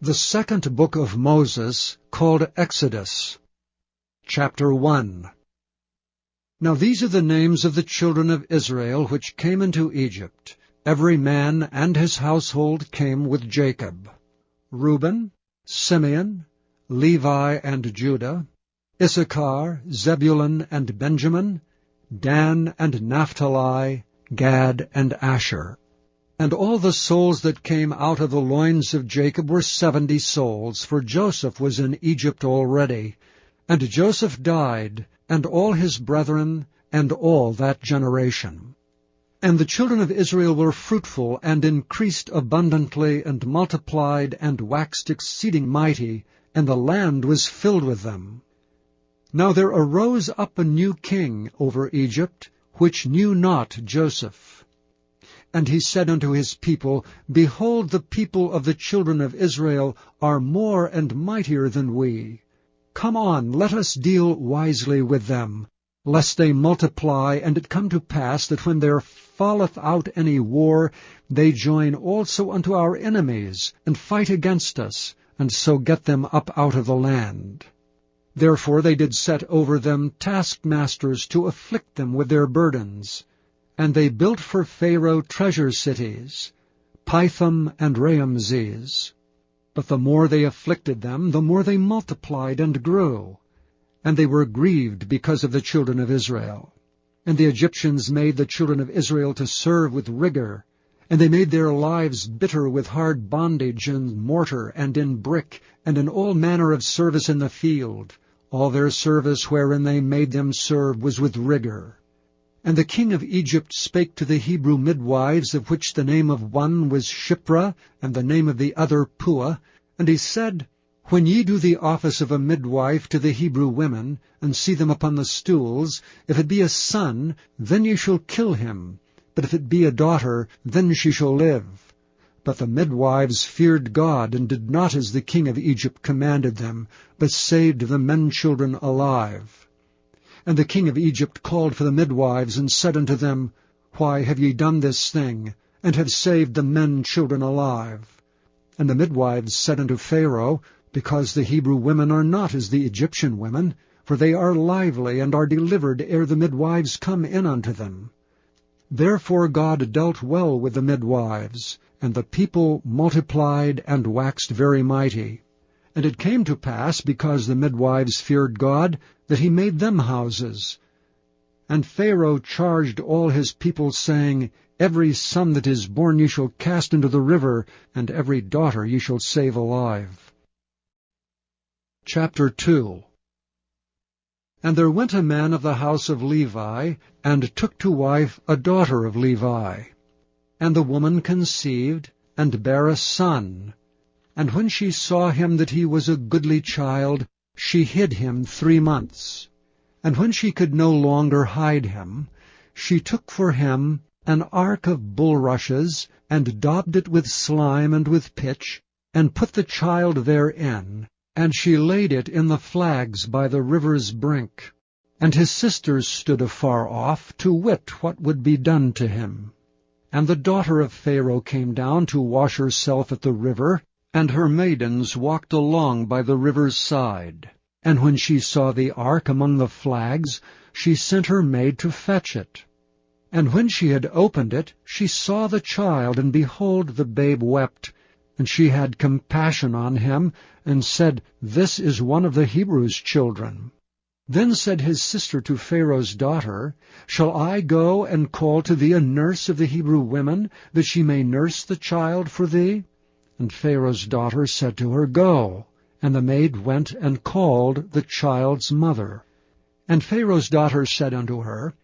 The second book of Moses, called Exodus. Chapter 1. Now these are the names of the children of Israel which came into Egypt. Every man and his household came with Jacob: Reuben, Simeon, Levi and Judah, Issachar, Zebulun and Benjamin, Dan and Naphtali, Gad and Asher. And all the souls that came out of the loins of Jacob were 70 souls, for Joseph was in Egypt already. And Joseph died, and all his brethren, and all that generation. And the children of Israel were fruitful, and increased abundantly, and multiplied, and waxed exceeding mighty, and the land was filled with them. Now there arose up a new king over Egypt, which knew not Joseph. And he said unto his people, Behold, the people of the children of Israel are more and mightier than we. Come on, let us deal wisely with them, lest they multiply, and it come to pass that when there falleth out any war, they join also unto our enemies, and fight against us, and so get them up out of the land. Therefore they did set over them taskmasters to afflict them with their burdens. And they built for Pharaoh treasure cities, Pithom and Raamses. But the more they afflicted them, the more they multiplied and grew. And they were grieved because of the children of Israel. And the Egyptians made the children of Israel to serve with rigor. And they made their lives bitter with hard bondage in mortar and in brick, and in all manner of service in the field. All their service wherein they made them serve was with rigor. And the king of Egypt spake to the Hebrew midwives, of which the name of one was Shiphrah, and the name of the other Puah. And he said, When ye do the office of a midwife to the Hebrew women, and see them upon the stools, if it be a son, then ye shall kill him. But if it be a daughter, then she shall live. But the midwives feared God, and did not as the king of Egypt commanded them, but saved the men-children alive. And the king of Egypt called for the midwives, and said unto them, Why have ye done this thing, and have saved the men-children alive? And the midwives said unto Pharaoh, Because the Hebrew women are not as the Egyptian women, for they are lively, and are delivered ere the midwives come in unto them. Therefore God dealt well with the midwives, and the people multiplied and waxed very mighty. And it came to pass, because the midwives feared God, that he made them houses. And Pharaoh charged all his people, saying, Every son that is born ye shall cast into the river, and every daughter ye shall save alive. Chapter 2. And there went a man of the house of Levi, and took to wife a daughter of Levi. And the woman conceived, and bare a son. And when she saw him that he was a goodly child, she hid him 3 months. And when she could no longer hide him, she took for him an ark of bulrushes, and daubed it with slime and with pitch, and put the child therein, and she laid it in the flags by the river's brink. And his sisters stood afar off, to wit what would be done to him. And the daughter of Pharaoh came down to wash herself at the river, and her maidens walked along by the river's side. And when she saw the ark among the flags, she sent her maid to fetch it. And when she had opened it, she saw the child, and behold, the babe wept. And she had compassion on him, and said, This is one of the Hebrews' children. Then said his sister to Pharaoh's daughter, Shall I go and call to thee a nurse of the Hebrew women, that she may nurse the child for thee? And Pharaoh's daughter said to her, Go. And the maid went and called the child's mother. And Pharaoh's daughter said unto her,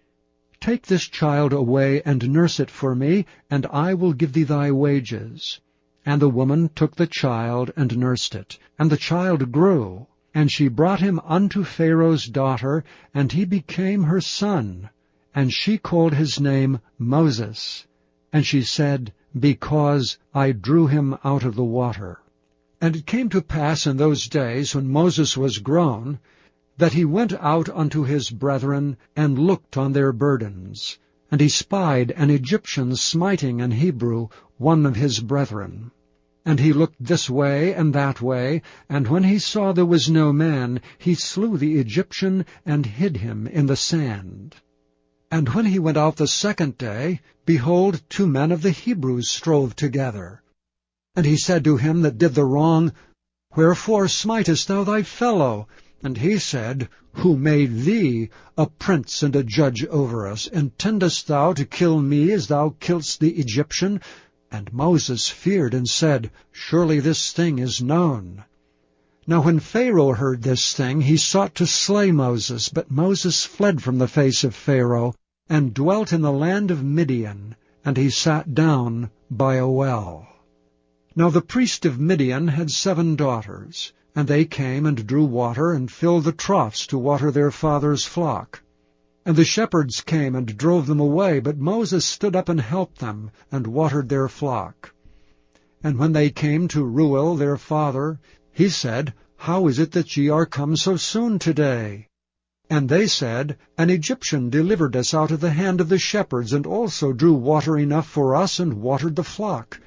Take this child away, and nurse it for me, and I will give thee thy wages. And the woman took the child, and nursed it. And the child grew. And she brought him unto Pharaoh's daughter, and he became her son. And she called his name Moses. And she said, Because I drew him out of the water. And it came to pass in those days, when Moses was grown, that he went out unto his brethren, and looked on their burdens. And he spied an Egyptian smiting an Hebrew, one of his brethren. And he looked this way and that way, and when he saw there was no man, he slew the Egyptian and hid him in the sand. And when he went out the second day, behold, 2 men of the Hebrews strove together. And he said to him that did the wrong, Wherefore smitest thou thy fellow? And he said, Who made thee a prince and a judge over us? Intendest thou to kill me as thou killedst the Egyptian? And Moses feared and said, Surely this thing is known. Now when Pharaoh heard this thing, he sought to slay Moses, but Moses fled from the face of Pharaoh, and dwelt in the land of Midian, and he sat down by a well. Now the priest of Midian had 7 daughters, and they came and drew water, and filled the troughs to water their father's flock. And the shepherds came and drove them away, but Moses stood up and helped them, and watered their flock. And when they came to Reuel their father, he said, How is it that ye are come so soon today? And they said, An Egyptian delivered us out of the hand of the shepherds, and also drew water enough for us, and watered the flock.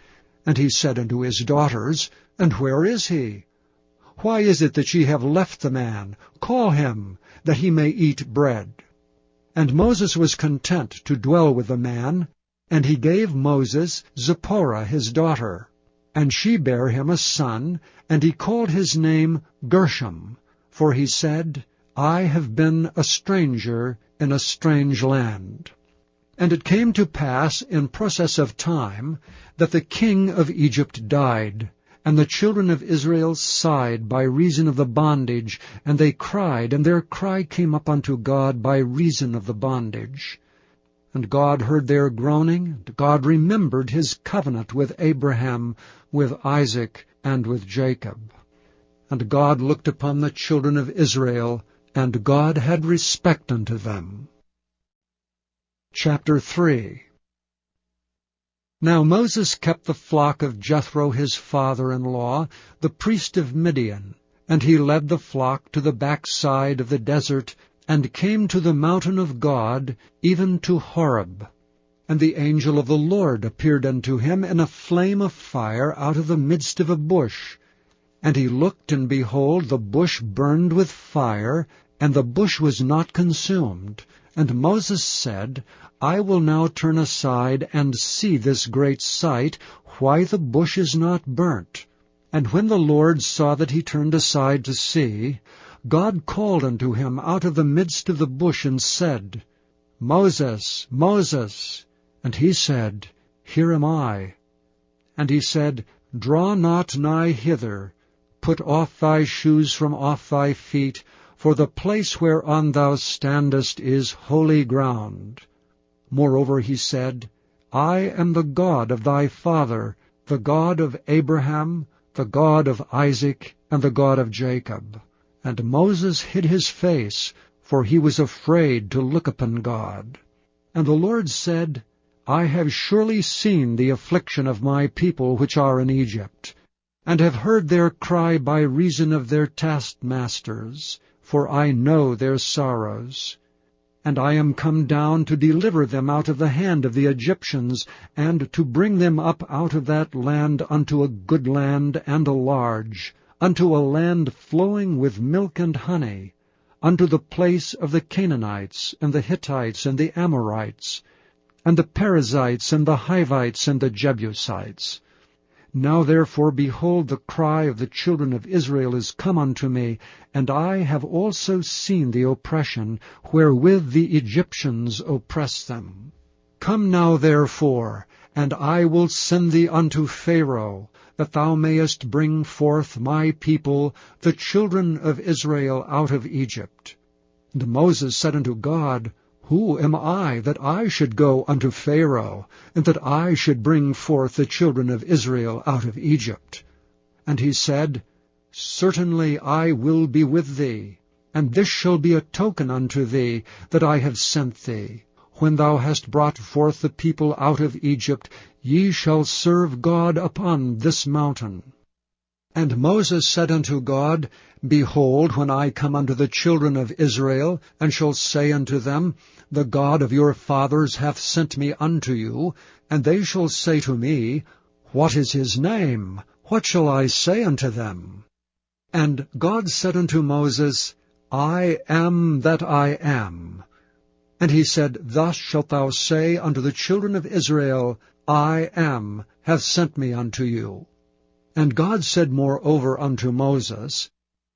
And he said unto his daughters, And where is he? Why is it that ye have left the man? Call him, that he may eat bread. And Moses was content to dwell with the man, and he gave Moses Zipporah his daughter. And she bare him a son, and he called his name Gershom, for he said, I have been a stranger in a strange land. And it came to pass in process of time that the king of Egypt died, and the children of Israel sighed by reason of the bondage, and they cried, and their cry came up unto God by reason of the bondage. And God heard their groaning, and God remembered his covenant with Abraham, with Isaac, and with Jacob. And God looked upon the children of Israel, and God had respect unto them. Chapter 3. Now Moses kept the flock of Jethro his father-in-law, the priest of Midian, and he led the flock to the backside of the desert, and came to the mountain of God, even to Horeb. And the angel of the Lord appeared unto him in a flame of fire out of the midst of a bush. And he looked, and behold, the bush burned with fire, and the bush was not consumed. And Moses said, I will now turn aside and see this great sight, why the bush is not burnt. And when the Lord saw that he turned aside to see, God called unto him out of the midst of the bush, and said, Moses, Moses. And he said, Here am I. And he said, Draw not nigh hither, put off thy shoes from off thy feet, for the place whereon thou standest is holy ground. Moreover he said, I am the God of thy father, the God of Abraham, the God of Isaac, and the God of Jacob. And Moses hid his face, for he was afraid to look upon God. And the Lord said, I have surely seen the affliction of my people which are in Egypt, and have heard their cry by reason of their taskmasters, for I know their sorrows. And I am come down to deliver them out of the hand of the Egyptians, and to bring them up out of that land unto a good land and a large, unto a land flowing with milk and honey, unto the place of the Canaanites, and the Hittites, and the Amorites, and the Perizzites, and the Hivites, and the Jebusites. Now therefore, behold, the cry of the children of Israel is come unto me, and I have also seen the oppression wherewith the Egyptians oppress them. Come now therefore, and I will send thee unto Pharaoh, that thou mayest bring forth my people, the children of Israel, out of Egypt. And Moses said unto God, Who am I, that I should go unto Pharaoh, and that I should bring forth the children of Israel out of Egypt? And he said, Certainly I will be with thee, and this shall be a token unto thee, that I have sent thee. When thou hast brought forth the people out of Egypt, ye shall serve God upon this mountain. And Moses said unto God, Behold, when I come unto the children of Israel, and shall say unto them, The God of your fathers hath sent me unto you, and they shall say to me, What is his name? What shall I say unto them? And God said unto Moses, I am that I am. And he said, Thus shalt thou say unto the children of Israel, I am, hath sent me unto you. And God said moreover unto Moses,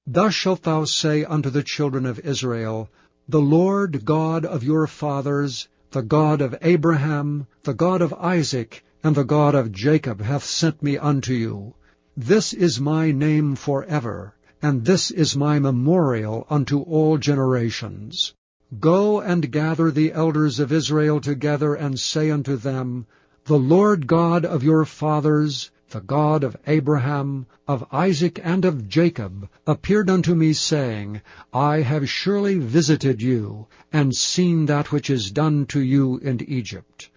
Thus shalt thou say unto the children of Israel, The Lord God of your fathers, the God of Abraham, the God of Isaac, and the God of Jacob hath sent me unto you. This is my name forever, and this is my memorial unto all generations. Go and gather the elders of Israel together, and say unto them, The Lord God of your fathers, the God of Abraham, of Isaac, and of Jacob, appeared unto me, saying, I have surely visited you, and seen that which is done to you in Egypt.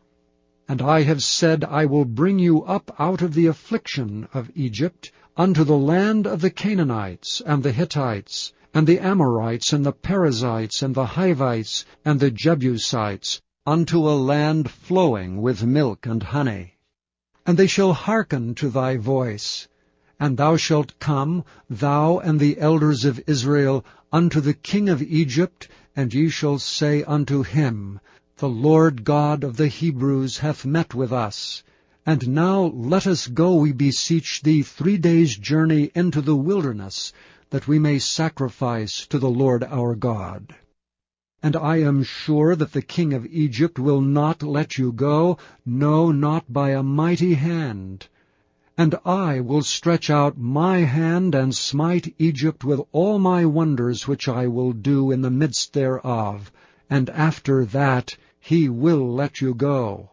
And I have said, I will bring you up out of the affliction of Egypt, unto the land of the Canaanites, and the Hittites, and the Amorites, and the Perizzites, and the Hivites, and the Jebusites, unto a land flowing with milk and honey. And they shall hearken to thy voice. And thou shalt come, thou and the elders of Israel, unto the king of Egypt, and ye shall say unto him, The Lord God of the Hebrews hath met with us. And now let us go, we beseech thee, 3 days' journey into the wilderness, that we may sacrifice to the Lord our God. And I am sure that the king of Egypt will not let you go, no, not by a mighty hand. And I will stretch out my hand, and smite Egypt with all my wonders which I will do in the midst thereof, and after that he will let you go.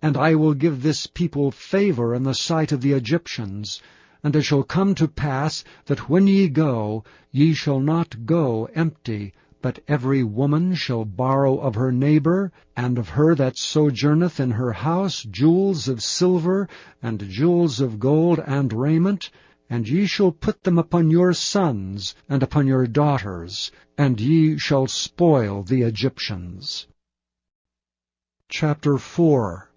And I will give this people favor in the sight of the Egyptians. And it shall come to pass that when ye go, ye shall not go empty, but every woman shall borrow of her neighbor, and of her that sojourneth in her house, jewels of silver, and jewels of gold, and raiment, and ye shall put them upon your sons, and upon your daughters, and ye shall spoil the Egyptians. Chapter 4.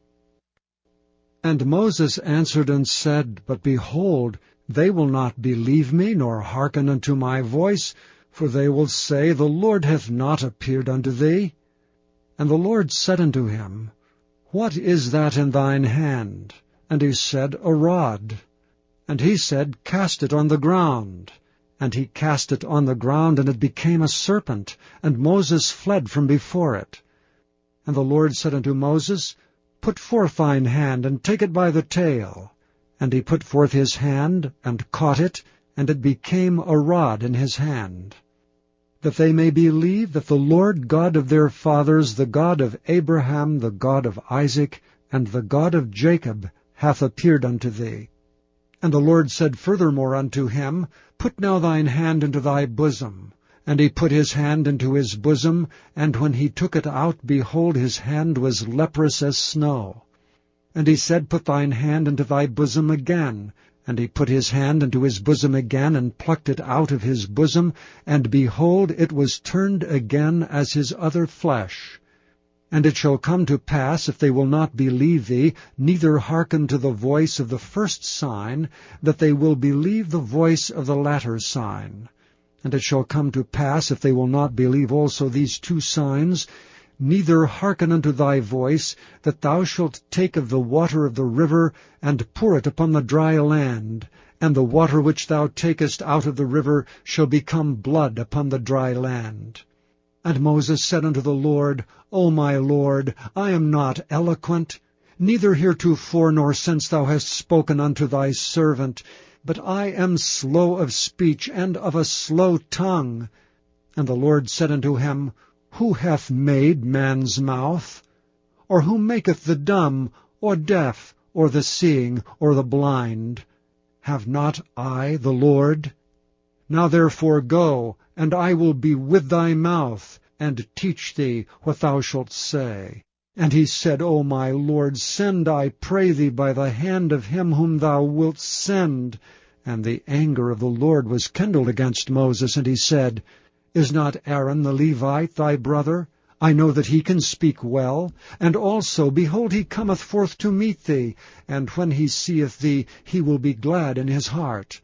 And Moses answered and said, But behold, they will not believe me, nor hearken unto my voice, for they will say, The Lord hath not appeared unto thee. And the Lord said unto him, What is that in thine hand? And he said, A rod. And he said, Cast it on the ground. And he cast it on the ground, and it became a serpent, and Moses fled from before it. And the Lord said unto Moses, Put forth thine hand, and take it by the tail. And he put forth his hand, and caught it, and it became a rod in his hand. That they may believe that the Lord God of their fathers, the God of Abraham, the God of Isaac, and the God of Jacob, hath appeared unto thee. And the Lord said furthermore unto him, Put now thine hand into thy bosom. And he put his hand into his bosom, and when he took it out, behold, his hand was leprous as snow. And he said, Put thine hand into thy bosom again. And he put his hand into his bosom again, and plucked it out of his bosom, and behold, it was turned again as his other flesh. And it shall come to pass, if they will not believe thee, neither hearken to the voice of the first sign, that they will believe the voice of the latter sign. And it shall come to pass, if they will not believe also these 2 signs, neither hearken unto thy voice, that thou shalt take of the water of the river, and pour it upon the dry land, and the water which thou takest out of the river shall become blood upon the dry land. And Moses said unto the Lord, O my Lord, I am not eloquent, neither heretofore nor since thou hast spoken unto thy servant, but I am slow of speech, and of a slow tongue. And the Lord said unto him, Who hath made man's mouth? Or who maketh the dumb, or deaf, or the seeing, or the blind? Have not I the Lord? Now therefore go, and I will be with thy mouth, and teach thee what thou shalt say. And he said, O my Lord, send, I pray thee, by the hand of him whom thou wilt send. And the anger of the Lord was kindled against Moses, and he said, Is not Aaron the Levite thy brother? I know that he can speak well, and also, behold, he cometh forth to meet thee, and when he seeth thee, he will be glad in his heart.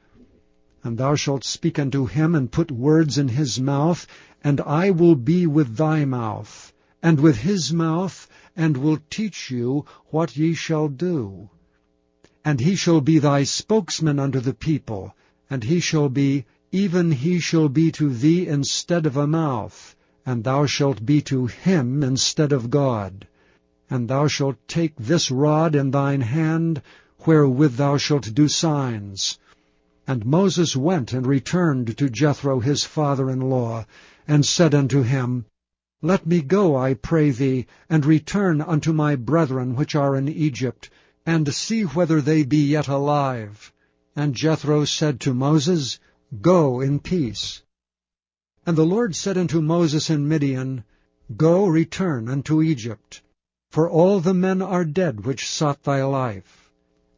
And thou shalt speak unto him, and put words in his mouth, and I will be with thy mouth, and with his mouth, and will teach you what ye shall do. And he shall be thy spokesman unto the people, and he shall be, even he shall be to thee instead of a mouth, and thou shalt be to him instead of God. And thou shalt take this rod in thine hand, wherewith thou shalt do signs. And Moses went and returned to Jethro his father-in-law, and said unto him, Let me go, I pray thee, and return unto my brethren which are in Egypt, and see whether they be yet alive. And Jethro said to Moses, Go in peace. And the Lord said unto Moses in Midian, Go, return unto Egypt, for all the men are dead which sought thy life.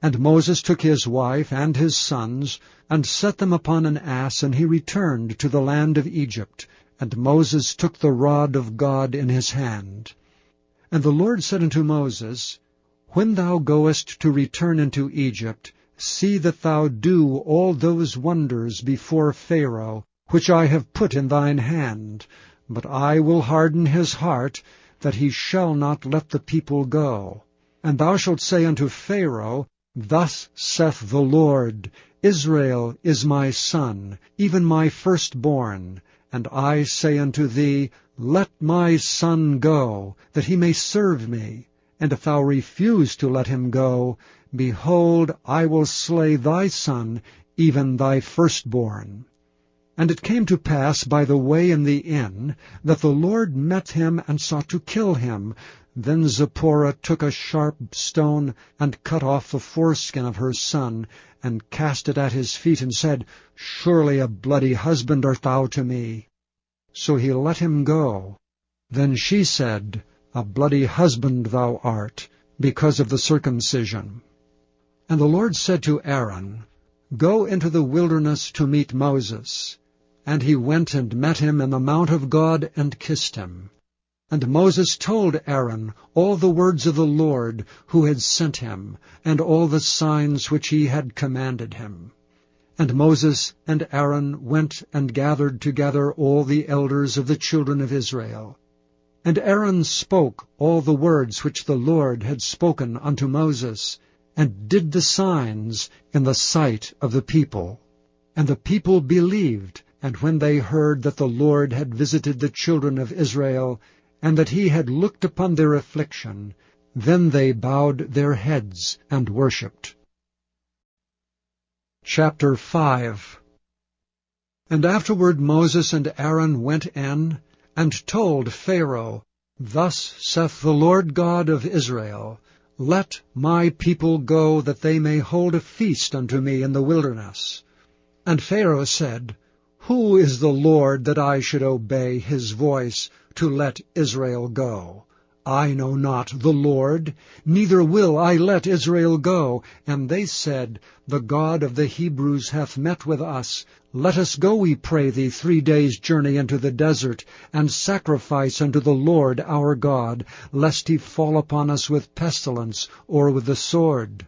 And Moses took his wife and his sons, and set them upon an ass, and he returned to the land of Egypt. And Moses took the rod of God in his hand. And the Lord said unto Moses, When thou goest to return into Egypt, see that thou do all those wonders before Pharaoh, which I have put in thine hand. But I will harden his heart, that he shall not let the people go. And thou shalt say unto Pharaoh, Thus saith the Lord, Israel is my son, even my firstborn. And I say unto thee, Let my son go, that he may serve me. And if thou refuse to let him go, behold, I will slay thy son, even thy firstborn. And it came to pass by the way in the inn, that the Lord met him and sought to kill him. Then Zipporah took a sharp stone, and cut off the foreskin of her son, and cast it at his feet, and said, Surely a bloody husband art thou to me. So he let him go. Then she said, A bloody husband thou art, because of the circumcision. And the Lord said to Aaron, Go into the wilderness to meet Moses. And he went and met him in the mount of God, and kissed him. And Moses told Aaron all the words of the Lord, who had sent him, and all the signs which he had commanded him. And Moses and Aaron went and gathered together all the elders of the children of Israel. And Aaron spoke all the words which the Lord had spoken unto Moses, and did the signs in the sight of the people. And the people believed, and when they heard that the Lord had visited the children of Israel, and that he had looked upon their affliction, then they bowed their heads and worshipped. Chapter 5. And afterward Moses and Aaron went in, and told Pharaoh, Thus saith the Lord God of Israel, Let my people go, that they may hold a feast unto me in the wilderness. And Pharaoh said, Who is the Lord, that I should obey his voice, to let Israel go? I know not the Lord, neither will I let Israel go. And they said, The God of the Hebrews hath met with us. Let us go, we pray thee, 3 days' journey into the desert, and sacrifice unto the Lord our God, lest he fall upon us with pestilence, or with the sword.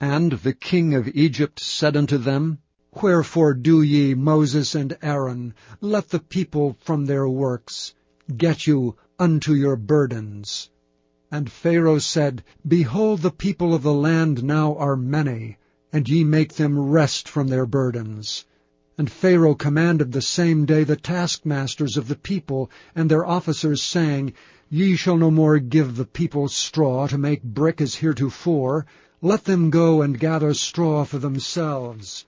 And the king of Egypt said unto them, Wherefore do ye, Moses and Aaron, let the people from their works? Get you unto your burdens. And Pharaoh said, Behold, the people of the land now are many, and ye make them rest from their burdens. And Pharaoh commanded the same day the taskmasters of the people and their officers, saying, Ye shall no more give the people straw to make brick as heretofore. Let them go and gather straw for themselves.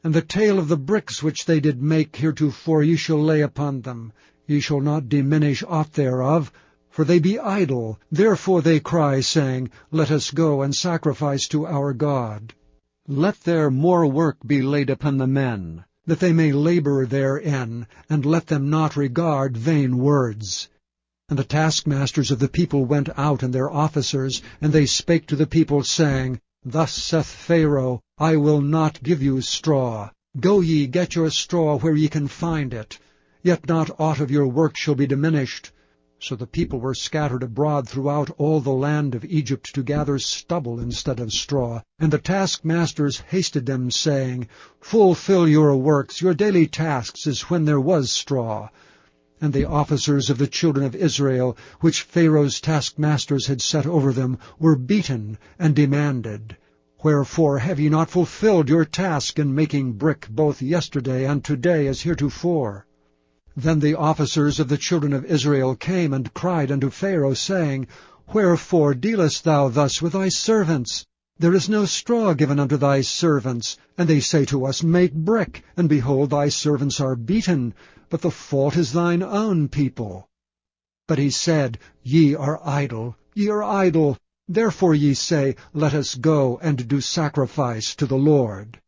And the tale of the bricks which they did make heretofore ye shall lay upon them. Ye shall not diminish aught thereof, for they be idle. Therefore they cry, saying, Let us go and sacrifice to our God. Let there more work be laid upon the men, that they may labor therein, and let them not regard vain words. And the taskmasters of the people went out, and their officers, and they spake to the people, saying, Thus saith Pharaoh, I will not give you straw. Go ye, get your straw where ye can find it. Yet not aught of your work shall be diminished. So the people were scattered abroad throughout all the land of Egypt to gather stubble instead of straw. And the taskmasters hasted them, saying, Fulfill your works, your daily tasks, as when there was straw. And the officers of the children of Israel, which Pharaoh's taskmasters had set over them, were beaten and demanded, Wherefore have ye not fulfilled your task in making brick both yesterday and today as heretofore? Then the officers of the children of Israel came and cried unto Pharaoh, saying, Wherefore dealest thou thus with thy servants? There is no straw given unto thy servants. And they say to us, Make brick, and behold, thy servants are beaten, but the fault is thine own people. But he said, Ye are idle, ye are idle. Therefore ye say, Let us go and do sacrifice to the Lord.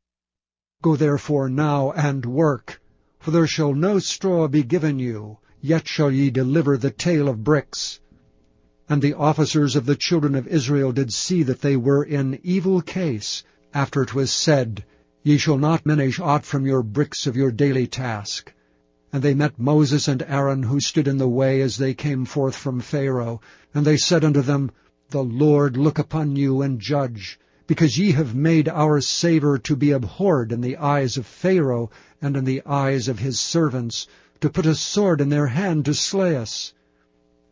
Go therefore now and work. For there shall no straw be given you, yet shall ye deliver the tale of bricks. And the officers of the children of Israel did see that they were in evil case, after it was said, Ye shall not diminish aught from your bricks of your daily task. And they met Moses and Aaron, who stood in the way as they came forth from Pharaoh. And they said unto them, The Lord look upon you and judge, because ye have made our savour to be abhorred in the eyes of Pharaoh and in the eyes of his servants, to put a sword in their hand to slay us.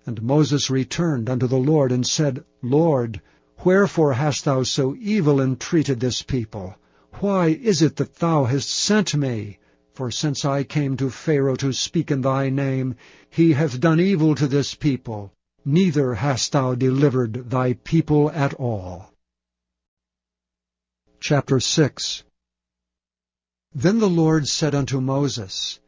And Moses returned unto the Lord and said, Lord, wherefore hast thou so evil entreated this people? Why is it that thou hast sent me? For since I came to Pharaoh to speak in thy name, he hath done evil to this people, neither hast thou delivered thy people at all. Chapter 6. Then the Lord said unto Moses,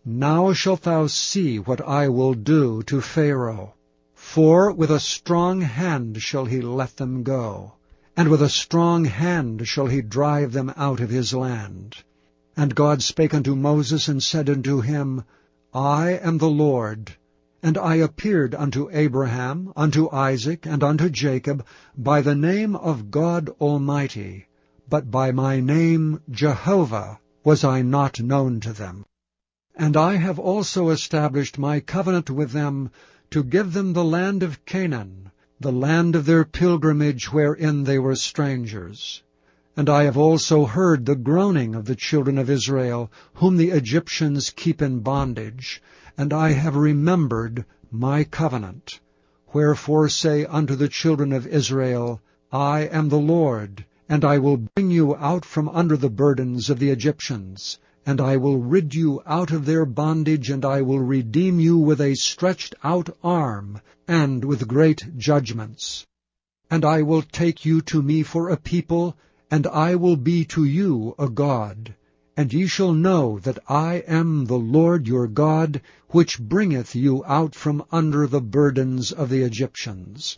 Now shalt thou see what I will do to Pharaoh. For with a strong hand shall he let them go, and with a strong hand shall he drive them out of his land. And God spake unto Moses, and said unto him, I am the Lord, and I appeared unto Abraham, unto Isaac, and unto Jacob, by the name of God Almighty, but by my name Jehovah was I not known to them. And I have also established my covenant with them, to give them the land of Canaan, the land of their pilgrimage wherein they were strangers. And I have also heard the groaning of the children of Israel, whom the Egyptians keep in bondage, and I have remembered my covenant. Wherefore say unto the children of Israel, I am the Lord, and I will bring you out from under the burdens of the Egyptians, and I will rid you out of their bondage, and I will redeem you with a stretched out arm, and with great judgments. And I will take you to me for a people, and I will be to you a God. And ye shall know that I am the Lord your God, which bringeth you out from under the burdens of the Egyptians.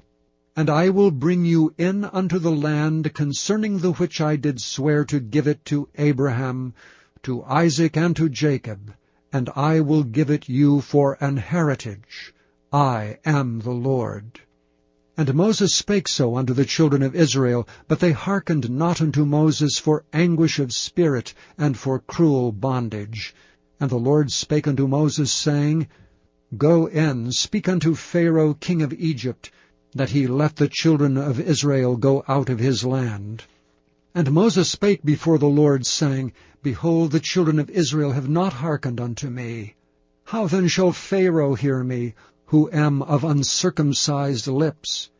And I will bring you in unto the land concerning the which I did swear to give it to Abraham, to Isaac, and to Jacob, and I will give it you for an heritage. I am the Lord. And Moses spake so unto the children of Israel, but they hearkened not unto Moses for anguish of spirit, and for cruel bondage. And the Lord spake unto Moses, saying, Go in, speak unto Pharaoh king of Egypt, that he let the children of Israel go out of his land. And Moses spake before the Lord, saying, Behold, the children of Israel have not hearkened unto me. How then shall Pharaoh hear me, who am of uncircumcised lips?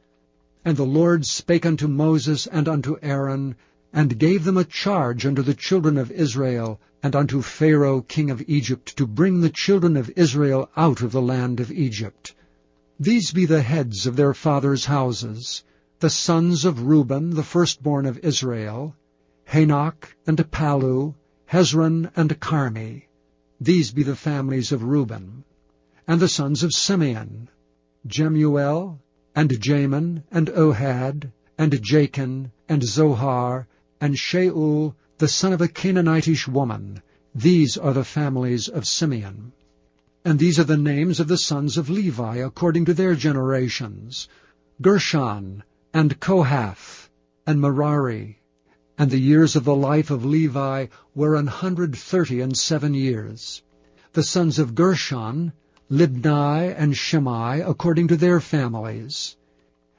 And the Lord spake unto Moses and unto Aaron, and gave them a charge unto the children of Israel, and unto Pharaoh king of Egypt, to bring the children of Israel out of the land of Egypt. These be the heads of their fathers' houses, the sons of Reuben, the firstborn of Israel, Hanok and Palu, Hezron and Carmi. These be the families of Reuben. And the sons of Simeon, Jemuel, and Jamin, and Ohad, and Jachin, and Zohar, and Shaul, the son of a Canaanitish woman. These are the families of Simeon. And these are the names of the sons of Levi, according to their generations, Gershon, and Kohath, and Merari. And the years of the life of Levi were 137 years. The sons of Gershon, Libni and Shimei, according to their families.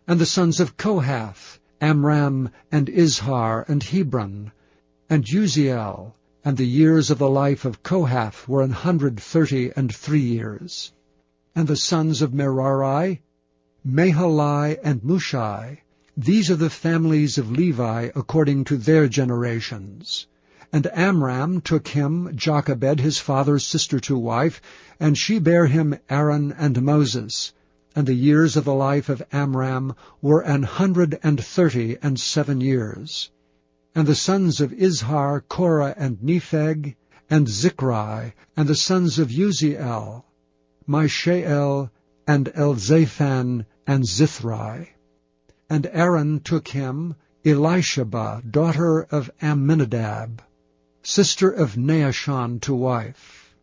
And the sons of Kohath, Amram and Izhar and Hebron, and Uziel. And the years of the life of Kohath were 133 years. And the sons of Merari, Mahali and Mushai. These are the families of Levi according to their generations. And Amram took him Jochebed his father's sister to wife, and she bare him Aaron and Moses. And the years of the life of Amram were 137 years. And the sons of Izhar, Korah and Nepheg, and Zichri, and the sons of Uziel, Mishael, and Elzaphan, and Zithri. And Aaron took him Elisheba, daughter of Amminadab, sister of Naashon, to wife.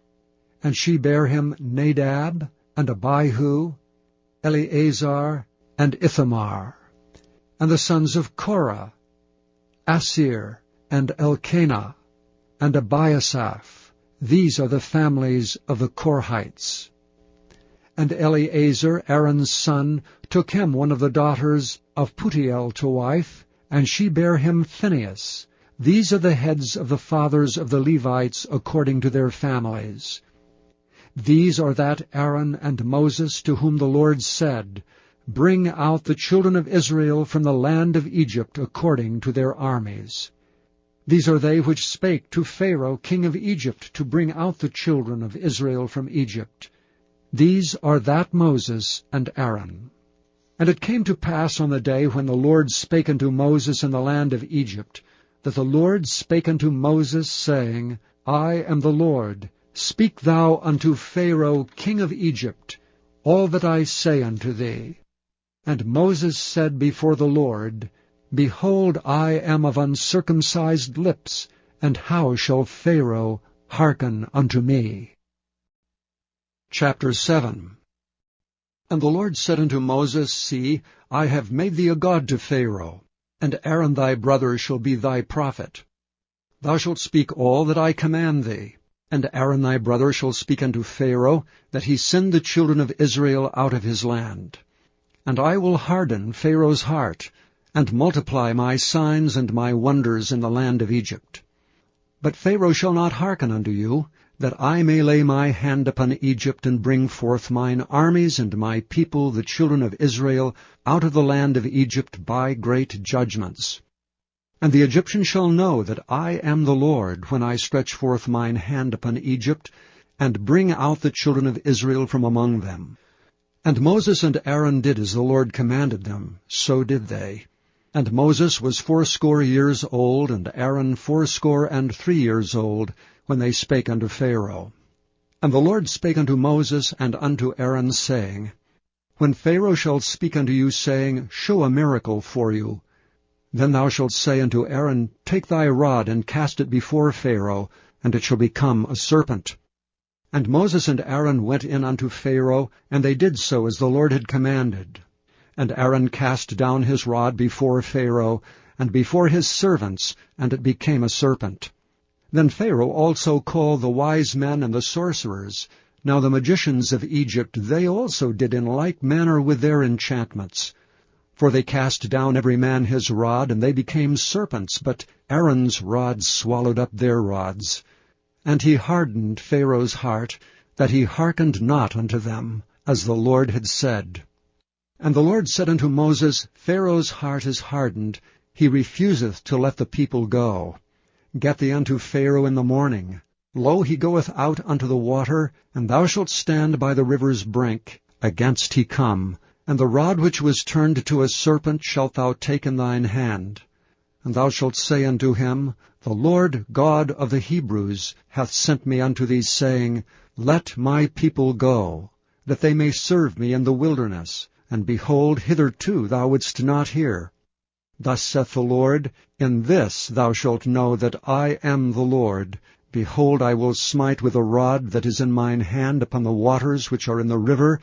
And she bare him Nadab, and Abihu, Eleazar, and Ithamar. And the sons of Korah, Asir, and Elkanah, and Abiasaph. These are the families of the Korhites. And Eleazar, Aaron's son, took him one of the daughters of Putiel to wife, and she bare him Phinehas. These are the heads of the fathers of the Levites according to their families. These are that Aaron and Moses to whom the Lord said, Bring out the children of Israel from the land of Egypt according to their armies. These are they which spake to Pharaoh king of Egypt to bring out the children of Israel from Egypt. These are that Moses and Aaron. And it came to pass on the day when the Lord spake unto Moses in the land of Egypt, that the Lord spake unto Moses, saying, I am the Lord. Speak thou unto Pharaoh king of Egypt all that I say unto thee. And Moses said before the Lord, Behold, I am of uncircumcised lips, and how shall Pharaoh hearken unto me? Chapter 7. And the Lord said unto Moses, See, I have made thee a god to Pharaoh, and Aaron thy brother shall be thy prophet. Thou shalt speak all that I command thee, and Aaron thy brother shall speak unto Pharaoh, that he send the children of Israel out of his land. And I will harden Pharaoh's heart, and multiply my signs and my wonders in the land of Egypt. But Pharaoh shall not hearken unto you, that I may lay my hand upon Egypt, and bring forth mine armies and my people, the children of Israel, out of the land of Egypt by great judgments. And the Egyptians shall know that I am the Lord, when I stretch forth mine hand upon Egypt, and bring out the children of Israel from among them. And Moses and Aaron did as the Lord commanded them, so did they. And Moses was 80 years old, and Aaron 83 years old, when they spake unto Pharaoh. And the Lord spake unto Moses and unto Aaron, saying, When Pharaoh shall speak unto you, saying, Show a miracle for you, then thou shalt say unto Aaron, Take thy rod, and cast it before Pharaoh, and it shall become a serpent. And Moses and Aaron went in unto Pharaoh, and they did so as the Lord had commanded. And Aaron cast down his rod before Pharaoh, and before his servants, and it became a serpent. Then Pharaoh also called the wise men and the sorcerers. Now the magicians of Egypt, they also did in like manner with their enchantments. For they cast down every man his rod, and they became serpents, but Aaron's rod swallowed up their rods. And he hardened Pharaoh's heart, that he hearkened not unto them, as the Lord had said. And the Lord said unto Moses, Pharaoh's heart is hardened, he refuseth to let the people go. Get thee unto Pharaoh in the morning. Lo, he goeth out unto the water, and thou shalt stand by the river's brink, against he come. And the rod which was turned to a serpent shalt thou take in thine hand. And thou shalt say unto him, The Lord God of the Hebrews hath sent me unto thee, saying, Let my people go, that they may serve me in the wilderness. And behold, hitherto thou wouldst not hear. Thus saith the Lord, In this thou shalt know that I am the Lord. Behold, I will smite with a rod that is in mine hand upon the waters which are in the river,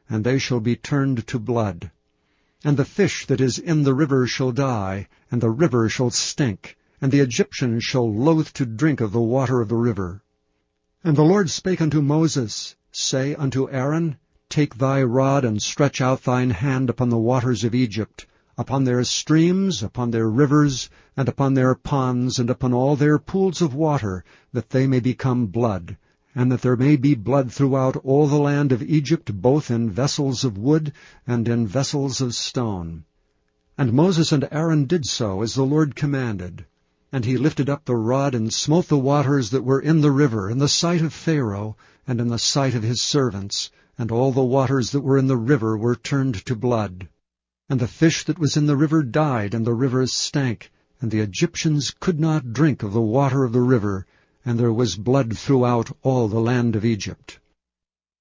and they shall be turned to blood. And the fish that is in the river shall die, and the river shall stink, and the Egyptians shall loathe to drink of the water of the river. And the Lord spake unto Moses, say unto Aaron, Take thy rod, and stretch out thine hand upon the waters of Egypt, upon their streams, upon their rivers, and upon their ponds, and upon all their pools of water, that they may become blood, and that there may be blood throughout all the land of Egypt, both in vessels of wood and in vessels of stone. And Moses and Aaron did so, as the Lord commanded. And he lifted up the rod, and smote the waters that were in the river, in the sight of Pharaoh, and in the sight of his servants, and all the waters that were in the river were turned to blood. And the fish that was in the river died, and the river stank, and the Egyptians could not drink of the water of the river, and there was blood throughout all the land of Egypt.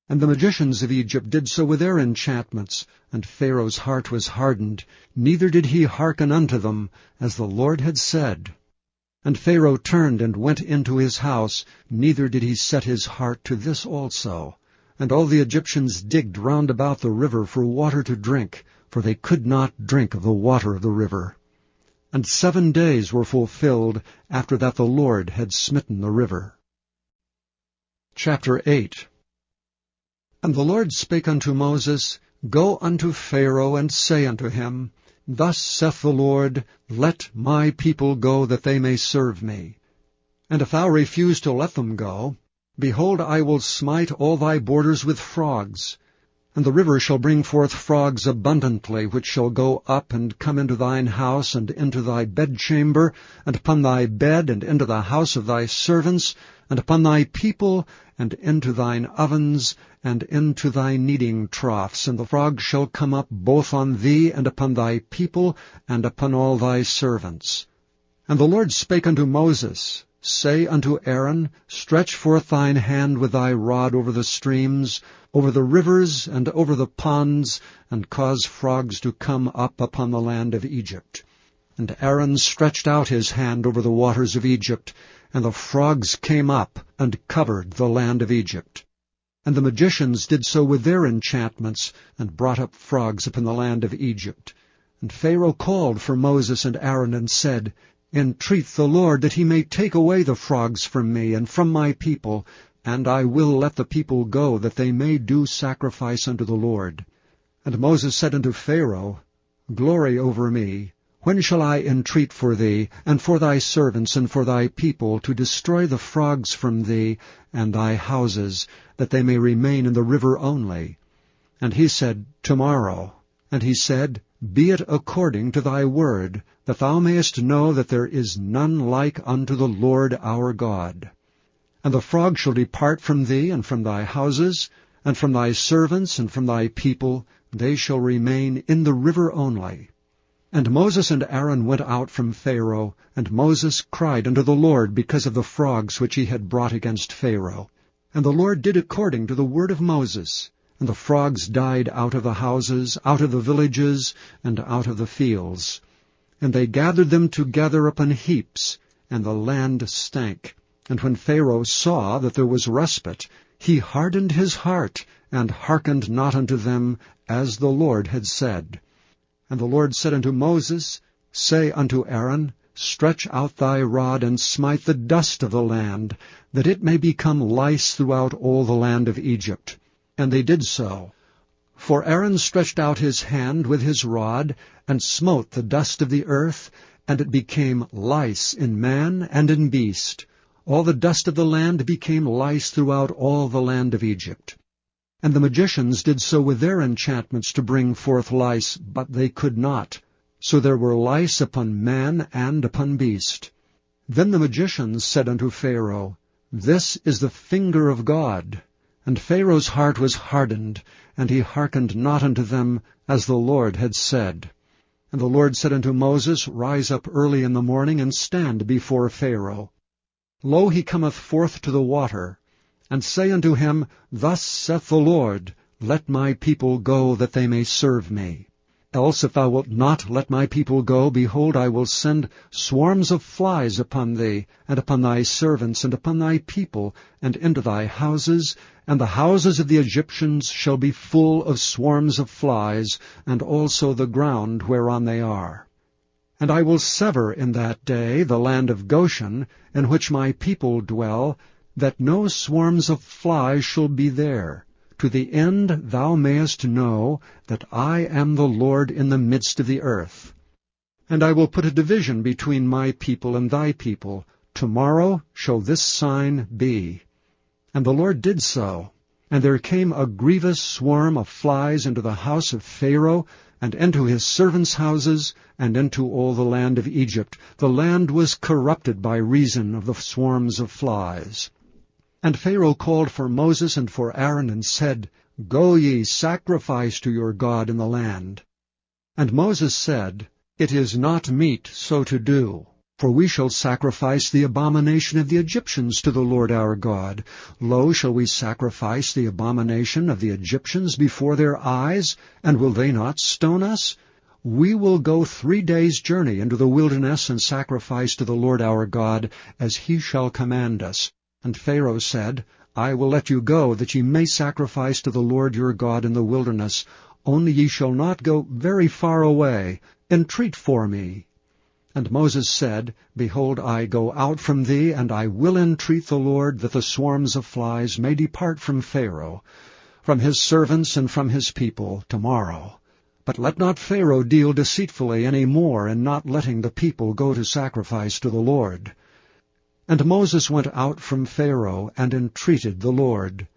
And the magicians of Egypt did so with their enchantments, and Pharaoh's heart was hardened, neither did he hearken unto them, as the Lord had said. And Pharaoh turned and went into his house, neither did he set his heart to this also. And all the Egyptians digged round about the river for water to drink, for they could not drink of the water of the river. And 7 days were fulfilled after that the Lord had smitten the river. Chapter 8. And the Lord spake unto Moses, Go unto Pharaoh, and say unto him, Thus saith the Lord, Let my people go, that they may serve me. And if thou refuse to let them go, behold, I will smite all thy borders with frogs. And the river shall bring forth frogs abundantly, which shall go up and come into thine house, and into thy bedchamber, and upon thy bed, and into the house of thy servants, and upon thy people, and into thine ovens, and into thy kneading troughs. And the frogs shall come up both on thee, and upon thy people, and upon all thy servants. And the Lord spake unto Moses, Say unto Aaron, Stretch forth thine hand with thy rod over the streams, over the rivers, and over the ponds, and cause frogs to come up upon the land of Egypt. And Aaron stretched out his hand over the waters of Egypt, and the frogs came up, and covered the land of Egypt. And the magicians did so with their enchantments, and brought up frogs upon the land of Egypt. And Pharaoh called for Moses and Aaron, and said, Entreat the Lord that he may take away the frogs from me and from my people, and I will let the people go, that they may do sacrifice unto the Lord. And Moses said unto Pharaoh, Glory over me. When shall I entreat for thee, and for thy servants, and for thy people, to destroy the frogs from thee and thy houses, that they may remain in the river only? And he said, Tomorrow. And he said, Be it according to thy word, that thou mayest know that there is none like unto the Lord our God. And the frog shall depart from thee, and from thy houses, and from thy servants, and from thy people, they shall remain in the river only. And Moses and Aaron went out from Pharaoh, and Moses cried unto the Lord because of the frogs which he had brought against Pharaoh. And the Lord did according to the word of Moses. And the frogs died out of the houses, out of the villages, and out of the fields. And they gathered them together upon heaps, and the land stank. And when Pharaoh saw that there was respite, he hardened his heart, and hearkened not unto them, as the Lord had said. And the Lord said unto Moses, Say unto Aaron, Stretch out thy rod, and smite the dust of the land, that it may become lice throughout all the land of Egypt. And they did so. For Aaron stretched out his hand with his rod, and smote the dust of the earth, and it became lice in man and in beast. All the dust of the land became lice throughout all the land of Egypt. And the magicians did so with their enchantments to bring forth lice, but they could not. So there were lice upon man and upon beast. Then the magicians said unto Pharaoh, This is the finger of God. And Pharaoh's heart was hardened, and he hearkened not unto them, as the Lord had said. And the Lord said unto Moses, Rise up early in the morning, and stand before Pharaoh. Lo, he cometh forth to the water. And say unto him, Thus saith the Lord, Let my people go, that they may serve me. Else if thou wilt not let my people go, behold, I will send swarms of flies upon thee, and upon thy servants, and upon thy people, and into thy houses, and the houses of the Egyptians shall be full of swarms of flies, and also the ground whereon they are. And I will sever in that day the land of Goshen, in which my people dwell, that no swarms of flies shall be there, to the end thou mayest know that I am the Lord in the midst of the earth. And I will put a division between my people and thy people. Tomorrow shall this sign be. And the Lord did so. And there came a grievous swarm of flies into the house of Pharaoh, and into his servants' houses, and into all the land of Egypt. The land was corrupted by reason of the swarms of flies. And Pharaoh called for Moses and for Aaron, and said, Go ye, sacrifice to your God in the land. And Moses said, It is not meet so to do. For we shall sacrifice the abomination of the Egyptians to the Lord our God. Lo, shall we sacrifice the abomination of the Egyptians before their eyes? And will they not stone us? We will go 3 days' journey into the wilderness, and sacrifice to the Lord our God, as he shall command us. And Pharaoh said, I will let you go, that ye may sacrifice to the Lord your God in the wilderness. Only ye shall not go very far away. Entreat for me. And Moses said, Behold, I go out from thee, and I will entreat the Lord, that the swarms of flies may depart from Pharaoh, from his servants and from his people, tomorrow. But let not Pharaoh deal deceitfully any more in not letting the people go to sacrifice to the Lord. And Moses went out from Pharaoh, and entreated the Lord.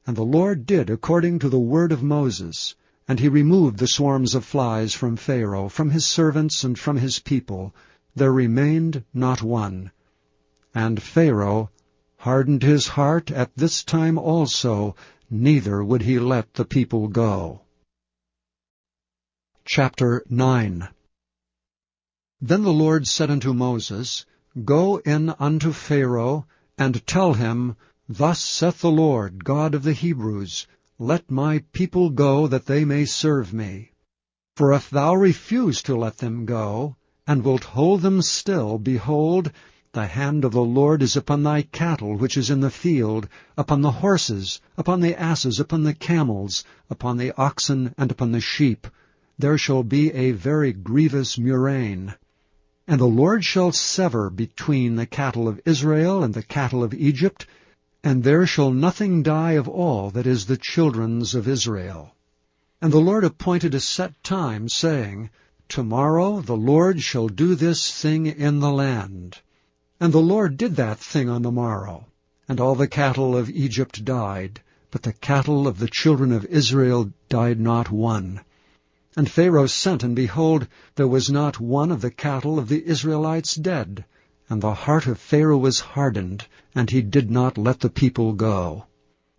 And the Lord did according to the word of Moses. And he removed the swarms of flies from Pharaoh, from his servants and from his people. There remained not one. And Pharaoh hardened his heart at this time also, neither would he let the people go. Chapter 9. Then the Lord said unto Moses, Go in unto Pharaoh, and tell him, Thus saith the Lord, God of the Hebrews, Let my people go, that they may serve me. For if thou refuse to let them go, and wilt hold them still, behold, the hand of the Lord is upon thy cattle which is in the field, upon the horses, upon the asses, upon the camels, upon the oxen, and upon the sheep. There shall be a very grievous murrain. And the Lord shall sever between the cattle of Israel and the cattle of Egypt, and there shall nothing die of all that is the children's of Israel. And the Lord appointed a set time, saying, Tomorrow the Lord shall do this thing in the land. And the Lord did that thing on the morrow. And all the cattle of Egypt died, but the cattle of the children of Israel died not one. And Pharaoh sent, and behold, there was not one of the cattle of the Israelites dead. And the heart of Pharaoh was hardened, and he did not let the people go.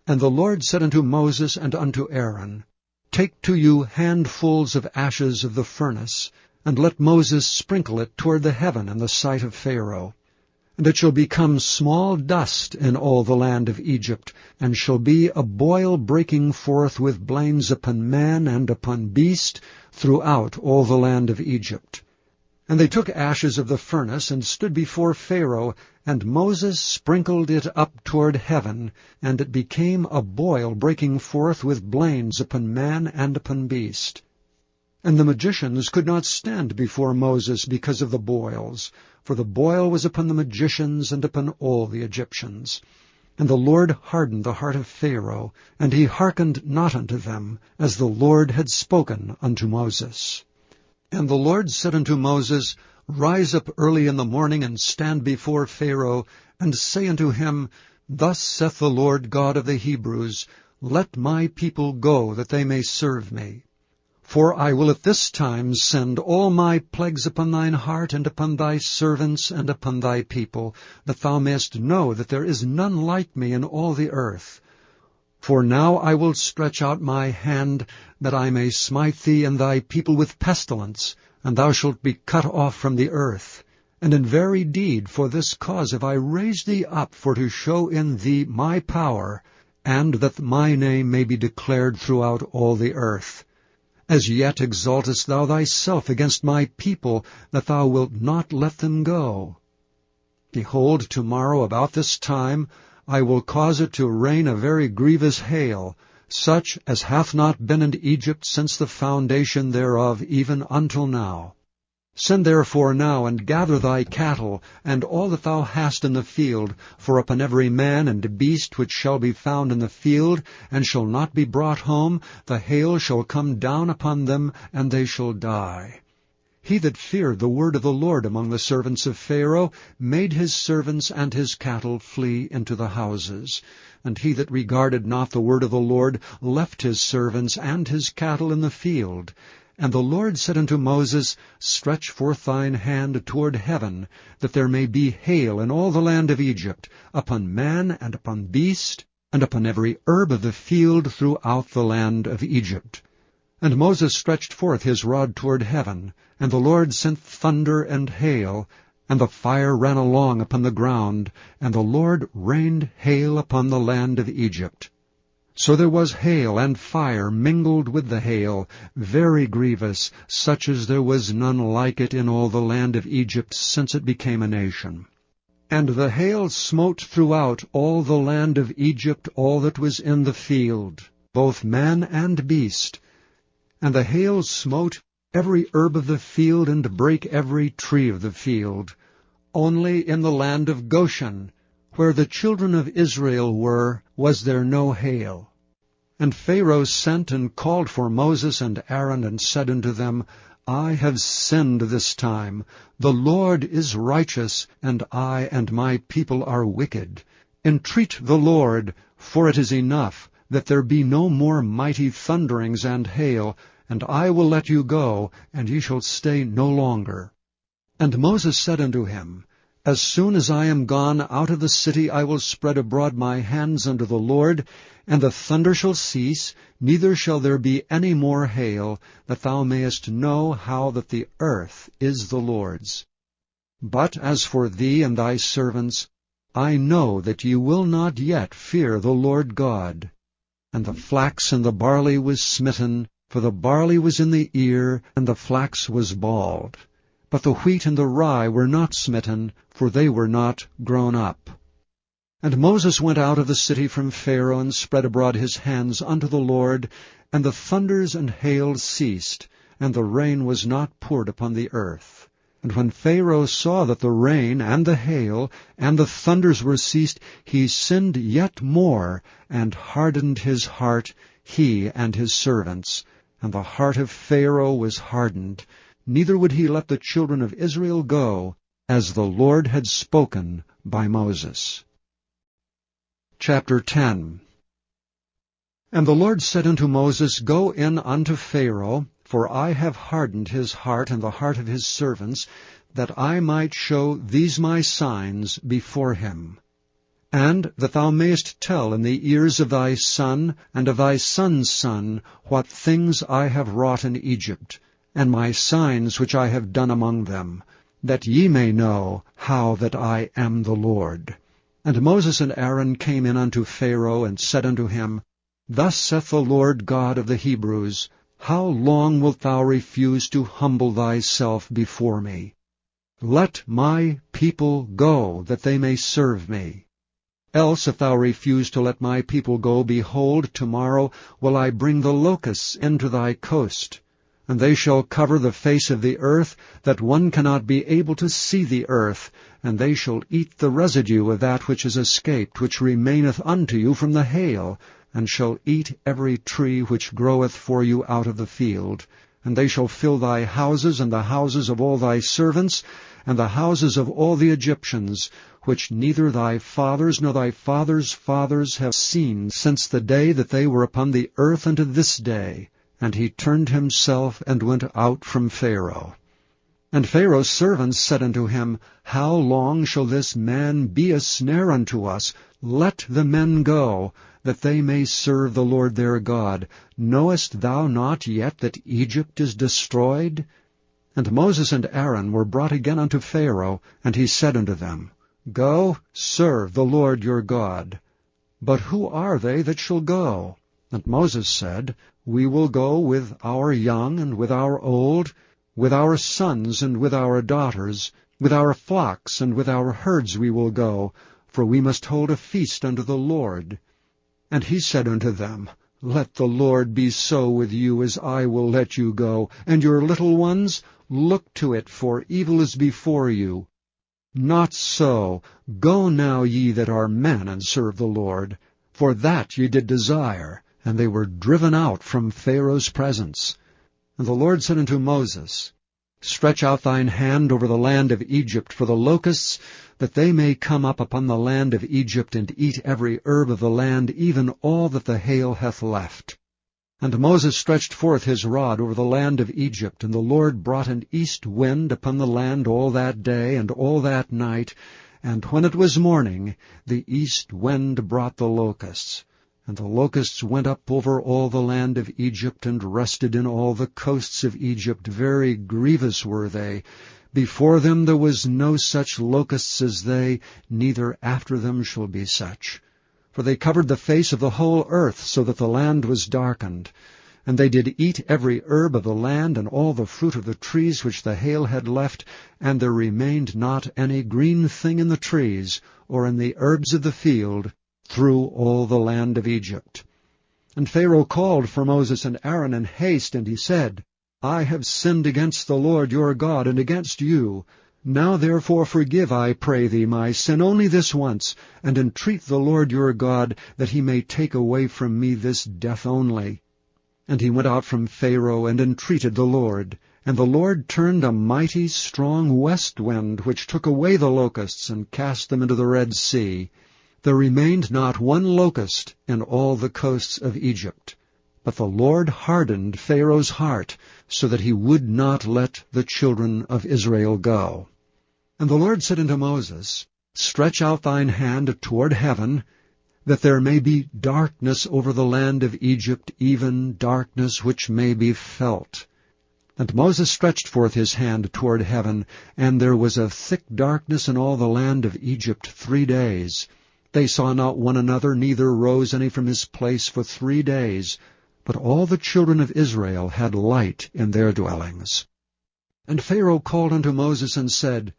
And the Lord said unto Moses and unto Aaron, Take to you handfuls of ashes of the furnace, and let Moses sprinkle it toward the heaven in the sight of Pharaoh. And it shall become small dust in all the land of Egypt, and shall be a boil breaking forth with blains upon man and upon beast throughout all the land of Egypt. And they took ashes of the furnace, and stood before Pharaoh, and Moses sprinkled it up toward heaven, and it became a boil breaking forth with blains upon man and upon beast. And the magicians could not stand before Moses because of the boils, for the boil was upon the magicians and upon all the Egyptians. And the Lord hardened the heart of Pharaoh, and he hearkened not unto them, as the Lord had spoken unto Moses. And the Lord said unto Moses, Rise up early in the morning, and stand before Pharaoh, and say unto him, Thus saith the Lord God of the Hebrews, Let my people go, that they may serve me. For I will at this time send all my plagues upon thine heart, and upon thy servants, and upon thy people, that thou mayest know that there is none like me in all the earth. For now I will stretch out my hand, that I may smite thee and thy people with pestilence, and thou shalt be cut off from the earth. And in very deed for this cause have I raised thee up, for to show in thee my power, and that my name may be declared throughout all the earth. As yet exaltest thou thyself against my people, that thou wilt not let them go. Behold, tomorrow about this time I will cause it to rain a very grievous hail, such as hath not been in Egypt since the foundation thereof even until now. Send therefore now, and gather thy cattle, and all that thou hast in the field, for upon every man and beast which shall be found in the field, and shall not be brought home, the hail shall come down upon them, and they shall die. He that feared the word of the Lord among the servants of Pharaoh made his servants and his cattle flee into the houses. And he that regarded not the word of the Lord left his servants and his cattle in the field. And the Lord said unto Moses, Stretch forth thine hand toward heaven, that there may be hail in all the land of Egypt, upon man and upon beast, and upon every herb of the field throughout the land of Egypt. And Moses stretched forth his rod toward heaven, and the Lord sent thunder and hail, and the fire ran along upon the ground, and the Lord rained hail upon the land of Egypt. So there was hail and fire mingled with the hail, very grievous, such as there was none like it in all the land of Egypt since it became a nation. And the hail smote throughout all the land of Egypt all that was in the field, both man and beast. And the hail smote every herb of the field, and brake every tree of the field. Only in the land of Goshen, where the children of Israel were, was there no hail. And Pharaoh sent and called for Moses and Aaron, and said unto them, I have sinned this time. The Lord is righteous, and I and my people are wicked. Entreat the Lord, for it is enough, that there be no more mighty thunderings and hail, and I will let you go, and ye shall stay no longer. And Moses said unto him, As soon as I am gone out of the city, I will spread abroad my hands unto the Lord, and the thunder shall cease, neither shall there be any more hail, that thou mayest know how that the earth is the Lord's. But as for thee and thy servants, I know that ye will not yet fear the Lord God. And the flax and the barley was smitten, for the barley was in the ear, and the flax was bald. But the wheat and the rye were not smitten, for they were not grown up. And Moses went out of the city from Pharaoh, and spread abroad his hands unto the Lord, and the thunders and hail ceased, and the rain was not poured upon the earth. And when Pharaoh saw that the rain and the hail and the thunders were ceased, he sinned yet more, and hardened his heart, he and his servants. And the heart of Pharaoh was hardened, neither would he let the children of Israel go, as the Lord had spoken by Moses. Chapter 10. And the Lord said unto Moses, Go in unto Pharaoh, for I have hardened his heart and the heart of his servants, that I might show these my signs before him. And that thou mayest tell in the ears of thy son and of thy son's son what things I have wrought in Egypt, and my signs which I have done among them, that ye may know how that I am the Lord. And Moses and Aaron came in unto Pharaoh, and said unto him, Thus saith the Lord God of the Hebrews, How long wilt thou refuse to humble thyself before me? Let my people go, that they may serve me. Else, if thou refuse to let my people go, behold, tomorrow will I bring the locusts into thy coast, and they shall cover the face of the earth, that one cannot be able to see the earth, and they shall eat the residue of that which is escaped, which remaineth unto you from the hail, and shall eat every tree which groweth for you out of the field. And they shall fill thy houses, and the houses of all thy servants, and the houses of all the Egyptians, which neither thy fathers nor thy fathers' fathers have seen since the day that they were upon the earth unto this day. And he turned himself and went out from Pharaoh. And Pharaoh's servants said unto him, How long shall this man be a snare unto us? Let the men go, that they may serve the Lord their God. Knowest thou not yet that Egypt is destroyed? And Moses and Aaron were brought again unto Pharaoh, and he said unto them, Go, serve the Lord your God. But who are they that shall go? And Moses said, We will go with our young and with our old, with our sons and with our daughters, with our flocks and with our herds we will go, for we must hold a feast unto the Lord. And he said unto them, Let the Lord be so with you as I will let you go, and your little ones, Look to it, for evil is before you. Not so. Go now, ye that are men, and serve the Lord. For that ye did desire, and they were driven out from Pharaoh's presence. And the Lord said unto Moses, Stretch out thine hand over the land of Egypt for the locusts, that they may come up upon the land of Egypt, and eat every herb of the land, even all that the hail hath left. And Moses stretched forth his rod over the land of Egypt, and the Lord brought an east wind upon the land all that day and all that night, and when it was morning, the east wind brought the locusts. And the locusts went up over all the land of Egypt, and rested in all the coasts of Egypt. Very grievous were they. Before them there was no such locusts as they, neither after them shall be such. For they covered the face of the whole earth, so that the land was darkened. And they did eat every herb of the land, and all the fruit of the trees which the hail had left, and there remained not any green thing in the trees, or in the herbs of the field, through all the land of Egypt. And Pharaoh called for Moses and Aaron in haste, and he said, I have sinned against the Lord your God, and against you. Now therefore forgive, I pray thee, my sin only this once, and entreat the Lord your God, that he may take away from me this death only. And he went out from Pharaoh, and entreated the Lord. And the Lord turned a mighty strong west wind, which took away the locusts, and cast them into the Red Sea. There remained not one locust in all the coasts of Egypt. But the Lord hardened Pharaoh's heart, so that he would not let the children of Israel go. And the Lord said unto Moses, Stretch out thine hand toward heaven, that there may be darkness over the land of Egypt, even darkness which may be felt. And Moses stretched forth his hand toward heaven, and there was a thick darkness in all the land of Egypt 3 days. They saw not one another, neither rose any from his place for 3 days. But all the children of Israel had light in their dwellings. And Pharaoh called unto Moses and said,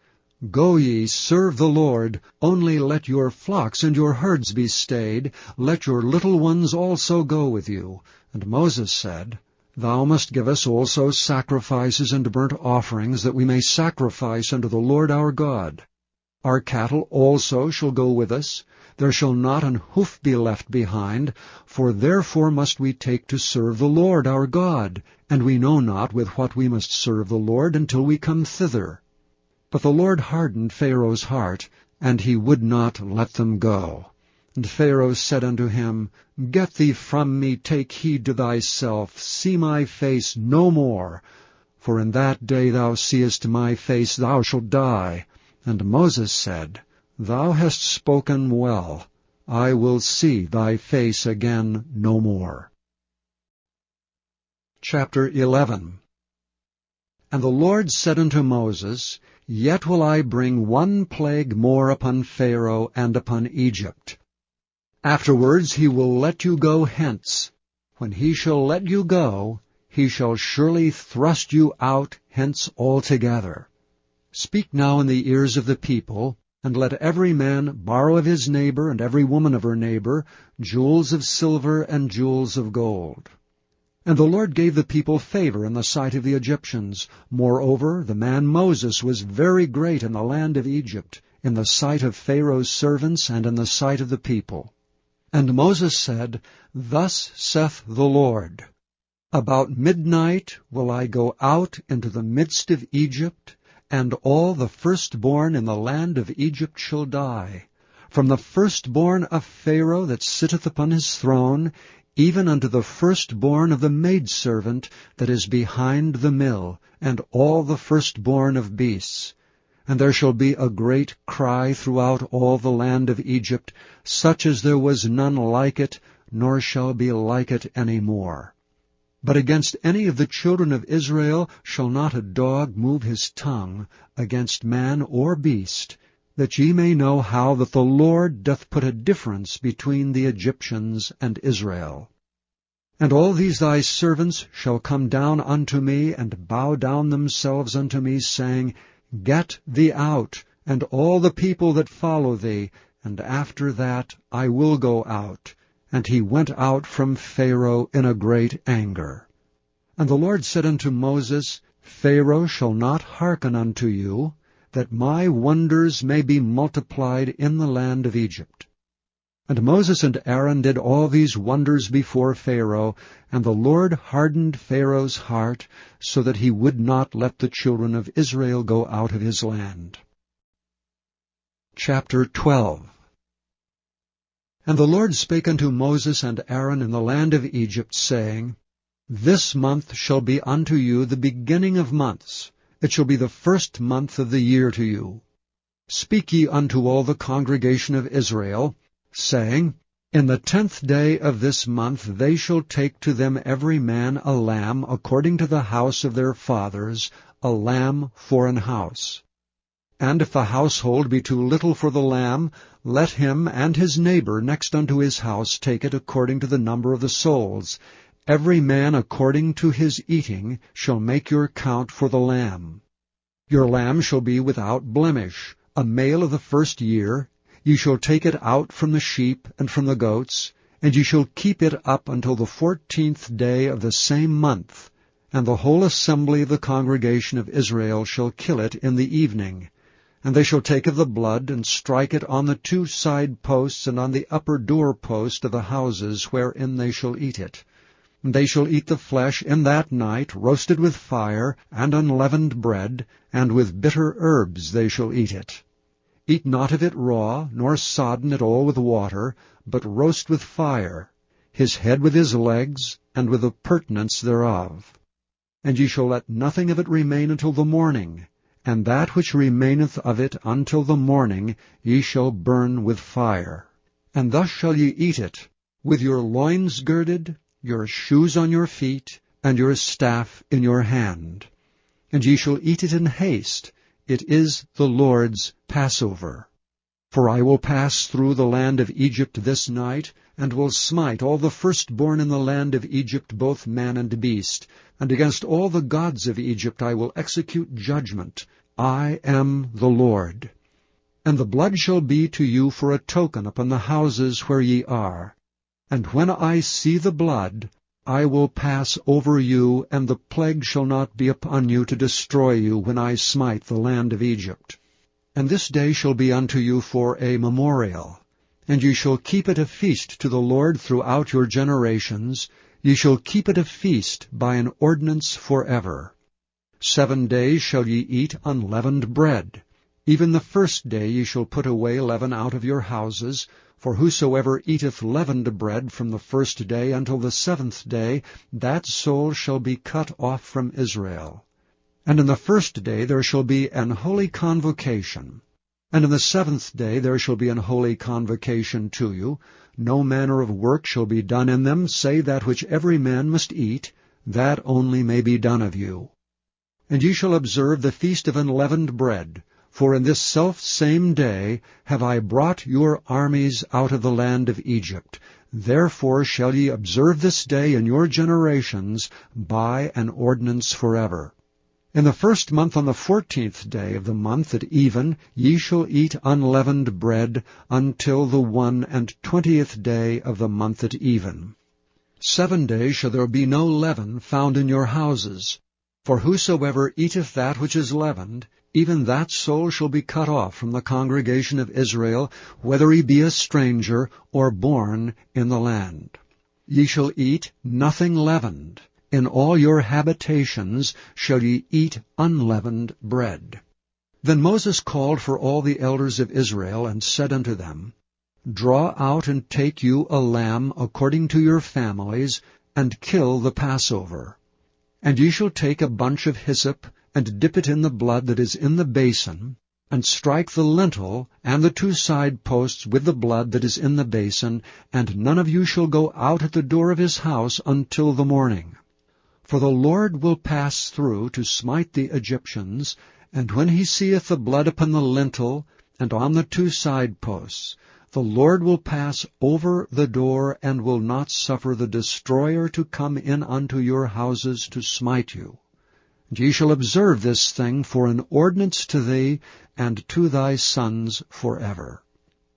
Go ye, serve the Lord, only let your flocks and your herds be stayed, let your little ones also go with you. And Moses said, Thou must give us also sacrifices and burnt offerings, that we may sacrifice unto the Lord our God. Our cattle also shall go with us. There shall not an hoof be left behind, for therefore must we take to serve the Lord our God, and we know not with what we must serve the Lord until we come thither. But the Lord hardened Pharaoh's heart, and he would not let them go. And Pharaoh said unto him, Get thee from me, take heed to thyself, see my face no more. For in that day thou seest my face, thou shalt die. And Moses said, Thou hast spoken well. I will see thy face again no more. Chapter 11. And the Lord said unto Moses, Yet will I bring one plague more upon Pharaoh and upon Egypt. Afterwards he will let you go hence. When he shall let you go, he shall surely thrust you out hence altogether. Speak now in the ears of the people, and let every man borrow of his neighbor and every woman of her neighbor jewels of silver and jewels of gold. And the Lord gave the people favor in the sight of the Egyptians. Moreover, the man Moses was very great in the land of Egypt, in the sight of Pharaoh's servants and in the sight of the people. And Moses said, Thus saith the Lord, About midnight will I go out into the midst of Egypt, and all the firstborn in the land of Egypt shall die, from the firstborn of Pharaoh that sitteth upon his throne, even unto the firstborn of the maidservant that is behind the mill, and all the firstborn of beasts. And there shall be a great cry throughout all the land of Egypt, such as there was none like it, nor shall be like it any more. But against any of the children of Israel shall not a dog move his tongue against man or beast, that ye may know how that the Lord doth put a difference between the Egyptians and Israel. And all these thy servants shall come down unto me, and bow down themselves unto me, saying, Get thee out, and all the people that follow thee, and after that I will go out. And he went out from Pharaoh in a great anger. And the Lord said unto Moses, Pharaoh shall not hearken unto you, that my wonders may be multiplied in the land of Egypt. And Moses and Aaron did all these wonders before Pharaoh, and the Lord hardened Pharaoh's heart, so that he would not let the children of Israel go out of his land. Chapter 12. And the Lord spake unto Moses and Aaron in the land of Egypt, saying, This month shall be unto you the beginning of months. It shall be the first month of the year to you. Speak ye unto all the congregation of Israel, saying, In the 10th day of this month they shall take to them every man a lamb according to the house of their fathers, a lamb for an house. And if the household be too little for the lamb, let him and his neighbor next unto his house take it according to the number of the souls. Every man according to his eating shall make your count for the lamb. Your lamb shall be without blemish, a male of the first year. Ye shall take it out from the sheep and from the goats, and ye shall keep it up until the 14th day of the same month. And the whole assembly of the congregation of Israel shall kill it in the evening. And they shall take of the blood, and strike it on the 2 side posts and on the upper door post of the houses wherein they shall eat it. And they shall eat the flesh in that night, roasted with fire, and unleavened bread, and with bitter herbs they shall eat it. Eat not of it raw, nor sodden it all with water, but roast with fire, his head with his legs, and with the purtenance thereof. And ye shall let nothing of it remain until the morning, and that which remaineth of it until the morning ye shall burn with fire. And thus shall ye eat it, with your loins girded, your shoes on your feet, and your staff in your hand. And ye shall eat it in haste. It is the Lord's Passover. For I will pass through the land of Egypt this night, and will smite all the firstborn in the land of Egypt, both man and beast. And against all the gods of Egypt I will execute judgment. I am the Lord. And the blood shall be to you for a token upon the houses where ye are. And when I see the blood, I will pass over you, and the plague shall not be upon you to destroy you when I smite the land of Egypt. And this day shall be unto you for a memorial, and ye shall keep it a feast to the Lord throughout your generations. Ye shall keep it a feast by an ordinance forever. 7 days shall ye eat unleavened bread. Even the first day ye shall put away leaven out of your houses. For whosoever eateth leavened bread from the first day until the 7th day, that soul shall be cut off from Israel. And in the first day there shall be an holy convocation. And in the 7th day there shall be an holy convocation to you. No manner of work shall be done in them, save that which every man must eat, that only may be done of you. And ye shall observe the feast of unleavened bread. For in this selfsame day have I brought your armies out of the land of Egypt. Therefore shall ye observe this day in your generations by an ordinance forever. In the 1st month on the 14th day of the month at even ye shall eat unleavened bread until the 21st day of the month at even. 7 days shall there be no leaven found in your houses. For whosoever eateth that which is leavened, even that soul shall be cut off from the congregation of Israel, whether he be a stranger or born in the land. Ye shall eat nothing leavened. In all your habitations shall ye eat unleavened bread. Then Moses called for all the elders of Israel, and said unto them, Draw out and take you a lamb according to your families, and kill the Passover. And ye shall take a bunch of hyssop, and dip it in the blood that is in the basin, and strike the lintel and the 2 side posts with the blood that is in the basin, and none of you shall go out at the door of his house until the morning. For the Lord will pass through to smite the Egyptians, and when he seeth the blood upon the lintel and on the 2 side posts, the Lord will pass over the door, and will not suffer the destroyer to come in unto your houses to smite you. And ye shall observe this thing for an ordinance to thee and to thy sons forever.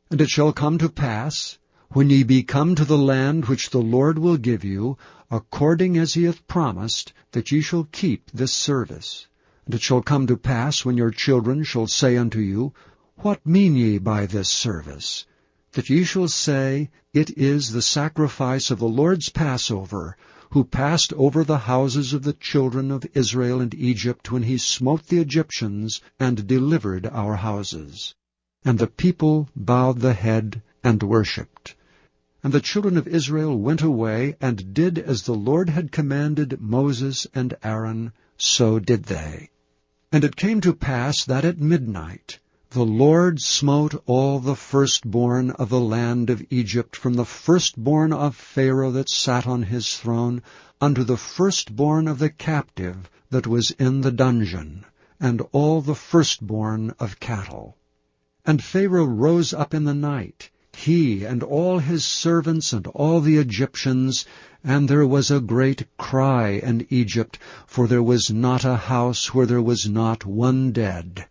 And it shall come to pass, when ye be come to the land which the Lord will give you, according as he hath promised, that ye shall keep this service. And it shall come to pass, when your children shall say unto you, What mean ye by this service? That ye shall say, It is the sacrifice of the Lord's Passover, who passed over the houses of the children of Israel and Egypt, when he smote the Egyptians, and delivered our houses. And the people bowed the head, and worshipped. And the children of Israel went away, and did as the Lord had commanded Moses and Aaron, so did they. And it came to pass that at midnight the Lord smote all the firstborn of the land of Egypt, from the firstborn of Pharaoh that sat on his throne, unto the firstborn of the captive that was in the dungeon, and all the firstborn of cattle. And Pharaoh rose up in the night, he and all his servants and all the Egyptians, and there was a great cry in Egypt, for there was not a house where there was not one dead.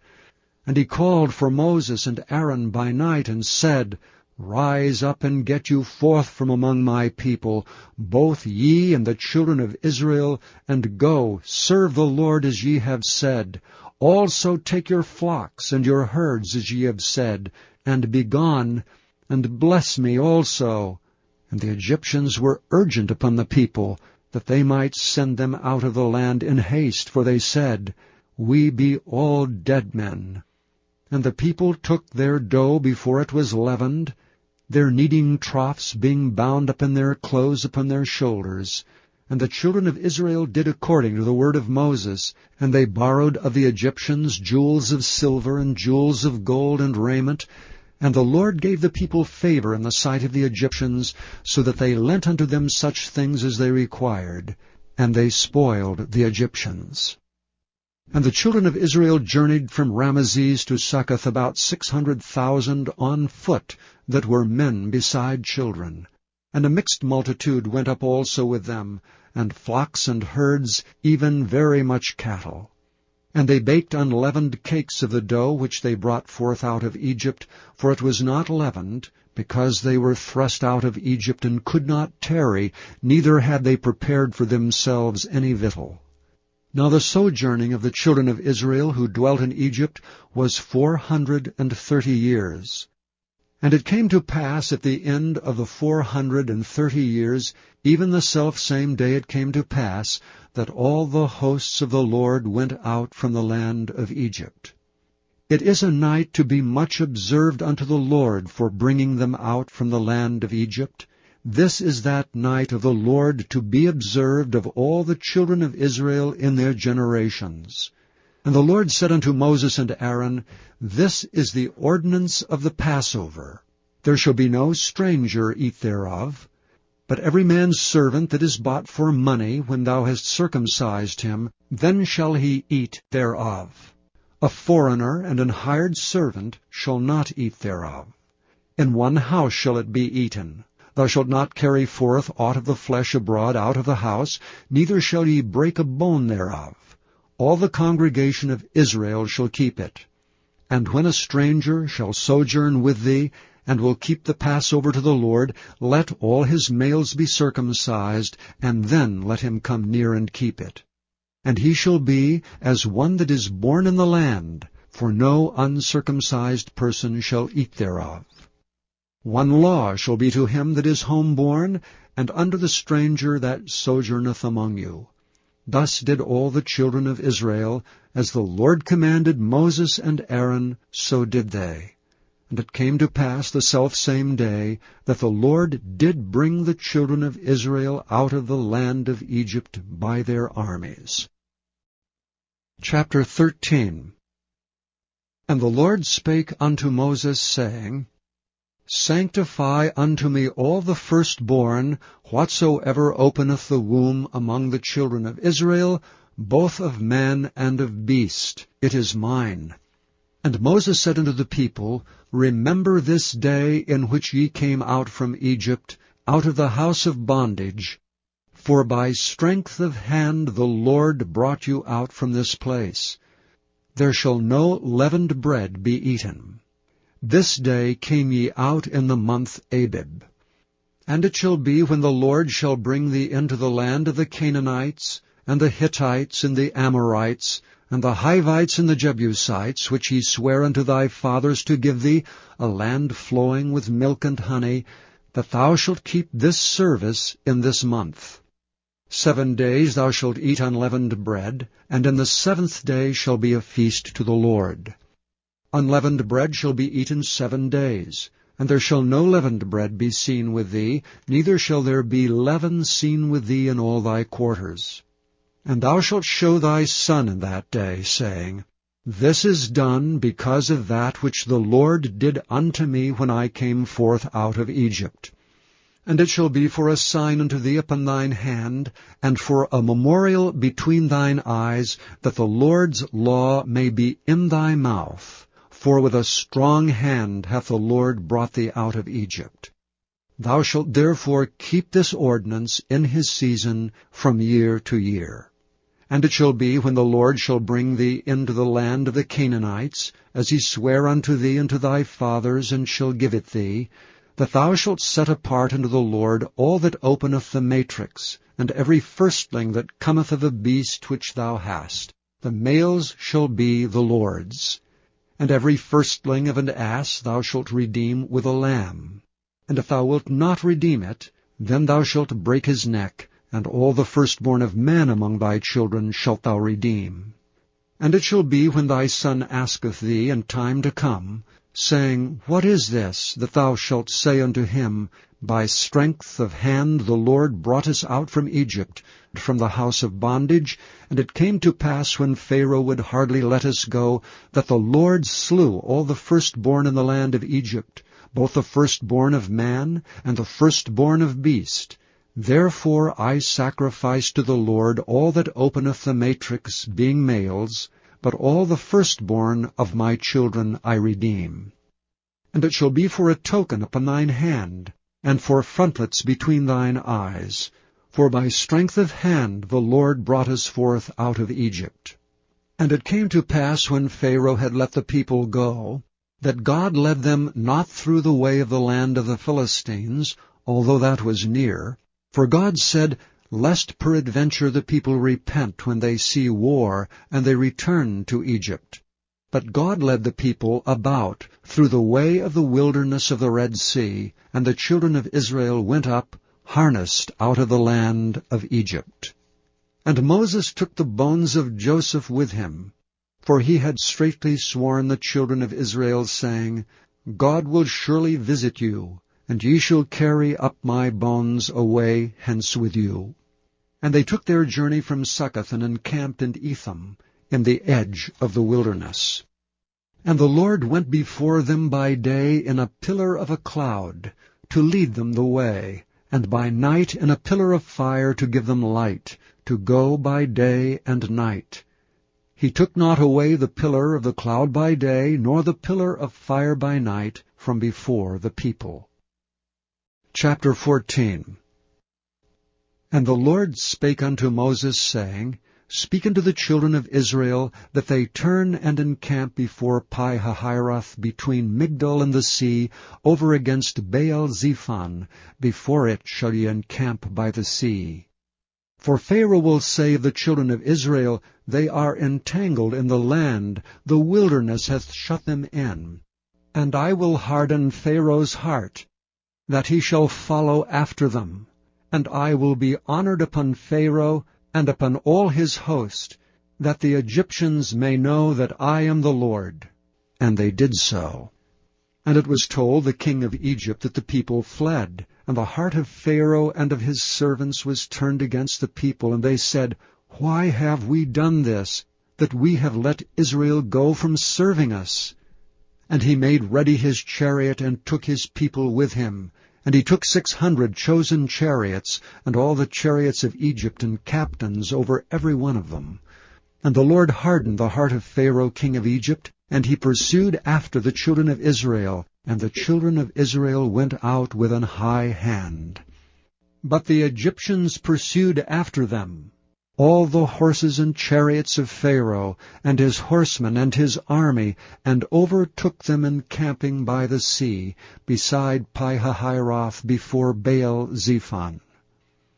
And he called for Moses and Aaron by night, and said, Rise up and get you forth from among my people, both ye and the children of Israel, and go, serve the Lord as ye have said. Also take your flocks and your herds as ye have said, and be gone, and bless me also. And the Egyptians were urgent upon the people, that they might send them out of the land in haste, for they said, We be all dead men. And the people took their dough before it was leavened, their kneading troughs being bound up in their clothes upon their shoulders. And the children of Israel did according to the word of Moses, and they borrowed of the Egyptians jewels of silver and jewels of gold and raiment. And the Lord gave the people favor in the sight of the Egyptians, so that they lent unto them such things as they required, and they spoiled the Egyptians. And the children of Israel journeyed from Ramesses to Succoth, about 600,000 on foot, that were men beside children. And a mixed multitude went up also with them, and flocks and herds, even very much cattle. And they baked unleavened cakes of the dough which they brought forth out of Egypt, for it was not leavened, because they were thrust out of Egypt, and could not tarry, neither had they prepared for themselves any victual. Now the sojourning of the children of Israel who dwelt in Egypt was 430 years. And it came to pass at the end of the 430 years, even the selfsame day it came to pass, that all the hosts of the Lord went out from the land of Egypt. It is a night to be much observed unto the Lord for bringing them out from the land of Egypt. This is that night of the Lord to be observed of all the children of Israel in their generations. And the Lord said unto Moses and Aaron, This is the ordinance of the Passover. There shall be no stranger eat thereof. But every man's servant that is bought for money, when thou hast circumcised him, then shall he eat thereof. A foreigner and an hired servant shall not eat thereof. In one house shall it be eaten. Thou shalt not carry forth aught of the flesh abroad out of the house, neither shall ye break a bone thereof. All the congregation of Israel shall keep it. And when a stranger shall sojourn with thee, and will keep the Passover to the Lord, let all his males be circumcised, and then let him come near and keep it. And he shall be as one that is born in the land, for no uncircumcised person shall eat thereof. One law shall be to him that is homeborn, and unto the stranger that sojourneth among you. Thus did all the children of Israel, as the Lord commanded Moses and Aaron, so did they. And it came to pass the selfsame day, that the Lord did bring the children of Israel out of the land of Egypt by their armies. Chapter 13. And the Lord spake unto Moses, saying, Sanctify unto me all the firstborn, whatsoever openeth the womb among the children of Israel, both of man and of beast. It is mine. And Moses said unto the people, Remember this day in which ye came out from Egypt, out of the house of bondage. For by strength of hand the Lord brought you out from this place. There shall no leavened bread be eaten. This day came ye out in the month Abib. And it shall be, when the Lord shall bring thee into the land of the Canaanites, and the Hittites, and the Amorites, and the Hivites, and the Jebusites, which he sware unto thy fathers to give thee, a land flowing with milk and honey, that thou shalt keep this service in this month. 7 days thou shalt eat unleavened bread, and in the 7th day shall be a feast to the Lord. Unleavened bread shall be eaten 7 days, and there shall no leavened bread be seen with thee, neither shall there be leaven seen with thee in all thy quarters. And thou shalt show thy son in that day, saying, This is done because of that which the Lord did unto me when I came forth out of Egypt. And it shall be for a sign unto thee upon thine hand, and for a memorial between thine eyes, that the Lord's law may be in thy mouth. For with a strong hand hath the Lord brought thee out of Egypt. Thou shalt therefore keep this ordinance in his season from year to year. And it shall be, when the Lord shall bring thee into the land of the Canaanites, as he sware unto thee and to thy fathers, and shall give it thee, that thou shalt set apart unto the Lord all that openeth the matrix, and every firstling that cometh of a beast which thou hast. The males shall be the Lord's. And every firstling of an ass thou shalt redeem with a lamb. And if thou wilt not redeem it, then thou shalt break his neck, and all the firstborn of men among thy children shalt thou redeem. And it shall be, when thy son asketh thee in time to come, saying, What is this? That thou shalt say unto him, By strength of hand the Lord brought us out from Egypt, from the house of bondage. And it came to pass, when Pharaoh would hardly let us go, that the Lord slew all the firstborn in the land of Egypt, both the firstborn of man and the firstborn of beast. Therefore I sacrifice to the Lord all that openeth the matrix, being males, but all the firstborn of my children I redeem. And it shall be for a token upon thine hand, and for frontlets between thine eyes. For by strength of hand the Lord brought us forth out of Egypt. And it came to pass, when Pharaoh had let the people go, that God led them not through the way of the land of the Philistines, although that was near. For God said, Lest peradventure the people repent when they see war, and they return to Egypt. But God led the people about through the way of the wilderness of the Red Sea, and the children of Israel went up, harnessed out of the land of Egypt. And Moses took the bones of Joseph with him, for he had straitly sworn the children of Israel, saying, God will surely visit you, and ye shall carry up my bones away hence with you. And they took their journey from Succoth, and encamped in Etham, in the edge of the wilderness. And the Lord went before them by day in a pillar of a cloud, to lead them the way, and by night in a pillar of fire to give them light, to go by day and night. He took not away the pillar of the cloud by day, nor the pillar of fire by night, from before the people. Chapter 14. And the Lord spake unto Moses, saying, Speak unto the children of Israel, that they turn and encamp before Pi-hahiroth, between Migdol and the sea, over against Baal-zephon. Before it shall ye encamp by the sea. For Pharaoh will say of the children of Israel, They are entangled in the land, the wilderness hath shut them in. And I will harden Pharaoh's heart, that he shall follow after them. And I will be honored upon Pharaoh, and upon all his host, that the Egyptians may know that I am the Lord. And they did so. And it was told the king of Egypt that the people fled, and the heart of Pharaoh and of his servants was turned against the people, and they said, Why have we done this, that we have let Israel go from serving us? And he made ready his chariot, and took his people with him. And he took 600 chosen chariots, and all the chariots of Egypt, and captains over every one of them. And the Lord hardened the heart of Pharaoh king of Egypt, and he pursued after the children of Israel, and the children of Israel went out with an high hand. But the Egyptians pursued after them, all the horses and chariots of Pharaoh, and his horsemen and his army, and overtook them encamping by the sea, beside Pi-hahiroth, before Baal-zephon.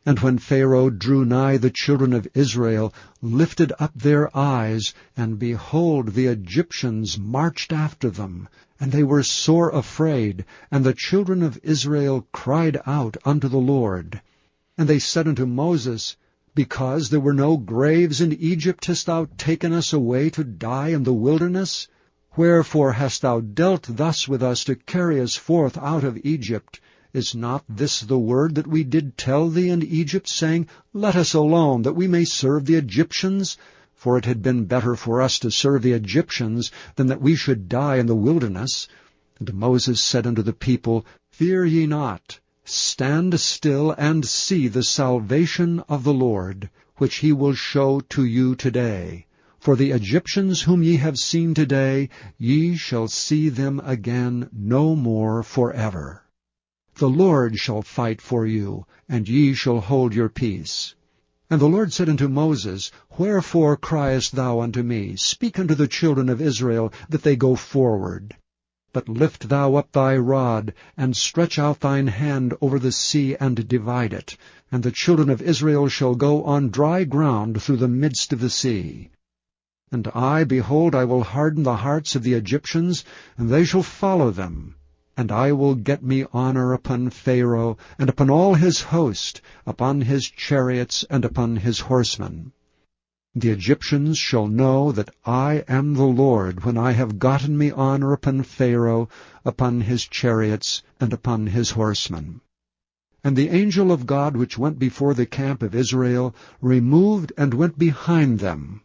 And when Pharaoh drew nigh, the children of Israel lifted up their eyes, and behold, the Egyptians marched after them, and they were sore afraid, and the children of Israel cried out unto the Lord. And they said unto Moses, Because there were no graves in Egypt, hast thou taken us away to die in the wilderness? Wherefore hast thou dealt thus with us to carry us forth out of Egypt? Is not this the word that we did tell thee in Egypt, saying, Let us alone, that we may serve the Egyptians? For it had been better for us to serve the Egyptians than that we should die in the wilderness. And Moses said unto the people, Fear ye not. Stand still and see the salvation of the Lord, which he will show to you today. For the Egyptians whom ye have seen today, ye shall see them again no more forever. The Lord shall fight for you, and ye shall hold your peace. And the Lord said unto Moses, Wherefore criest thou unto me? Speak unto the children of Israel, that they go forward. But lift thou up thy rod, and stretch out thine hand over the sea, and divide it. And the children of Israel shall go on dry ground through the midst of the sea. And I, behold, I will harden the hearts of the Egyptians, and they shall follow them. And I will get me honor upon Pharaoh, and upon all his host, upon his chariots, and upon his horsemen. The Egyptians shall know that I am the Lord, when I have gotten me honor upon Pharaoh, upon his chariots, and upon his horsemen. And the angel of God which went before the camp of Israel removed and went behind them.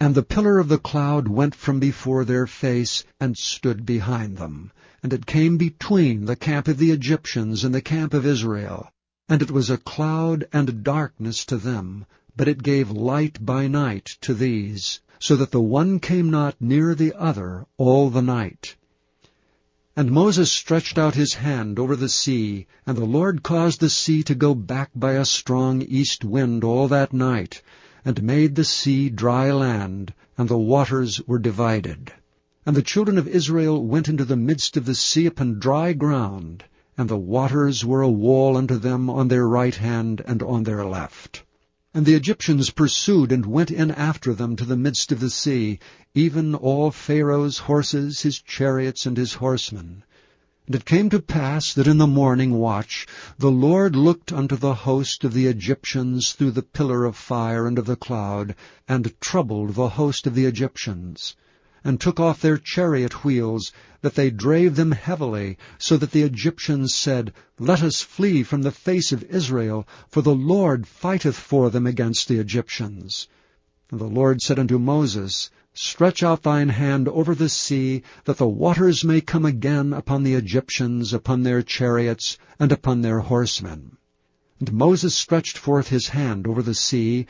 And the pillar of the cloud went from before their face, and stood behind them. And it came between the camp of the Egyptians and the camp of Israel. And it was a cloud and darkness to them, but it gave light by night to these, so that the one came not near the other all the night. And Moses stretched out his hand over the sea, and the Lord caused the sea to go back by a strong east wind all that night, and made the sea dry land, and the waters were divided. And the children of Israel went into the midst of the sea upon dry ground, and the waters were a wall unto them on their right hand and on their left. And the Egyptians pursued and went in after them to the midst of the sea, even all Pharaoh's horses, his chariots, and his horsemen. And it came to pass that in the morning watch the Lord looked unto the host of the Egyptians through the pillar of fire and of the cloud, and troubled the host of the Egyptians, and took off their chariot wheels, that they drave them heavily, so that the Egyptians said, Let us flee from the face of Israel, for the Lord fighteth for them against the Egyptians. And the Lord said unto Moses, Stretch out thine hand over the sea, that the waters may come again upon the Egyptians, upon their chariots, and upon their horsemen. And Moses stretched forth his hand over the sea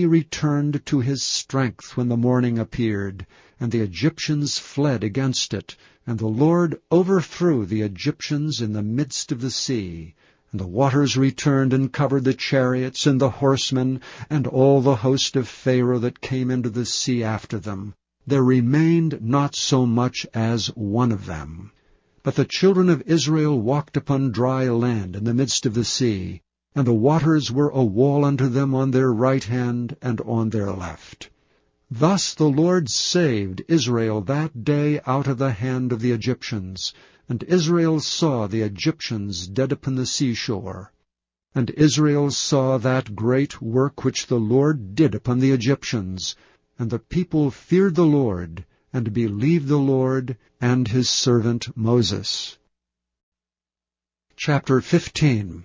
returned to his strength when the morning appeared, and the Egyptians fled against it, and the Lord overthrew the Egyptians in the midst of the sea. And the waters returned and covered the chariots and the horsemen, and all the host of Pharaoh that came into the sea after them. There remained not so much as one of them. But the children of Israel walked upon dry land in the midst of the sea, and the waters were a wall unto them on their right hand and on their left. Thus the Lord saved Israel that day out of the hand of the Egyptians, and Israel saw the Egyptians dead upon the seashore. And Israel saw that great work which the Lord did upon the Egyptians, and the people feared the Lord, and believed the Lord and his servant Moses. Chapter 15.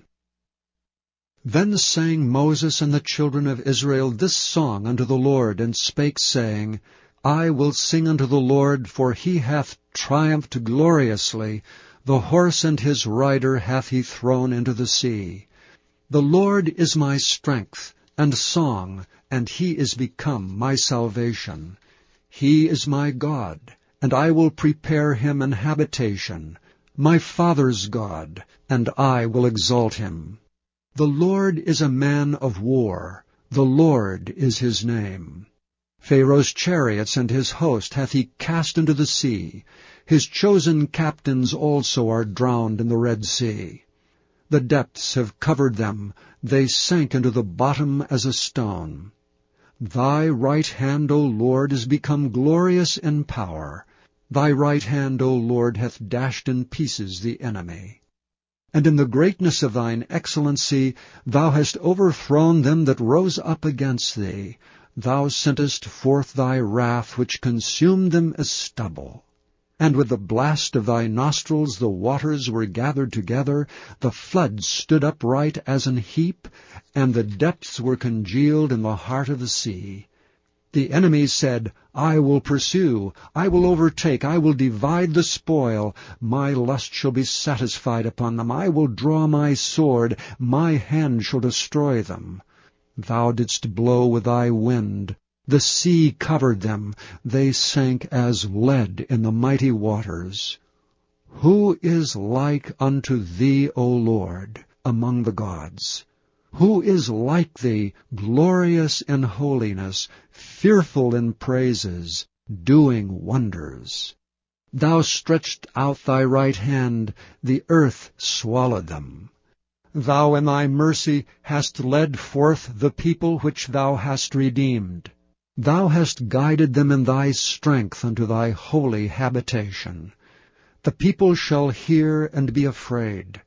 Then sang Moses and the children of Israel this song unto the Lord, and spake, saying, I will sing unto the Lord, for he hath triumphed gloriously. The horse and his rider hath he thrown into the sea. The Lord is my strength and song, and he is become my salvation. He is my God, and I will prepare him an habitation, my father's God, and I will exalt him. The Lord is a man of war. The Lord is his name. Pharaoh's chariots and his host hath he cast into the sea. His chosen captains also are drowned in the Red Sea. The depths have covered them, they sank into the bottom as a stone. Thy right hand, O Lord, is become glorious in power. Thy right hand, O Lord, hath dashed in pieces the enemy. And in the greatness of thine excellency thou hast overthrown them that rose up against thee. Thou sentest forth thy wrath, which consumed them as stubble. And with the blast of thy nostrils the waters were gathered together, the floods stood upright as an heap, and the depths were congealed in the heart of the sea. The enemy said, I will pursue, I will overtake, I will divide the spoil. My lust shall be satisfied upon them. I will draw my sword, my hand shall destroy them. Thou didst blow with thy wind. The sea covered them. They sank as lead in the mighty waters. Who is like unto thee, O Lord, among the gods? Who is like thee, glorious in holiness, fearful in praises, doing wonders? Thou stretched out thy right hand, the earth swallowed them. Thou in thy mercy hast led forth the people which thou hast redeemed. Thou hast guided them in thy strength unto thy holy habitation. The people shall hear and be afraid.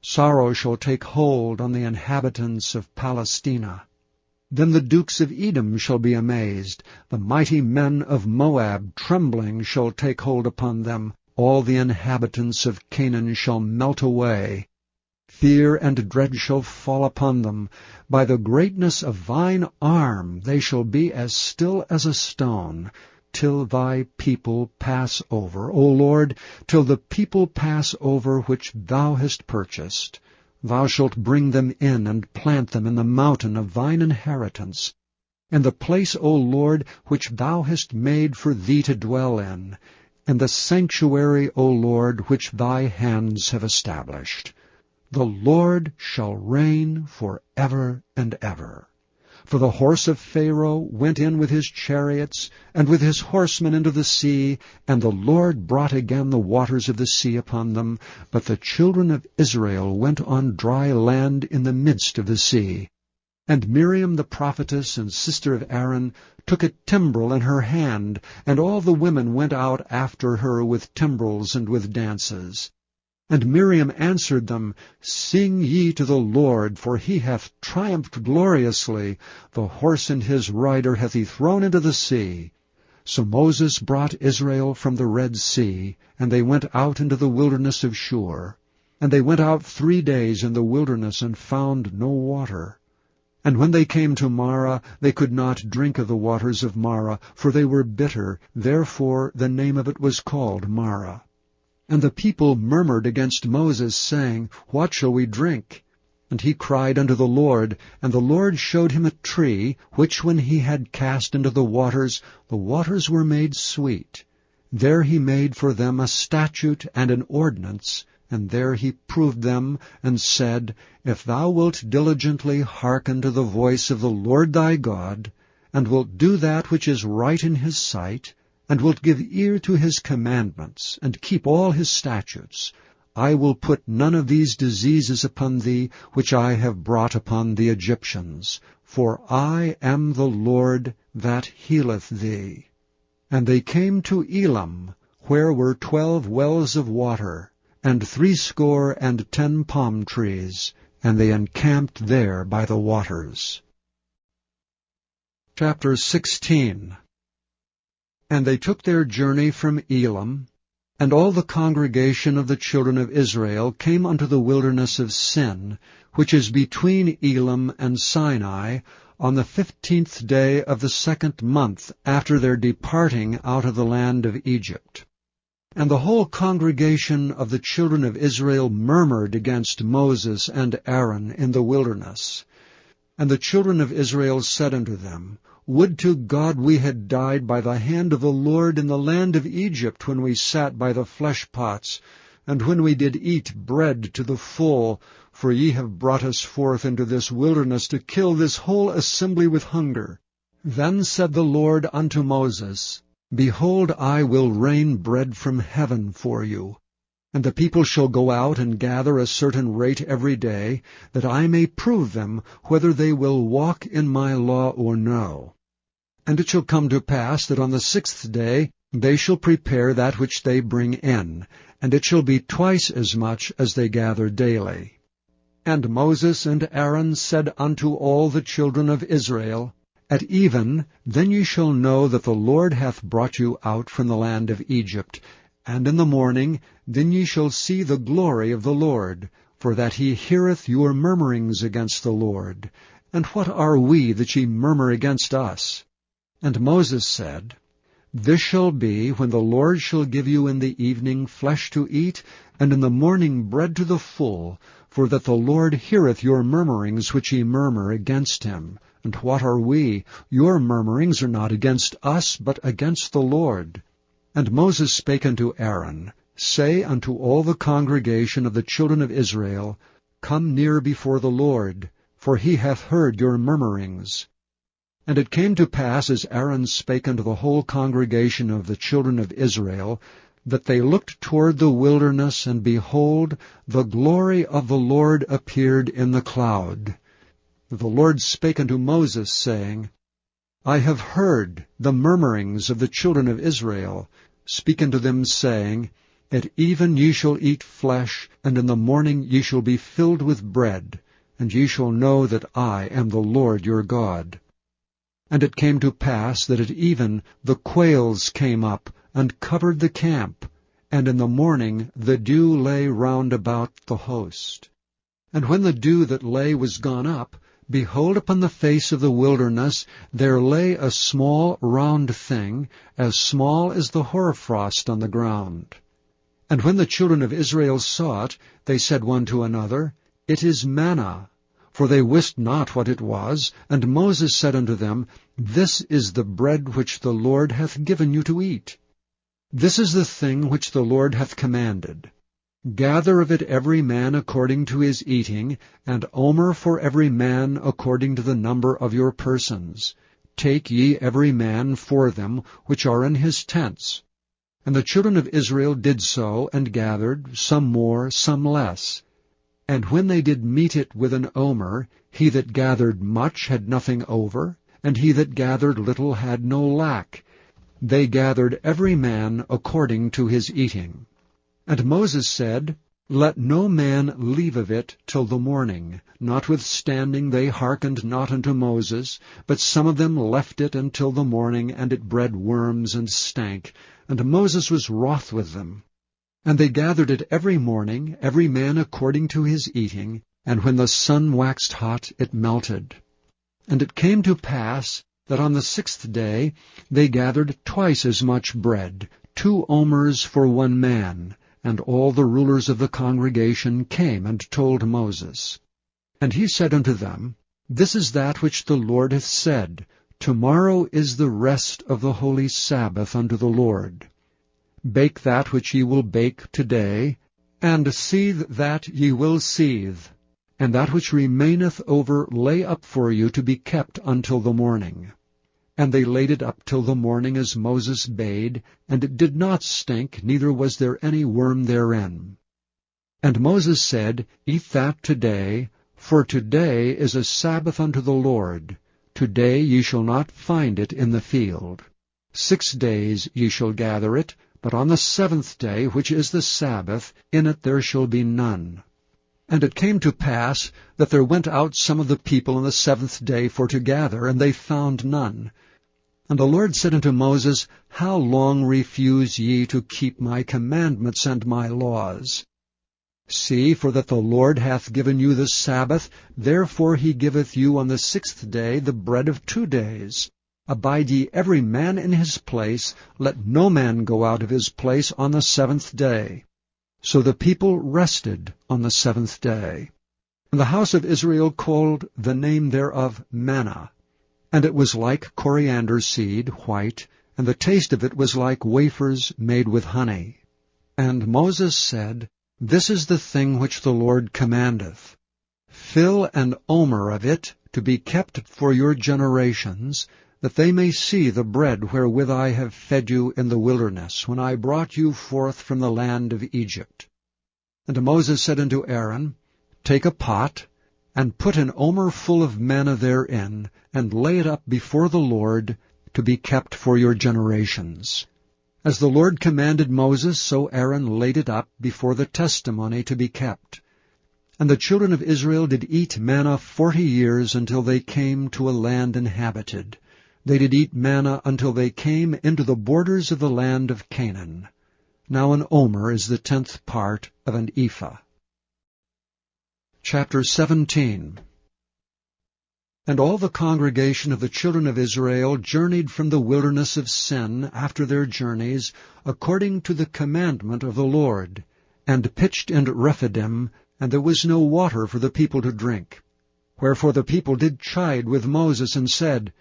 Sorrow shall take hold on the inhabitants of Palestina. Then the dukes of Edom shall be amazed. The mighty men of Moab trembling shall take hold upon them. All the inhabitants of Canaan shall melt away. Fear and dread shall fall upon them. By the greatness of thine arm they shall be as still as a stone, till thy people pass over, O Lord, till the people pass over which thou hast purchased. Thou shalt bring them in and plant them in the mountain of thine inheritance, in the place, O Lord, which thou hast made for thee to dwell in the sanctuary, O Lord, which thy hands have established. The Lord shall reign for ever and ever. For the horse of Pharaoh went in with his chariots, and with his horsemen into the sea, and the Lord brought again the waters of the sea upon them. But the children of Israel went on dry land in the midst of the sea. And Miriam the prophetess and sister of Aaron took a timbrel in her hand, and all the women went out after her with timbrels and with dances. And Miriam answered them, Sing ye to the Lord, for he hath triumphed gloriously. The horse and his rider hath he thrown into the sea. So Moses brought Israel from the Red Sea, and they went out into the wilderness of Shur. And they went out 3 days in the wilderness, and found no water. And when they came to Marah, they could not drink of the waters of Marah, for they were bitter. Therefore the name of it was called Marah. And the people murmured against Moses, saying, What shall we drink? And he cried unto the Lord, and the Lord showed him a tree, which when he had cast into the waters were made sweet. There he made for them a statute and an ordinance, and there he proved them, and said, If thou wilt diligently hearken to the voice of the Lord thy God, and wilt do that which is right in his sight, and wilt give ear to his commandments, and keep all his statutes, I will put none of these diseases upon thee, which I have brought upon the Egyptians. For I am the Lord that healeth thee. And they came to Elam, where were 12 wells of water, and 70 palm trees, and they encamped there by the waters. Chapter 16. And they took their journey from Elam, and all the congregation of the children of Israel came unto the wilderness of Sin, which is between Elam and Sinai, on the 15th day of the 2nd month after their departing out of the land of Egypt. And the whole congregation of the children of Israel murmured against Moses and Aaron in the wilderness. And the children of Israel said unto them, Would to God we had died by the hand of the Lord in the land of Egypt, when we sat by the flesh pots, and when we did eat bread to the full, for ye have brought us forth into this wilderness to kill this whole assembly with hunger. Then said the Lord unto Moses, Behold, I will rain bread from heaven for you, and the people shall go out and gather a certain rate every day, that I may prove them whether they will walk in my law or no. And it shall come to pass that on the 6th day they shall prepare that which they bring in, and it shall be twice as much as they gather daily. And Moses and Aaron said unto all the children of Israel, At even, then ye shall know that the Lord hath brought you out from the land of Egypt, and in the morning then ye shall see the glory of the Lord, for that he heareth your murmurings against the Lord. And what are we that ye murmur against us? And Moses said, This shall be when the Lord shall give you in the evening flesh to eat, and in the morning bread to the full, for that the Lord heareth your murmurings which ye murmur against him. And what are we? Your murmurings are not against us, but against the Lord. And Moses spake unto Aaron, Say unto all the congregation of the children of Israel, Come near before the Lord, for he hath heard your murmurings. And it came to pass, as Aaron spake unto the whole congregation of the children of Israel, that they looked toward the wilderness, and behold, the glory of the Lord appeared in the cloud. The Lord spake unto Moses, saying, I have heard the murmurings of the children of Israel. Speak unto them, saying, At even ye shall eat flesh, and in the morning ye shall be filled with bread, and ye shall know that I am the Lord your God. And it came to pass that at even the quails came up, and covered the camp, and in the morning the dew lay round about the host. And when the dew that lay was gone up, behold, upon the face of the wilderness there lay a small round thing, as small as the hoarfrost on the ground. And when the children of Israel saw it, they said one to another, It is manna. For they wist not what it was. And Moses said unto them, This is the bread which the Lord hath given you to eat. This is the thing which the Lord hath commanded. Gather of it every man according to his eating, and omer for every man according to the number of your persons. Take ye every man for them which are in his tents. And the children of Israel did so, and gathered, some more, some less. And when they did mete it with an omer, he that gathered much had nothing over, and he that gathered little had no lack. They gathered every man according to his eating. And Moses said, Let no man leave of it till the morning. Notwithstanding they hearkened not unto Moses, but some of them left it until the morning, and it bred worms and stank. And Moses was wroth with them. And they gathered it every morning, every man according to his eating, and when the sun waxed hot, it melted. And it came to pass that on the 6th day they gathered twice as much bread, 2 omers for one man. And all the rulers of the congregation came and told Moses. And he said unto them, This is that which the Lord hath said, Tomorrow is the rest of the holy Sabbath unto the Lord. Bake that which ye will bake today, and seethe that ye will seethe, and that which remaineth over lay up for you to be kept until the morning. And they laid it up till the morning as Moses bade, and it did not stink, neither was there any worm therein. And Moses said, Eat that today, for today is a Sabbath unto the Lord. Today ye shall not find it in the field. 6 days ye shall gather it, but on the 7th day, which is the Sabbath, in it there shall be none. And it came to pass that there went out some of the people on the 7th day for to gather, and they found none. And the Lord said unto Moses, How long refuse ye to keep my commandments and my laws? See, for that the Lord hath given you the Sabbath, therefore he giveth you on the 6th day the bread of 2 days. Abide ye every man in his place, let no man go out of his place on the 7th day. So the people rested on the 7th day. And the house of Israel called the name thereof manna. And it was like coriander seed, white, and the taste of it was like wafers made with honey. And Moses said, This is the thing which the Lord commandeth. Fill an omer of it to be kept for your generations, that they may see the bread wherewith I have fed you in the wilderness, when I brought you forth from the land of Egypt. And Moses said unto Aaron, Take a pot, and put an omer full of manna therein, and lay it up before the Lord, to be kept for your generations. As the Lord commanded Moses, so Aaron laid it up before the testimony to be kept. And the children of Israel did eat manna 40 years, until they came to a land inhabited. They did eat manna until they came into the borders of the land of Canaan. Now an omer is the 10th part of an ephah. Chapter 17. And all the congregation of the children of Israel journeyed from the wilderness of Sin after their journeys, according to the commandment of the Lord, and pitched in Rephidim, and there was no water for the people to drink. Wherefore the people did chide with Moses, and said,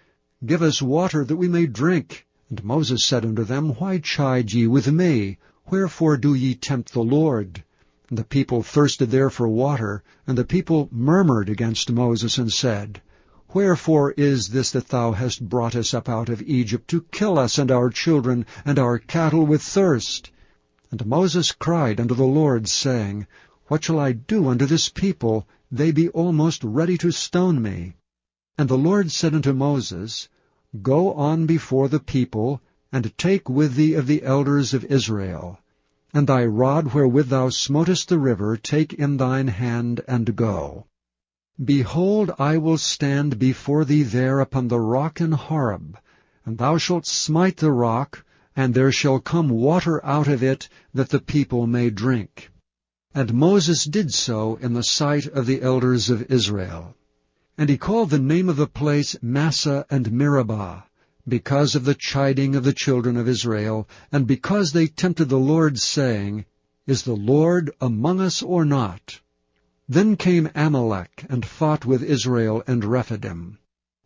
Give us water, that we may drink. And Moses said unto them, Why chide ye with me? Wherefore do ye tempt the Lord? And the people thirsted there for water, and the people murmured against Moses, and said, Wherefore is this that thou hast brought us up out of Egypt, to kill us and our children and our cattle with thirst? And Moses cried unto the Lord, saying, What shall I do unto this people? They be almost ready to stone me. And the Lord said unto Moses, Go on before the people, and take with thee of the elders of Israel. And thy rod wherewith thou smotest the river take in thine hand, and go. Behold, I will stand before thee there upon the rock in Horeb, and thou shalt smite the rock, and there shall come water out of it, that the people may drink. And Moses did so in the sight of the elders of Israel. And he called the name of the place Massah and Meribah, because of the chiding of the children of Israel, and because they tempted the Lord, saying, Is the Lord among us or not? Then came Amalek, and fought with Israel and Rephidim.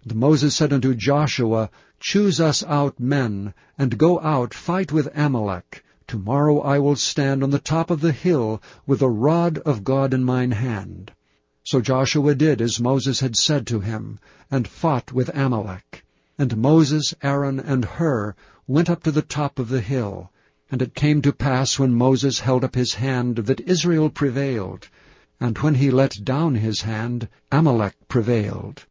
And Moses said unto Joshua, Choose us out men, and go out, fight with Amalek. Tomorrow I will stand on the top of the hill, with the rod of God in mine hand. So Joshua did as Moses had said to him, and fought with Amalek. And Moses, Aaron, and Hur went up to the top of the hill. And it came to pass, when Moses held up his hand, that Israel prevailed. And when he let down his hand, Amalek prevailed.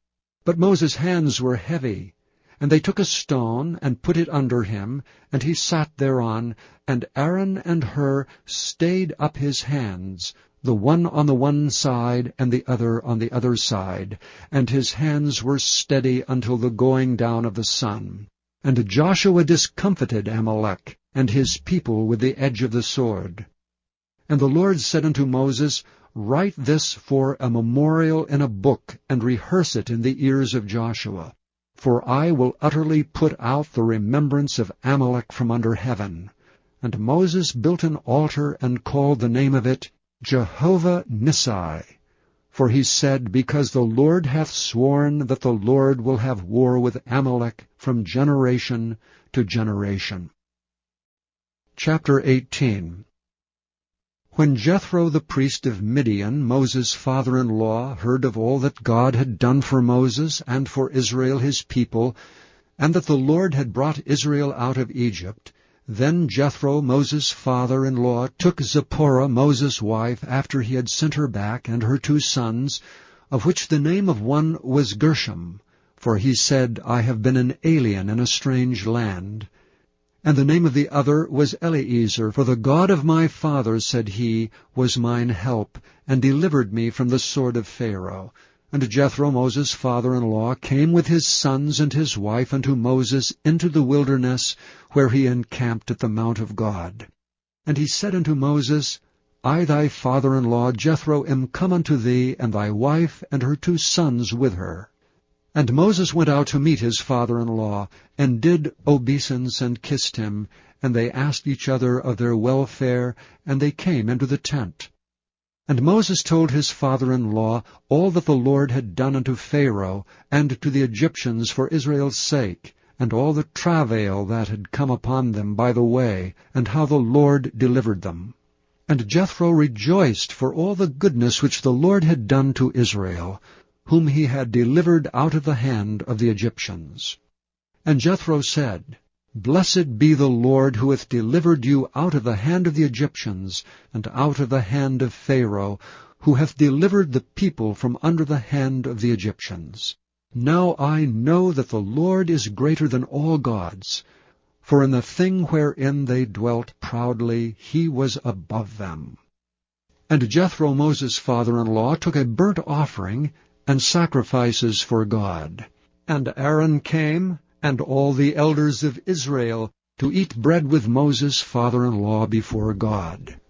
But Moses' hands were heavy. And they took a stone, and put it under him, and he sat thereon, and Aaron and Hur stayed up his hands, the one on the one side, and the other on the other side, and his hands were steady until the going down of the sun. And Joshua discomfited Amalek, and his people with the edge of the sword. And the Lord said unto Moses, Write this for a memorial in a book, and rehearse it in the ears of Joshua. For I will utterly put out the remembrance of Amalek from under heaven. And Moses built an altar, and called the name of it Jehovah Nissi. For he said, Because the Lord hath sworn that the Lord will have war with Amalek from generation to generation. Chapter 18. When Jethro the priest of Midian, Moses' father-in-law, heard of all that God had done for Moses and for Israel his people, and that the Lord had brought Israel out of Egypt, then Jethro, Moses' father-in-law, took Zipporah, Moses' wife, after he had sent her back, and her 2 sons, of which the name of one was Gershom, for he said, I have been an alien in a strange land. And the name of the other was Eleazar, for the God of my father, said he, was mine help, and delivered me from the sword of Pharaoh. And Jethro, Moses' father-in-law, came with his sons and his wife unto Moses into the wilderness, where he encamped at the mount of God. And he said unto Moses, I thy father-in-law Jethro am come unto thee, and thy wife and her 2 sons with her. And Moses went out to meet his father-in-law, and did obeisance and kissed him, and they asked each other of their welfare, and they came into the tent. And Moses told his father-in-law all that the Lord had done unto Pharaoh, and to the Egyptians for Israel's sake, and all the travail that had come upon them by the way, and how the Lord delivered them. And Jethro rejoiced for all the goodness which the Lord had done to Israel, whom he had delivered out of the hand of the Egyptians. And Jethro said, Blessed be the Lord, who hath delivered you out of the hand of the Egyptians, and out of the hand of Pharaoh, who hath delivered the people from under the hand of the Egyptians. Now I know that the Lord is greater than all gods, for in the thing wherein they dwelt proudly he was above them. And Jethro Moses' father-in-law took a burnt offering and sacrifices for God. And Aaron came, and all the elders of Israel, to eat bread with Moses' father-in-law before God.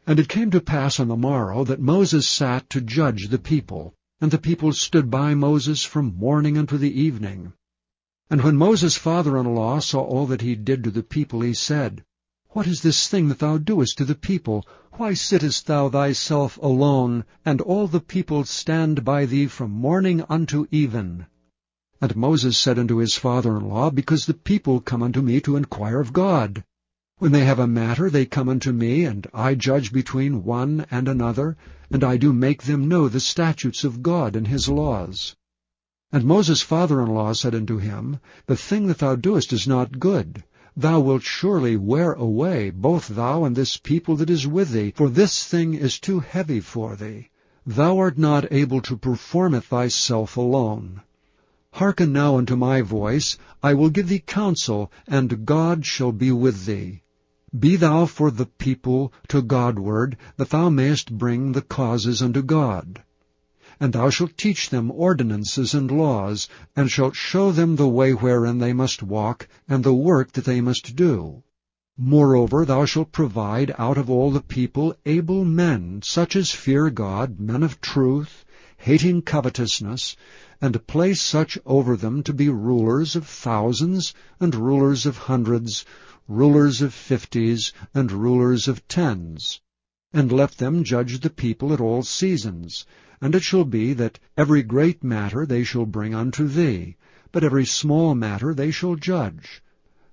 And it came to pass on the morrow that Moses sat to judge the people, and the people stood by Moses from morning unto the evening. And when Moses' father-in-law saw all that he did to the people, he said, What is this thing that thou doest to the people? Why sittest thou thyself alone, and all the people stand by thee from morning unto even? And Moses said unto his father-in-law, Because the people come unto me to inquire of God. When they have a matter, they come unto me, and I judge between one and another, and I do make them know the statutes of God and his laws. And Moses' father-in-law said unto him, The thing that thou doest is not good. Thou wilt surely wear away, both thou and this people that is with thee, for this thing is too heavy for thee. Thou art not able to perform it thyself alone. Hearken now unto my voice, I will give thee counsel, and God shall be with thee. Be thou for the people to Godward, that thou mayest bring the causes unto God. And thou shalt teach them ordinances and laws, and shalt show them the way wherein they must walk, and the work that they must do. Moreover, thou shalt provide out of all the people able men, such as fear God, men of truth, hating covetousness, and place such over them to be rulers of thousands, and rulers of hundreds, rulers of 50s, and rulers of 10s. And let them judge the people at all seasons. And it shall be that every great matter they shall bring unto thee, but every small matter they shall judge.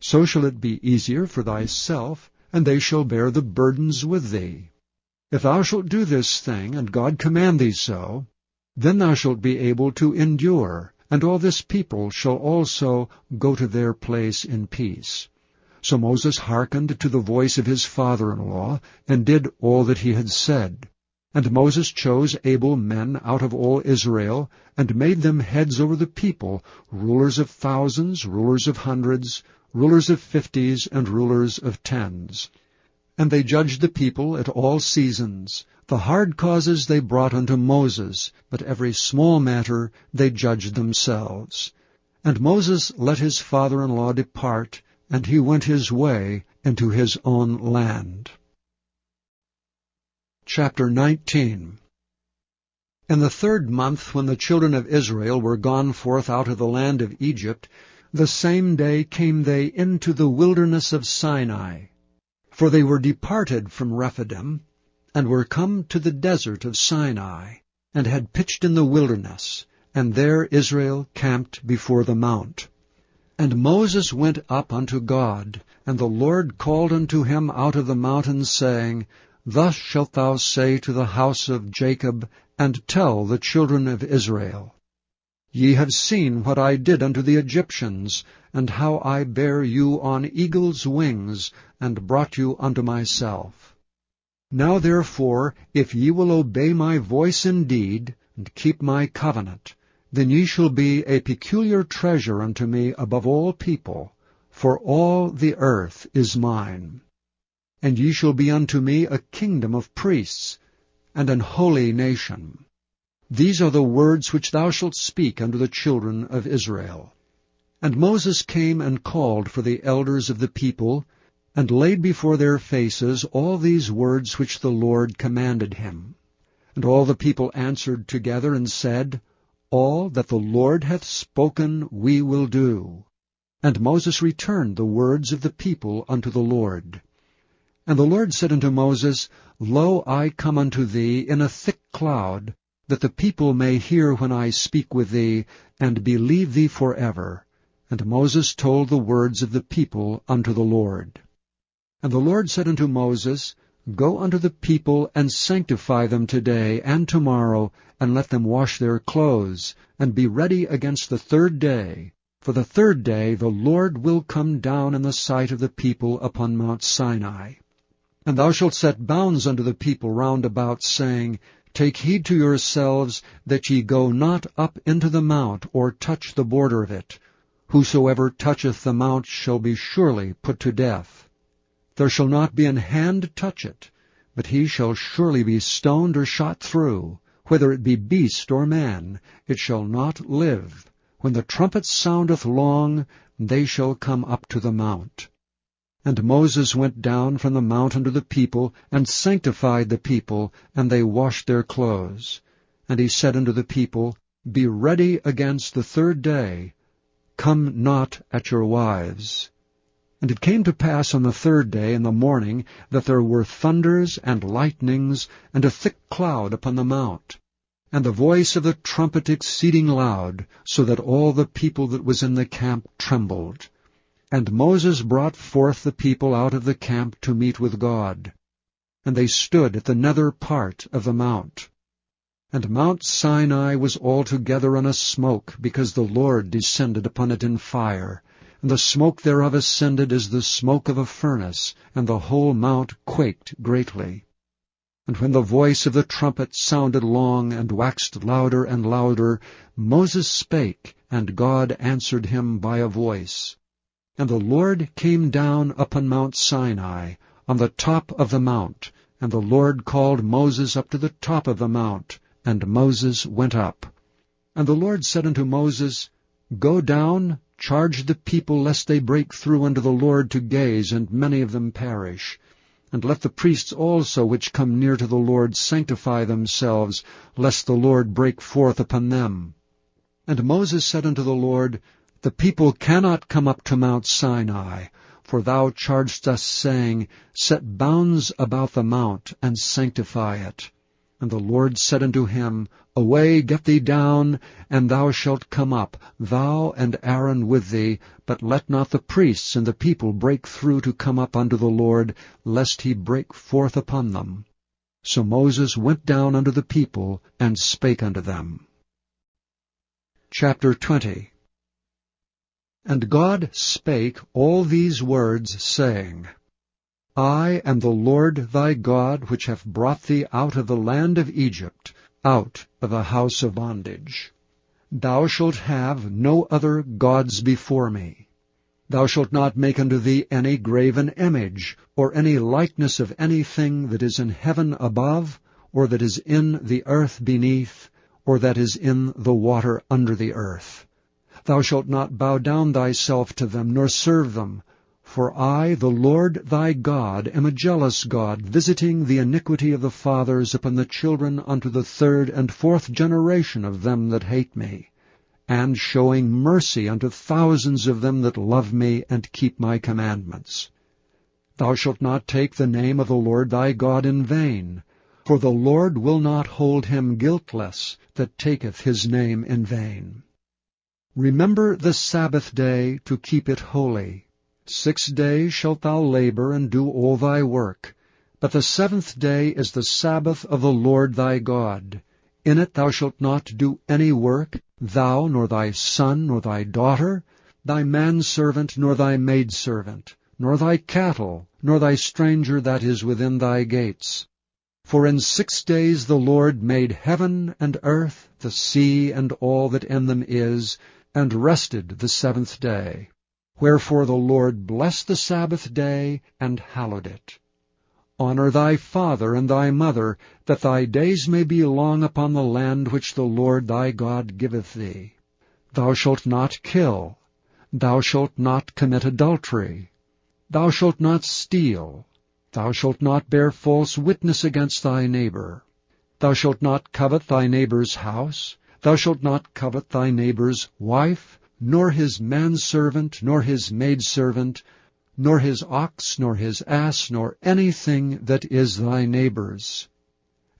So shall it be easier for thyself, and they shall bear the burdens with thee. If thou shalt do this thing, and God command thee so, then thou shalt be able to endure, and all this people shall also go to their place in peace. So Moses hearkened to the voice of his father-in-law, and did all that he had said. And Moses chose able men out of all Israel, and made them heads over the people, rulers of thousands, rulers of hundreds, rulers of 50s, and rulers of 10s. And they judged the people at all seasons. The hard causes they brought unto Moses, but every small matter they judged themselves. And Moses let his father-in-law depart, and he went his way into his own land. Chapter 19. In the 3rd month, when the children of Israel were gone forth out of the land of Egypt, the same day came they into the wilderness of Sinai. For they were departed from Rephidim, and were come to the desert of Sinai, and had pitched in the wilderness, and there Israel camped before the mount. And Moses went up unto God, and the Lord called unto him out of the mountain, saying, Thus shalt thou say to the house of Jacob, and tell the children of Israel, Ye have seen what I did unto the Egyptians, and how I bare you on eagle's wings, and brought you unto myself. Now therefore, if ye will obey my voice indeed, and keep my covenant, then ye shall be a peculiar treasure unto me above all people, for all the earth is mine. And ye shall be unto me a kingdom of priests, and an holy nation. These are the words which thou shalt speak unto the children of Israel. And Moses came and called for the elders of the people, and laid before their faces all these words which the Lord commanded him. And all the people answered together and said, All that the Lord hath spoken we will do. And Moses returned the words of the people unto the Lord. And the Lord said unto Moses, Lo, I come unto thee in a thick cloud, that the people may hear when I speak with thee, and believe thee forever. And Moses told the words of the people unto the Lord. And the Lord said unto Moses, Go unto the people, and sanctify them today and tomorrow, and let them wash their clothes, and be ready against the 3rd day. For the 3rd day the Lord will come down in the sight of the people upon Mount Sinai. And thou shalt set bounds unto the people round about, saying, Take heed to yourselves, that ye go not up into the mount, or touch the border of it. Whosoever toucheth the mount shall be surely put to death. There shall not be an hand touch it, but he shall surely be stoned or shot through. Whether it be beast or man, it shall not live. When the trumpet soundeth long, they shall come up to the mount. And Moses went down from the mount unto the people, and sanctified the people, and they washed their clothes. And he said unto the people, Be ready against the 3rd day, come not at your wives. And it came to pass on the 3rd day in the morning, that there were thunders and lightnings, and a thick cloud upon the mount, and the voice of the trumpet exceeding loud, so that all the people that was in the camp trembled. And Moses brought forth the people out of the camp to meet with God. And they stood at the nether part of the mount. And Mount Sinai was altogether on a smoke, because the Lord descended upon it in fire. And the smoke thereof ascended as the smoke of a furnace, and the whole mount quaked greatly. And when the voice of the trumpet sounded long, and waxed louder and louder, Moses spake, and God answered him by a voice. And the Lord came down upon Mount Sinai, on the top of the mount, and the Lord called Moses up to the top of the mount, and Moses went up. And the Lord said unto Moses, Go down, charge the people, lest they break through unto the Lord to gaze, and many of them perish. And let the priests also which come near to the Lord sanctify themselves, lest the Lord break forth upon them. And Moses said unto the Lord, The people cannot come up to Mount Sinai, for thou chargedst us, saying, Set bounds about the mount, and sanctify it. And the Lord said unto him, Away, get thee down, and thou shalt come up, thou and Aaron with thee, but let not the priests and the people break through to come up unto the Lord, lest he break forth upon them. So Moses went down unto the people, and spake unto them. Chapter 20. And God spake all these words, saying, I am the Lord thy God, which hath brought thee out of the land of Egypt, out of the house of bondage. Thou shalt have no other gods before me. Thou shalt not make unto thee any graven image, or any likeness of anything that is in heaven above, or that is in the earth beneath, or that is in the water under the earth. Thou shalt not bow down thyself to them, nor serve them. For I, the Lord thy God, am a jealous God, visiting the iniquity of the fathers upon the children unto the 3rd and 4th generation of them that hate me, and showing mercy unto thousands of them that love me and keep my commandments. Thou shalt not take the name of the Lord thy God in vain, for the Lord will not hold him guiltless that taketh his name in vain. Remember the Sabbath day to keep it holy. 6 days shalt thou labor and do all thy work, but the 7th day is the Sabbath of the Lord thy God. In it thou shalt not do any work, thou, nor thy son, nor thy daughter, thy manservant, nor thy maidservant, nor thy cattle, nor thy stranger that is within thy gates. For in 6 days the Lord made heaven and earth, the sea, and all that in them is, and rested the 7th day. Wherefore the Lord blessed the Sabbath day, and hallowed it. Honor thy father and thy mother, that thy days may be long upon the land which the Lord thy God giveth thee. Thou shalt not kill. Thou shalt not commit adultery. Thou shalt not steal. Thou shalt not bear false witness against thy neighbor. Thou shalt not covet thy neighbor's house. Thou shalt not covet thy neighbor's wife, nor his manservant, nor his maidservant, nor his ox, nor his ass, nor anything that is thy neighbor's.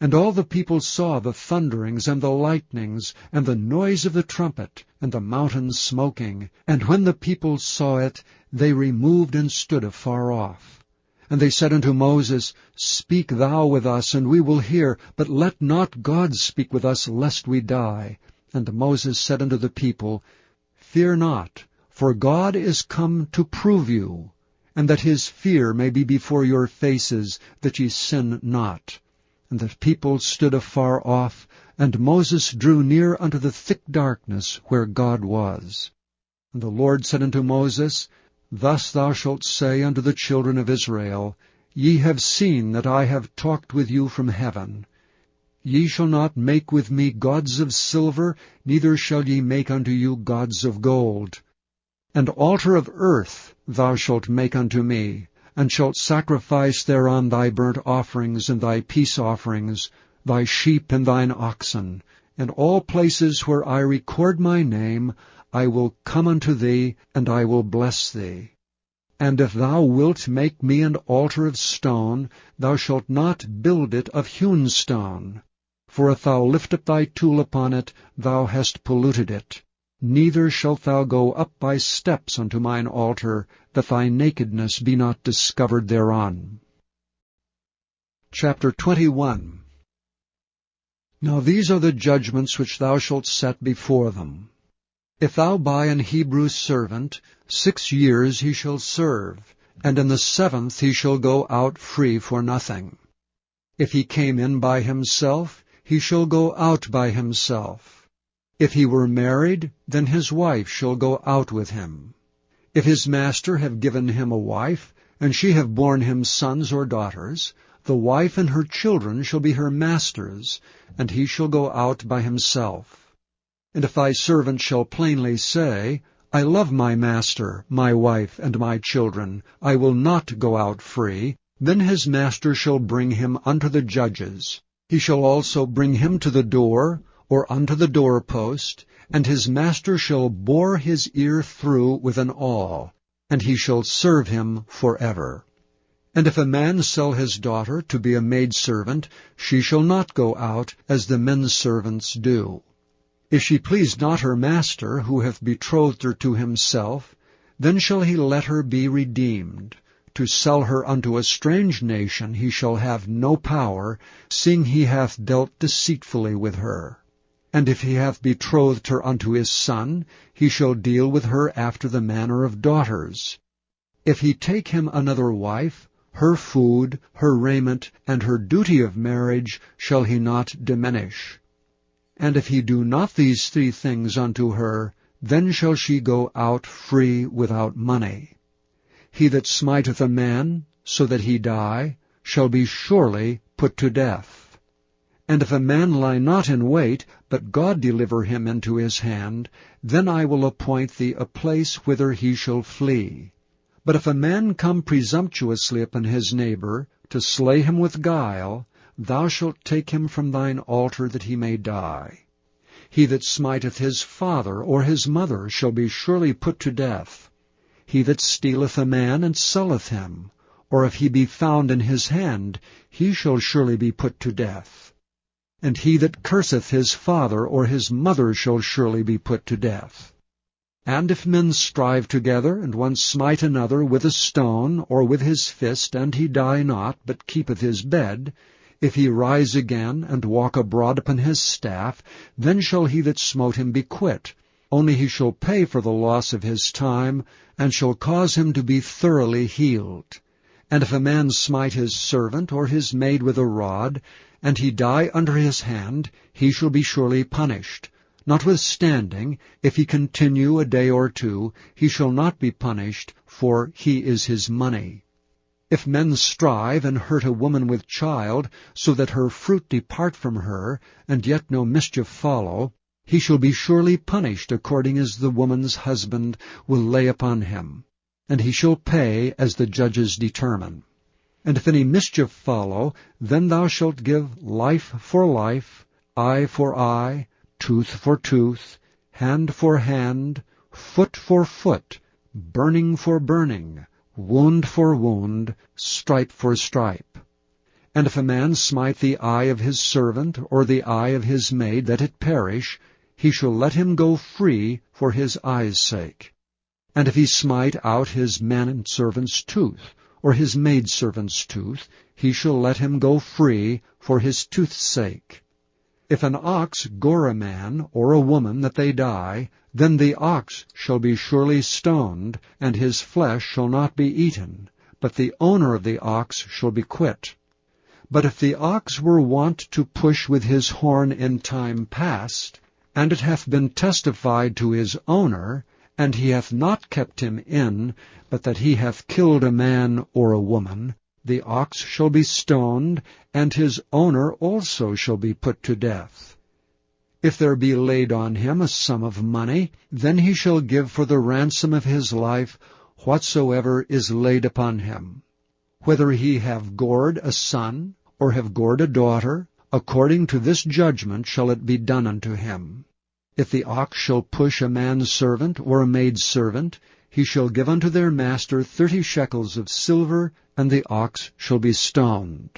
And all the people saw the thunderings and the lightnings, and the noise of the trumpet, and the mountain smoking. And when the people saw it, they removed and stood afar off. And they said unto Moses, Speak thou with us, and we will hear, but let not God speak with us, lest we die. And Moses said unto the people, Fear not, for God is come to prove you, and that his fear may be before your faces, that ye sin not. And the people stood afar off, and Moses drew near unto the thick darkness where God was. And the Lord said unto Moses, Thus thou shalt say unto the children of Israel, Ye have seen that I have talked with you from heaven. Ye shall not make with me gods of silver, neither shall ye make unto you gods of gold. An altar of earth thou shalt make unto me, and shalt sacrifice thereon thy burnt offerings and thy peace offerings, thy sheep and thine oxen. And all places where I record my name, I will come unto thee, and I will bless thee. And if thou wilt make me an altar of stone, thou shalt not build it of hewn stone. For if thou lift up thy tool upon it, thou hast polluted it. Neither shalt thou go up by steps unto mine altar, that thy nakedness be not discovered thereon. Chapter 21. Now these are the judgments which thou shalt set before them. If thou buy an Hebrew servant, 6 years he shall serve, and in the 7th he shall go out free for nothing. If he came in by himself, he shall go out by himself. If he were married, then his wife shall go out with him. If his master have given him a wife, and she have borne him sons or daughters, the wife and her children shall be her master's, and he shall go out by himself. And if thy servant shall plainly say, I love my master, my wife, and my children, I will not go out free, then his master shall bring him unto the judges. He shall also bring him to the door, or unto the doorpost, and his master shall bore his ear through with an awl, and he shall serve him forever. And if a man sell his daughter to be a maidservant, she shall not go out as the men's servants do. If she please not her master, who hath betrothed her to himself, then shall he let her be redeemed. To sell her unto a strange nation he shall have no power, seeing he hath dealt deceitfully with her. And if he hath betrothed her unto his son, he shall deal with her after the manner of daughters. If he take him another wife, her food, her raiment, and her duty of marriage shall he not diminish. And if he do not these 3 things unto her, then shall she go out free without money. He that smiteth a man, so that he die, shall be surely put to death. And if a man lie not in wait, but God deliver him into his hand, then I will appoint thee a place whither he shall flee. But if a man come presumptuously upon his neighbor, to slay him with guile, thou shalt take him from thine altar that he may die. He that smiteth his father or his mother shall be surely put to death. He that stealeth a man and selleth him, or if he be found in his hand, he shall surely be put to death. And he that curseth his father or his mother shall surely be put to death. And if men strive together, and one smite another with a stone, or with his fist, and he die not, but keepeth his bed, if he rise again, and walk abroad upon his staff, then shall he that smote him be quit. Only he shall pay for the loss of his time, and shall cause him to be thoroughly healed. And if a man smite his servant or his maid with a rod, and he die under his hand, he shall be surely punished. Notwithstanding, if he continue a day or 2, he shall not be punished, for he is his money. If men strive and hurt a woman with child, so that her fruit depart from her, and yet no mischief follow, he shall be surely punished according as the woman's husband will lay upon him, and he shall pay as the judges determine. And if any mischief follow, then thou shalt give life for life, eye for eye, tooth for tooth, hand for hand, foot for foot, burning for burning, wound for wound, stripe for stripe. And if a man smite the eye of his servant, or the eye of his maid, that it perish, he shall let him go free for his eye's sake. And if he smite out his manservant's tooth, or his maidservant's tooth, he shall let him go free for his tooth's sake. If an ox gore a man or a woman that they die, then the ox shall be surely stoned, and his flesh shall not be eaten, but the owner of the ox shall be quit. But if the ox were wont to push with his horn in time past, and it hath been testified to his owner, and he hath not kept him in, but that he hath killed a man or a woman, the ox shall be stoned, and his owner also shall be put to death. If there be laid on him a sum of money, then he shall give for the ransom of his life whatsoever is laid upon him. Whether he have gored a son, or have gored a daughter, according to this judgment shall it be done unto him. If the ox shall push a man's servant or a maid's servant, he shall give unto their master 30 shekels of silver, and the ox shall be stoned.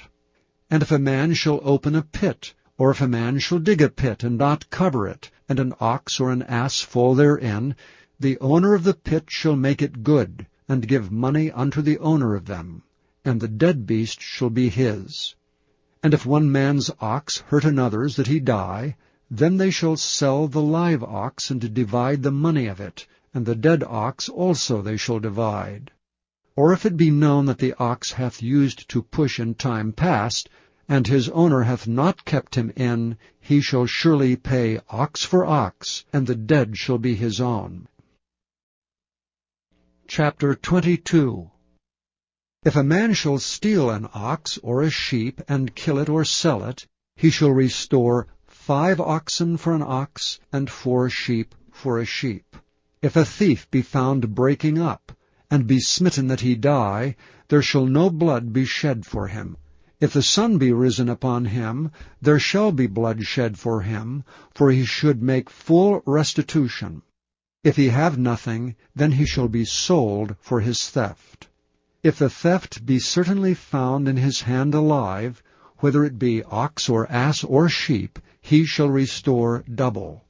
And if a man shall open a pit, or if a man shall dig a pit and not cover it, and an ox or an ass fall therein, the owner of the pit shall make it good, and give money unto the owner of them, and the dead beast shall be his. And if one man's ox hurt another's that he die, then they shall sell the live ox, and divide the money of it, and the dead ox also they shall divide. Or if it be known that the ox hath used to push in time past, and his owner hath not kept him in, he shall surely pay ox for ox, and the dead shall be his own. Chapter 22. If a man shall steal an ox or a sheep, and kill it or sell it, he shall restore 5 oxen for an ox, and 4 sheep for a sheep. If a thief be found breaking up, and be smitten that he die, there shall no blood be shed for him. If the sun be risen upon him, there shall be blood shed for him, for he should make full restitution. If he have nothing, then he shall be sold for his theft. If the theft be certainly found in his hand alive, whether it be ox or ass or sheep, he shall restore double.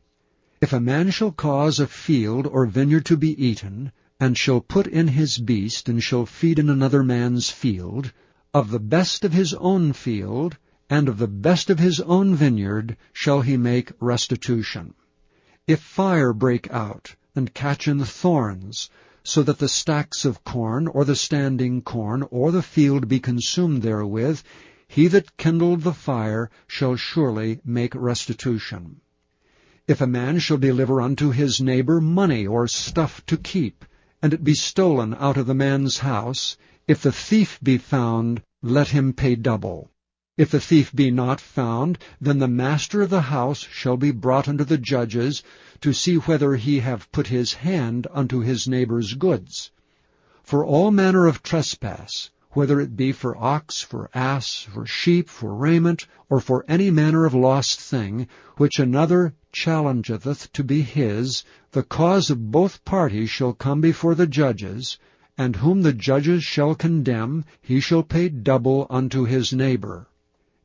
If a man shall cause a field or vineyard to be eaten, and shall put in his beast, and shall feed in another man's field, of the best of his own field, and of the best of his own vineyard, shall he make restitution. If fire break out, and catch in thorns, so that the stacks of corn, or the standing corn, or the field be consumed therewith, he that kindled the fire shall surely make restitution. If a man shall deliver unto his neighbor money or stuff to keep, and it be stolen out of the man's house, if the thief be found, let him pay double. If the thief be not found, then the master of the house shall be brought unto the judges, to see whether he have put his hand unto his neighbor's goods. For all manner of trespass, whether it be for ox, for ass, for sheep, for raiment, or for any manner of lost thing, which another challengeth to be his, the cause of both parties shall come before the judges, and whom the judges shall condemn, he shall pay double unto his neighbor.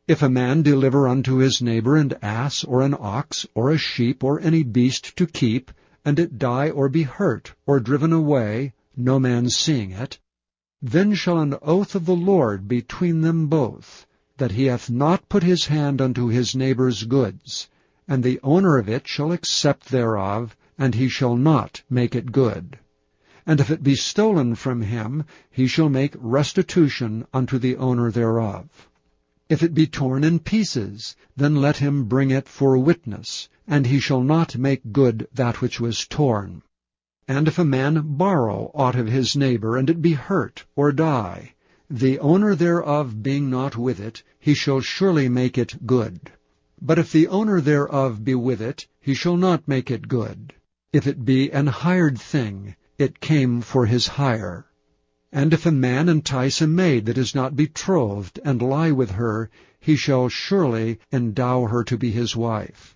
If a man deliver unto his neighbor an ass, or an ox, or a sheep, or any beast to keep, and it die or be hurt, or driven away, no man seeing it, then shall an oath of the Lord between them both, that he hath not put his hand unto his neighbor's goods, and the owner of it shall accept thereof, and he shall not make it good. And if it be stolen from him, he shall make restitution unto the owner thereof. If it be torn in pieces, then let him bring it for witness, and he shall not make good that which was torn. And if a man borrow aught of his neighbor, and it be hurt, or die, the owner thereof being not with it, he shall surely make it good. But if the owner thereof be with it, he shall not make it good. If it be an hired thing, it came for his hire. And if a man entice a maid that is not betrothed, and lie with her, he shall surely endow her to be his wife.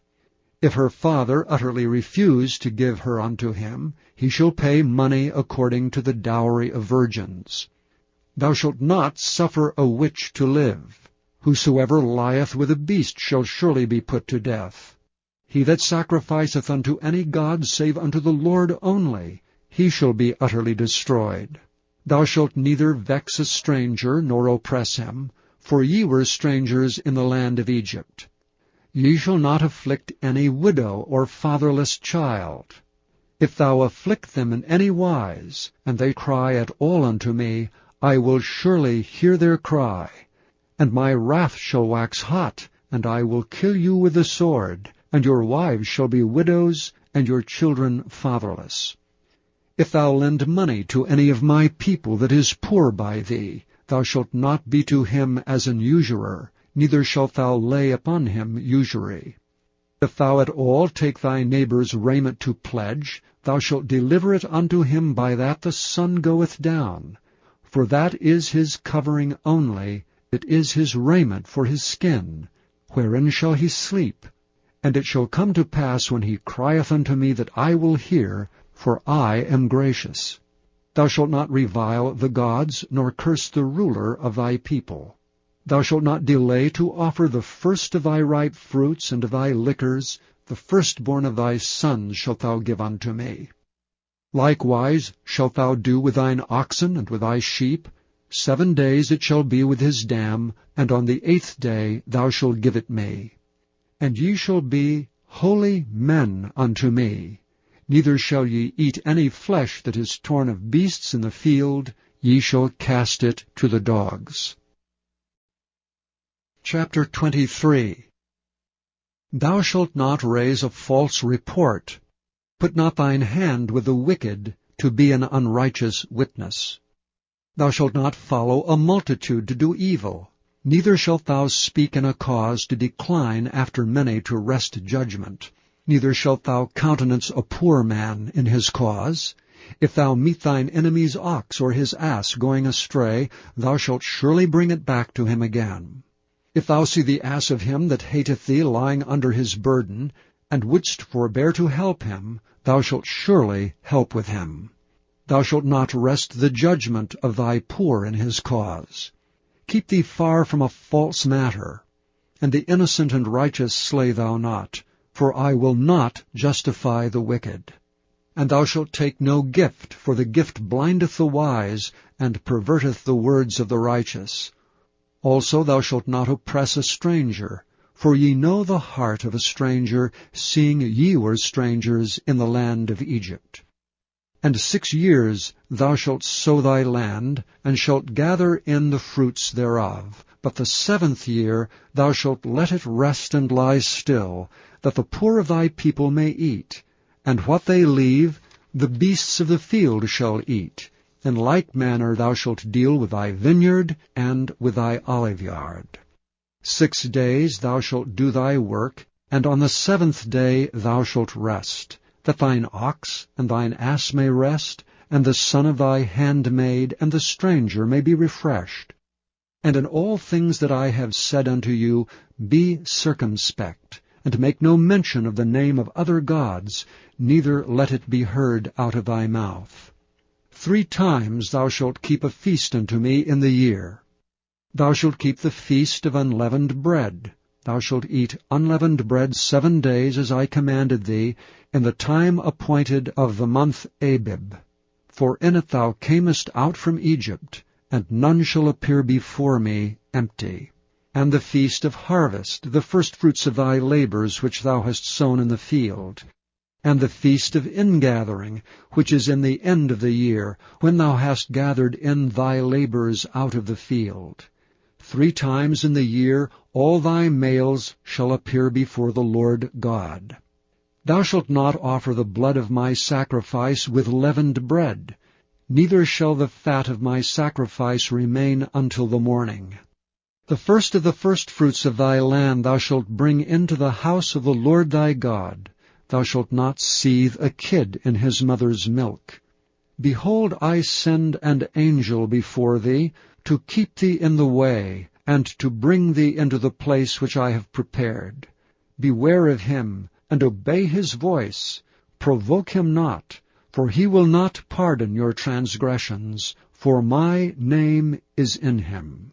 If her father utterly refuse to give her unto him, he shall pay money according to the dowry of virgins. Thou shalt not suffer a witch to live. Whosoever lieth with a beast shall surely be put to death. He that sacrificeth unto any god save unto the Lord only, he shall be utterly destroyed. Thou shalt neither vex a stranger, nor oppress him, for ye were strangers in the land of Egypt. Ye shall not afflict any widow or fatherless child. If thou afflict them in any wise, and they cry at all unto me, I will surely hear their cry. And my wrath shall wax hot, and I will kill you with the sword, and your wives shall be widows, and your children fatherless. If thou lend money to any of my people that is poor by thee, thou shalt not be to him as an usurer, neither shalt thou lay upon him usury. If thou at all take thy neighbour's raiment to pledge, thou shalt deliver it unto him by that the sun goeth down. For that is his covering only, it is his raiment for his skin. Wherein shall he sleep? And it shall come to pass when he crieth unto me that I will hear, for I am gracious. Thou shalt not revile the gods, nor curse the ruler of thy people. Thou shalt not delay to offer the first of thy ripe fruits and of thy liquors, the firstborn of thy sons shalt thou give unto me. Likewise shalt thou do with thine oxen and with thy sheep. 7 days it shall be with his dam, and on the 8th day thou shalt give it me. And ye shall be holy men unto me. Neither shall ye eat any flesh that is torn of beasts in the field, ye shall cast it to the dogs. Chapter 23. Thou shalt not raise a false report. Put not thine hand with the wicked, to be an unrighteous witness. Thou shalt not follow a multitude to do evil, neither shalt thou speak in a cause to decline after many to wrest judgment. Neither shalt thou countenance a poor man in his cause. If thou meet thine enemy's ox or his ass going astray, thou shalt surely bring it back to him again. If thou see the ass of him that hateth thee lying under his burden, and wouldst forbear to help him, thou shalt surely help with him. Thou shalt not wrest the judgment of thy poor in his cause. Keep thee far from a false matter. And the innocent and righteous slay thou not, for I will not justify the wicked. And thou shalt take no gift, for the gift blindeth the wise, and perverteth the words of the righteous. Also thou shalt not oppress a stranger, for ye know the heart of a stranger, seeing ye were strangers in the land of Egypt. And 6 years thou shalt sow thy land, and shalt gather in the fruits thereof. But the 7th year thou shalt let it rest and lie still, that the poor of thy people may eat. And what they leave, the beasts of the field shall eat. In like manner thou shalt deal with thy vineyard and with thy oliveyard. 6 days thou shalt do thy work, and on the 7th day thou shalt rest, that thine ox and thine ass may rest, and the son of thy handmaid and the stranger may be refreshed. And in all things that I have said unto you, be circumspect, and make no mention of the name of other gods, neither let it be heard out of thy mouth. 3 times thou shalt keep a feast unto me in the year. Thou shalt keep the feast of unleavened bread. Thou shalt eat unleavened bread 7 days, as I commanded thee, in the time appointed of the month Abib. For in it thou camest out from Egypt, and none shall appear before me empty. And the feast of harvest, the firstfruits of thy labors which thou hast sown in the field. And the feast of ingathering, which is in the end of the year, when thou hast gathered in thy labors out of the field. 3 times in the year all thy males shall appear before the Lord God. Thou shalt not offer the blood of my sacrifice with leavened bread, neither shall the fat of my sacrifice remain until the morning. The first of the firstfruits of thy land thou shalt bring into the house of the Lord thy God. Thou shalt not seethe a kid in his mother's milk. Behold, I send an angel before thee, to keep thee in the way, and to bring thee into the place which I have prepared. Beware of him, and obey his voice. Provoke him not, for he will not pardon your transgressions, for my name is in him.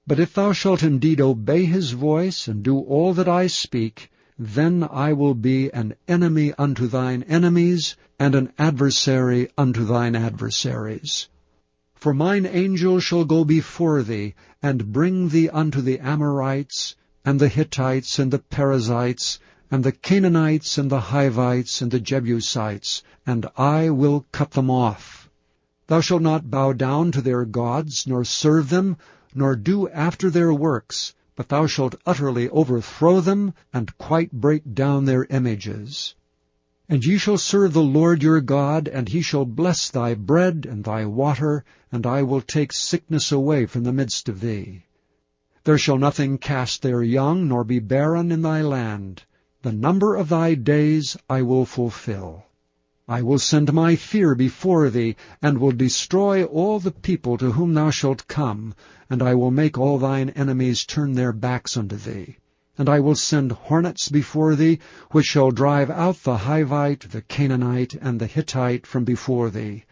But if thou shalt indeed obey his voice, and do all that I speak, then I will be an enemy unto thine enemies, and an adversary unto thine adversaries. For mine angel shall go before thee, and bring thee unto the Amorites, and the Hittites, and the Perizzites, and the Canaanites, and the Hivites, and the Jebusites, and I will cut them off. Thou shalt not bow down to their gods, nor serve them, nor do after their works, but thou shalt utterly overthrow them, and quite break down their images. And ye shall serve the Lord your God, and he shall bless thy bread and thy water, and I will take sickness away from the midst of thee. There shall nothing cast their young, nor be barren in thy land. The number of thy days I will fulfill. I will send my fear before thee, and will destroy all the people to whom thou shalt come, and I will make all thine enemies turn their backs unto thee. And I will send hornets before thee, which shall drive out the Hivite, the Canaanite, and the Hittite from before thee.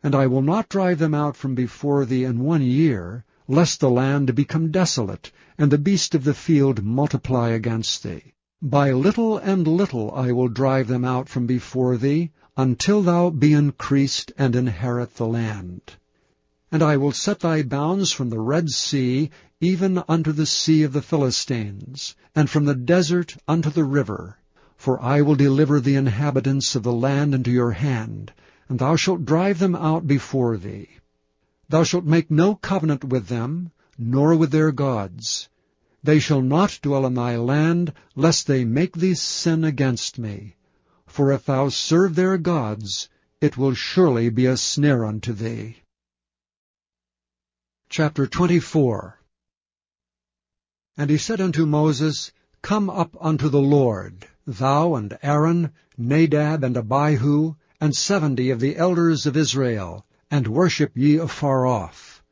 And I will not drive them out from before thee in 1 year, lest the land become desolate, and the beast of the field multiply against thee. By little and little I will drive them out from before thee, until thou be increased and inherit the land. And I will set thy bounds from the Red Sea, even unto the sea of the Philistines, and from the desert unto the river. For I will deliver the inhabitants of the land into your hand, and thou shalt drive them out before thee. Thou shalt make no covenant with them, nor with their gods. They shall not dwell in thy land, lest they make thee sin against me. For if thou serve their gods, it will surely be a snare unto thee. Chapter 24. And he said unto Moses, Come up unto the Lord, thou and Aaron, Nadab and Abihu, and 70 of the elders of Israel, and worship ye afar off.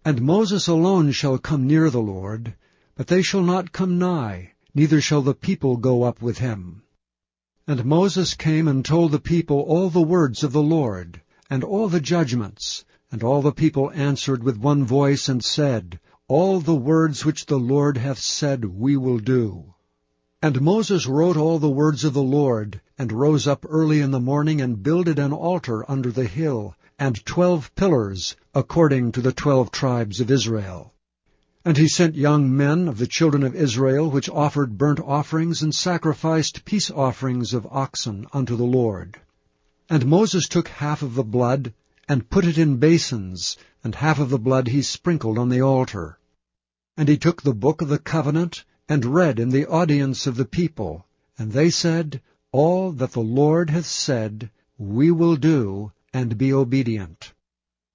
And Moses alone shall come near the Lord, but they shall not come nigh, neither shall the people go up with him. And Moses came and told the people all the words of the Lord, and all the judgments. And all the people answered with one voice, and said, All the words which the Lord hath said we will do. And Moses wrote all the words of the Lord, and rose up early in the morning, and builded an altar under the hill, and 12 pillars, according to the 12 tribes of Israel. And he sent young men of the children of Israel, which offered burnt offerings, and sacrificed peace offerings of oxen unto the Lord. And Moses took half of the blood, and put it in basins, and half of the blood he sprinkled on the altar. And he took the book of the covenant, and read in the audience of the people. And they said, All that the Lord hath said, we will do, and be obedient.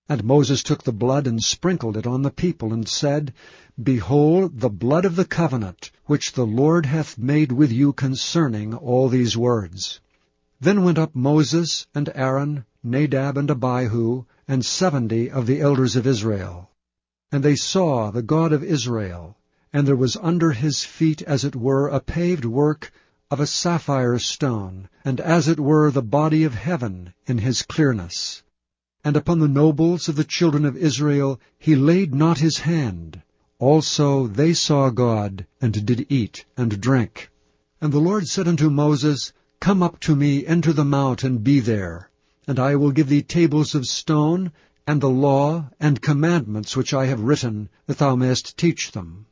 And Moses took the blood, and sprinkled it on the people, and said, Behold the blood of the covenant, which the Lord hath made with you concerning all these words. Then went up Moses and Aaron, Nadab and Abihu, and 70 of the elders of Israel. And they saw the God of Israel, and there was under his feet as it were a paved work of a sapphire stone, and as it were the body of heaven in his clearness. And upon the nobles of the children of Israel he laid not his hand. Also they saw God, and did eat and drink. And the Lord said unto Moses, Come up to me into the mount, and be there. And I will give thee tables of stone, and the law and commandments which I have written, that thou mayest teach them.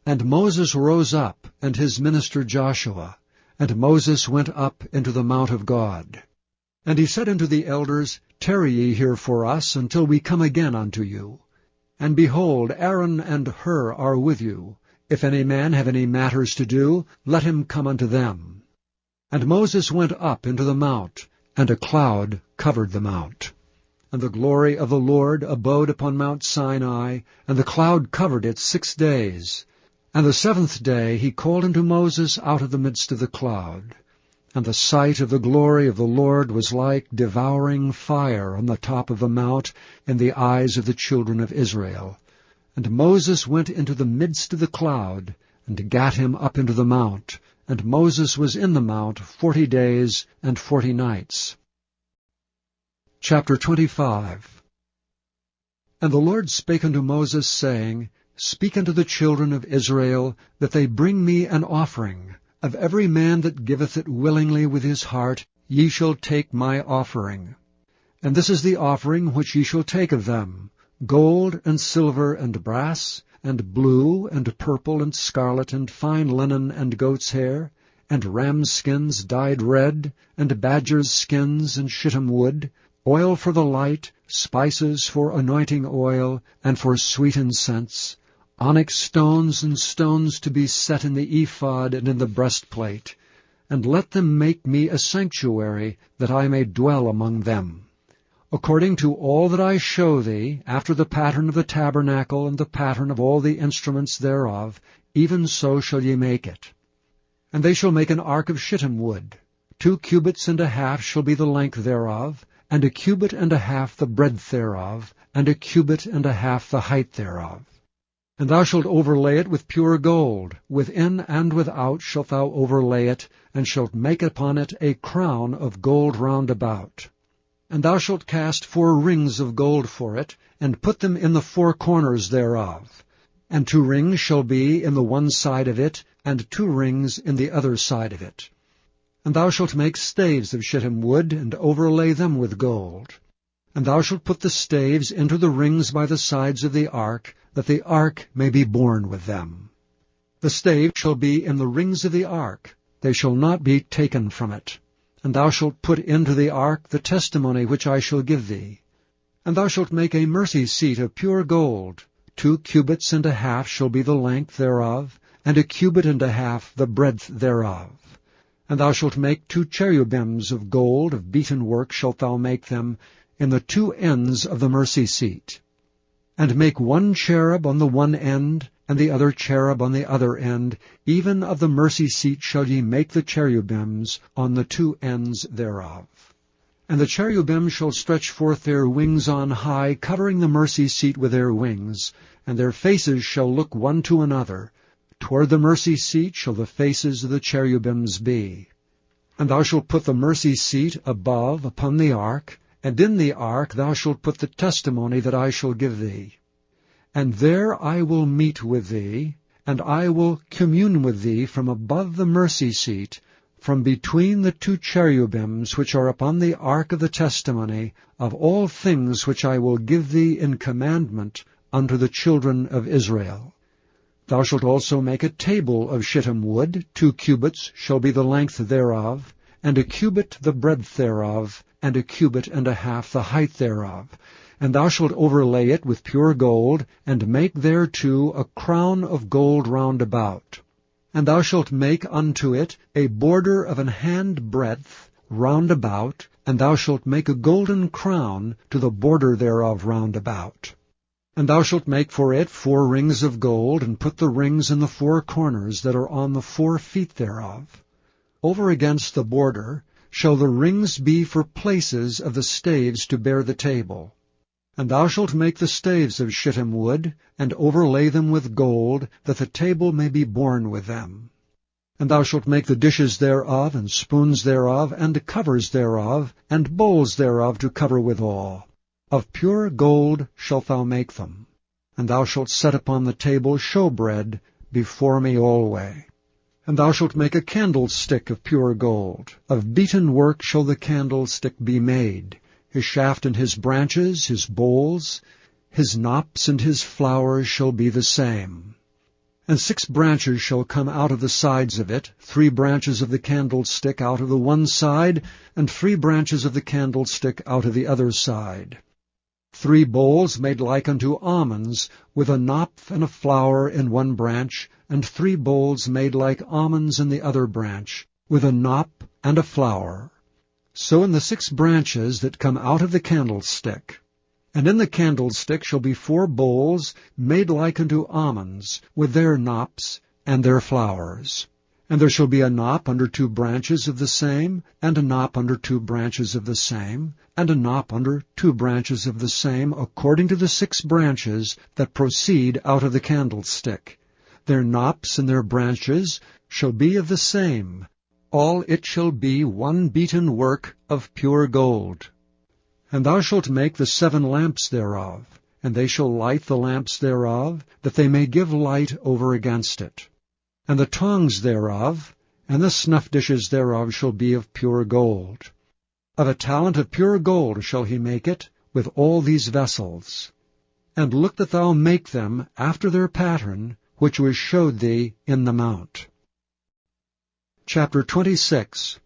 And Moses rose up, and his minister Joshua, and Moses went up into the mount of God. And he said unto the elders, Tarry ye here for us, until we come again unto you. And behold, Aaron and Hur are with you. If any man have any matters to do, let him come unto them. And Moses went up into the mount, and a cloud covered the mount. And the glory of the Lord abode upon Mount Sinai, and the cloud covered it 6 days. And the 7th day he called unto Moses out of the midst of the cloud. And the sight of the glory of the Lord was like devouring fire on the top of the mount in the eyes of the children of Israel. And Moses went into the midst of the cloud, and gat him up into the mount. And Moses was in the mount 40 days and 40 nights. Chapter 25. And the Lord spake unto Moses, saying, Speak unto the children of Israel, that they bring me an offering. Of every man that giveth it willingly with his heart, ye shall take my offering. And this is the offering which ye shall take of them, gold, and silver, and brass, and blue, and purple, and scarlet, and fine linen, and goat's hair, and rams' skins dyed red, and badgers' skins, and shittim wood, oil for the light, spices for anointing oil, and for sweet incense, onyx stones and stones to be set in the ephod and in the breastplate. And let them make me a sanctuary, that I may dwell among them. According to all that I show thee, after the pattern of the tabernacle and the pattern of all the instruments thereof, even so shall ye make it. And they shall make an ark of shittim wood. 2 cubits and a half shall be the length thereof, and 1 cubit and a half the breadth thereof, and 1 cubit and a half the height thereof. And thou shalt overlay it with pure gold. Within and without shalt thou overlay it, and shalt make upon it a crown of gold round about. And thou shalt cast 4 rings of gold for it, and put them in the 4 corners thereof. And 2 rings shall be in the one side of it, and 2 rings in the other side of it. And thou shalt make staves of shittim wood, and overlay them with gold. And thou shalt put the staves into the rings by the sides of the ark, that the ark may be borne with them. The staves shall be in the rings of the ark, they shall not be taken from it. And thou shalt put into the ark the testimony which I shall give thee. And thou shalt make a mercy seat of pure gold. 2 cubits and a half shall be the length thereof, and 1 cubit and a half the breadth thereof. And thou shalt make 2 cherubims of gold, of beaten work shalt thou make them, in the 2 ends of the mercy seat. And make 1 cherub on the one end, and the other cherub on the other end, even of the mercy seat shall ye make the cherubims on the 2 ends thereof. And the cherubim shall stretch forth their wings on high, covering the mercy seat with their wings, and their faces shall look one to another. Toward the mercy seat shall the faces of the cherubims be. And thou shalt put the mercy seat above upon the ark, and in the ark thou shalt put the testimony that I shall give thee. And there I will meet with thee, and I will commune with thee from above the mercy seat, from between the 2 cherubims which are upon the ark of the testimony, of all things which I will give thee in commandment unto the children of Israel. Thou shalt also make a table of shittim wood. 2 cubits shall be the length thereof, and 1 cubit the breadth thereof, and 1 cubit and a half the height thereof. And thou shalt overlay it with pure gold, and make thereto a crown of gold round about. And thou shalt make unto it a border of an hand breadth round about, and thou shalt make a golden crown to the border thereof round about. And thou shalt make for it 4 rings of gold, and put the rings in the 4 corners that are on the 4 feet thereof. Over against the border shall the rings be for places of the staves to bear the table. And thou shalt make the staves of shittim wood, and overlay them with gold, that the table may be borne with them. And thou shalt make the dishes thereof, and spoons thereof, and covers thereof, and bowls thereof to cover withal. Of pure gold shalt thou make them. And thou shalt set upon the table showbread before me alway. And thou shalt make a candlestick of pure gold. Of beaten work shall the candlestick be made. His shaft and his branches, his bowls, his knops and his flowers shall be the same. And 6 branches shall come out of the sides of it, 3 branches of the candlestick out of the one side, and 3 branches of the candlestick out of the other side. 3 bowls made like unto almonds, with a knop and a flower in one branch, and 3 bowls made like almonds in the other branch, with a knop and a flower. So in the 6 branches that come out of the candlestick. And in the candlestick shall be 4 bowls made like unto almonds, with their knops and their flowers. And there shall be a knop under 2 branches of the same, and a knop under 2 branches of the same, and a knop under 2 branches of the same, according to the 6 branches that proceed out of the candlestick. Their knops and their branches shall be of the same. All it shall be 1 beaten work of pure gold. And thou shalt make the 7 lamps thereof, and they shall light the lamps thereof, that they may give light over against it. And the tongs thereof, and the snuff dishes thereof shall be of pure gold. Of a talent of pure gold shall he make it, with all these vessels. And look that thou make them after their pattern, which was showed thee in the mount. Chapter 26.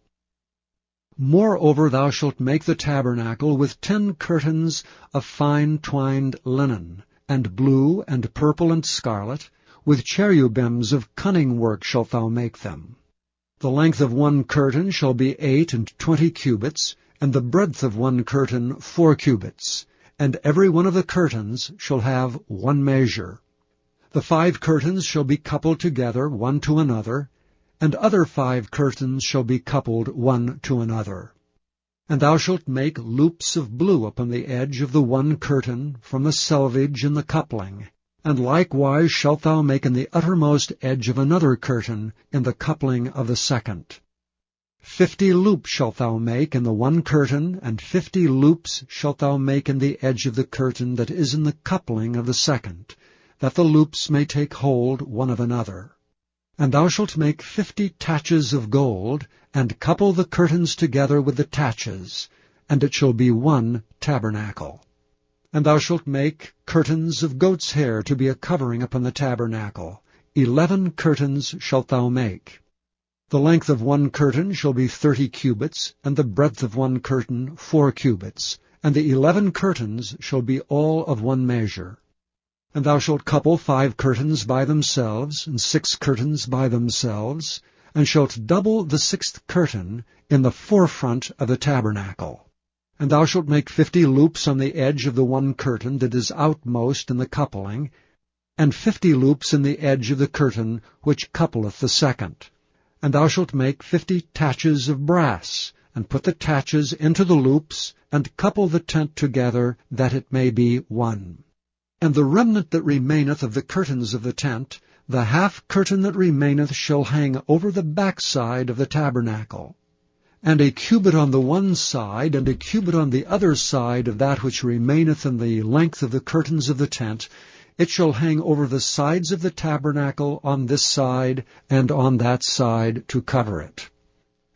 Moreover thou shalt make the tabernacle with 10 curtains of fine twined linen, and blue, and purple, and scarlet, with cherubims of cunning work shalt thou make them. The length of one curtain shall be 28 cubits, and the breadth of one curtain 4 cubits, and every one of the curtains shall have one measure. The 5 curtains shall be coupled together one to another, and other 5 curtains shall be coupled one to another. And thou shalt make loops of blue upon the edge of the one curtain from the selvage in the coupling, and likewise shalt thou make in the uttermost edge of another curtain in the coupling of the second. 50 loops shalt thou make in the one curtain, and 50 loops shalt thou make in the edge of the curtain that is in the coupling of the second, that the loops may take hold one of another. And thou shalt make 50 taches of gold, and couple the curtains together with the taches, and it shall be one tabernacle. And thou shalt make curtains of goat's hair to be a covering upon the tabernacle. 11 curtains shalt thou make. The length of one curtain shall be 30 cubits, and the breadth of one curtain 4 cubits, and the 11 curtains shall be all of one measure. And thou shalt couple 5 curtains by themselves, and 6 curtains by themselves, and shalt double the 6th curtain in the forefront of the tabernacle. And thou shalt make 50 loops on the edge of the one curtain that is outmost in the coupling, and 50 loops in the edge of the curtain which coupleth the second. And thou shalt make 50 taches of brass, and put the taches into the loops, and couple the tent together, that it may be one. And the remnant that remaineth of the curtains of the tent, the half curtain that remaineth shall hang over the backside of the tabernacle. And a cubit on the one side, and a cubit on the other side of that which remaineth in the length of the curtains of the tent, it shall hang over the sides of the tabernacle on this side and on that side to cover it.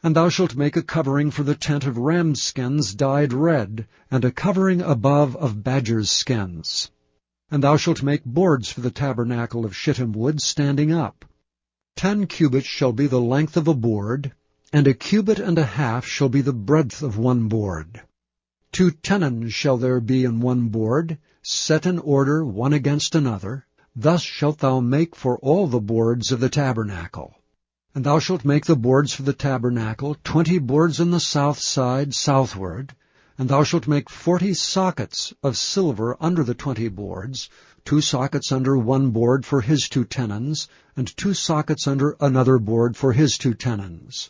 And thou shalt make a covering for the tent of ram skins dyed red, and a covering above of badgers' skins. And thou shalt make boards for the tabernacle of shittim wood standing up. 10 cubits shall be the length of a board, and a cubit and a half shall be the breadth of one board. 2 tenons shall there be in one board, set in order one against another. Thus shalt thou make for all the boards of the tabernacle. And thou shalt make the boards for the tabernacle, 20 boards on the south side southward. And thou shalt make 40 sockets of silver under the 20 boards, 2 sockets under one board for his 2 tenons, and 2 sockets under another board for his 2 tenons.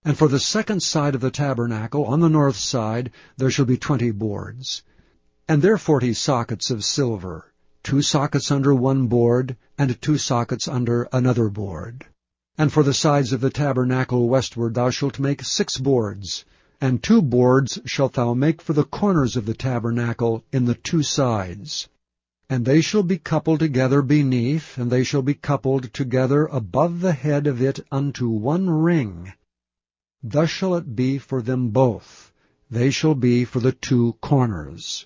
And for the second side of the tabernacle, on the north side, there shall be 20 boards. And there 40 sockets of silver, 2 sockets under one board, and 2 sockets under another board. And for the sides of the tabernacle westward thou shalt make 6 boards, and 2 boards shalt thou make for the corners of the tabernacle in the 2 sides. And they shall be coupled together beneath, and they shall be coupled together above the head of it unto one ring. Thus shall it be for them both. They shall be for the 2 corners.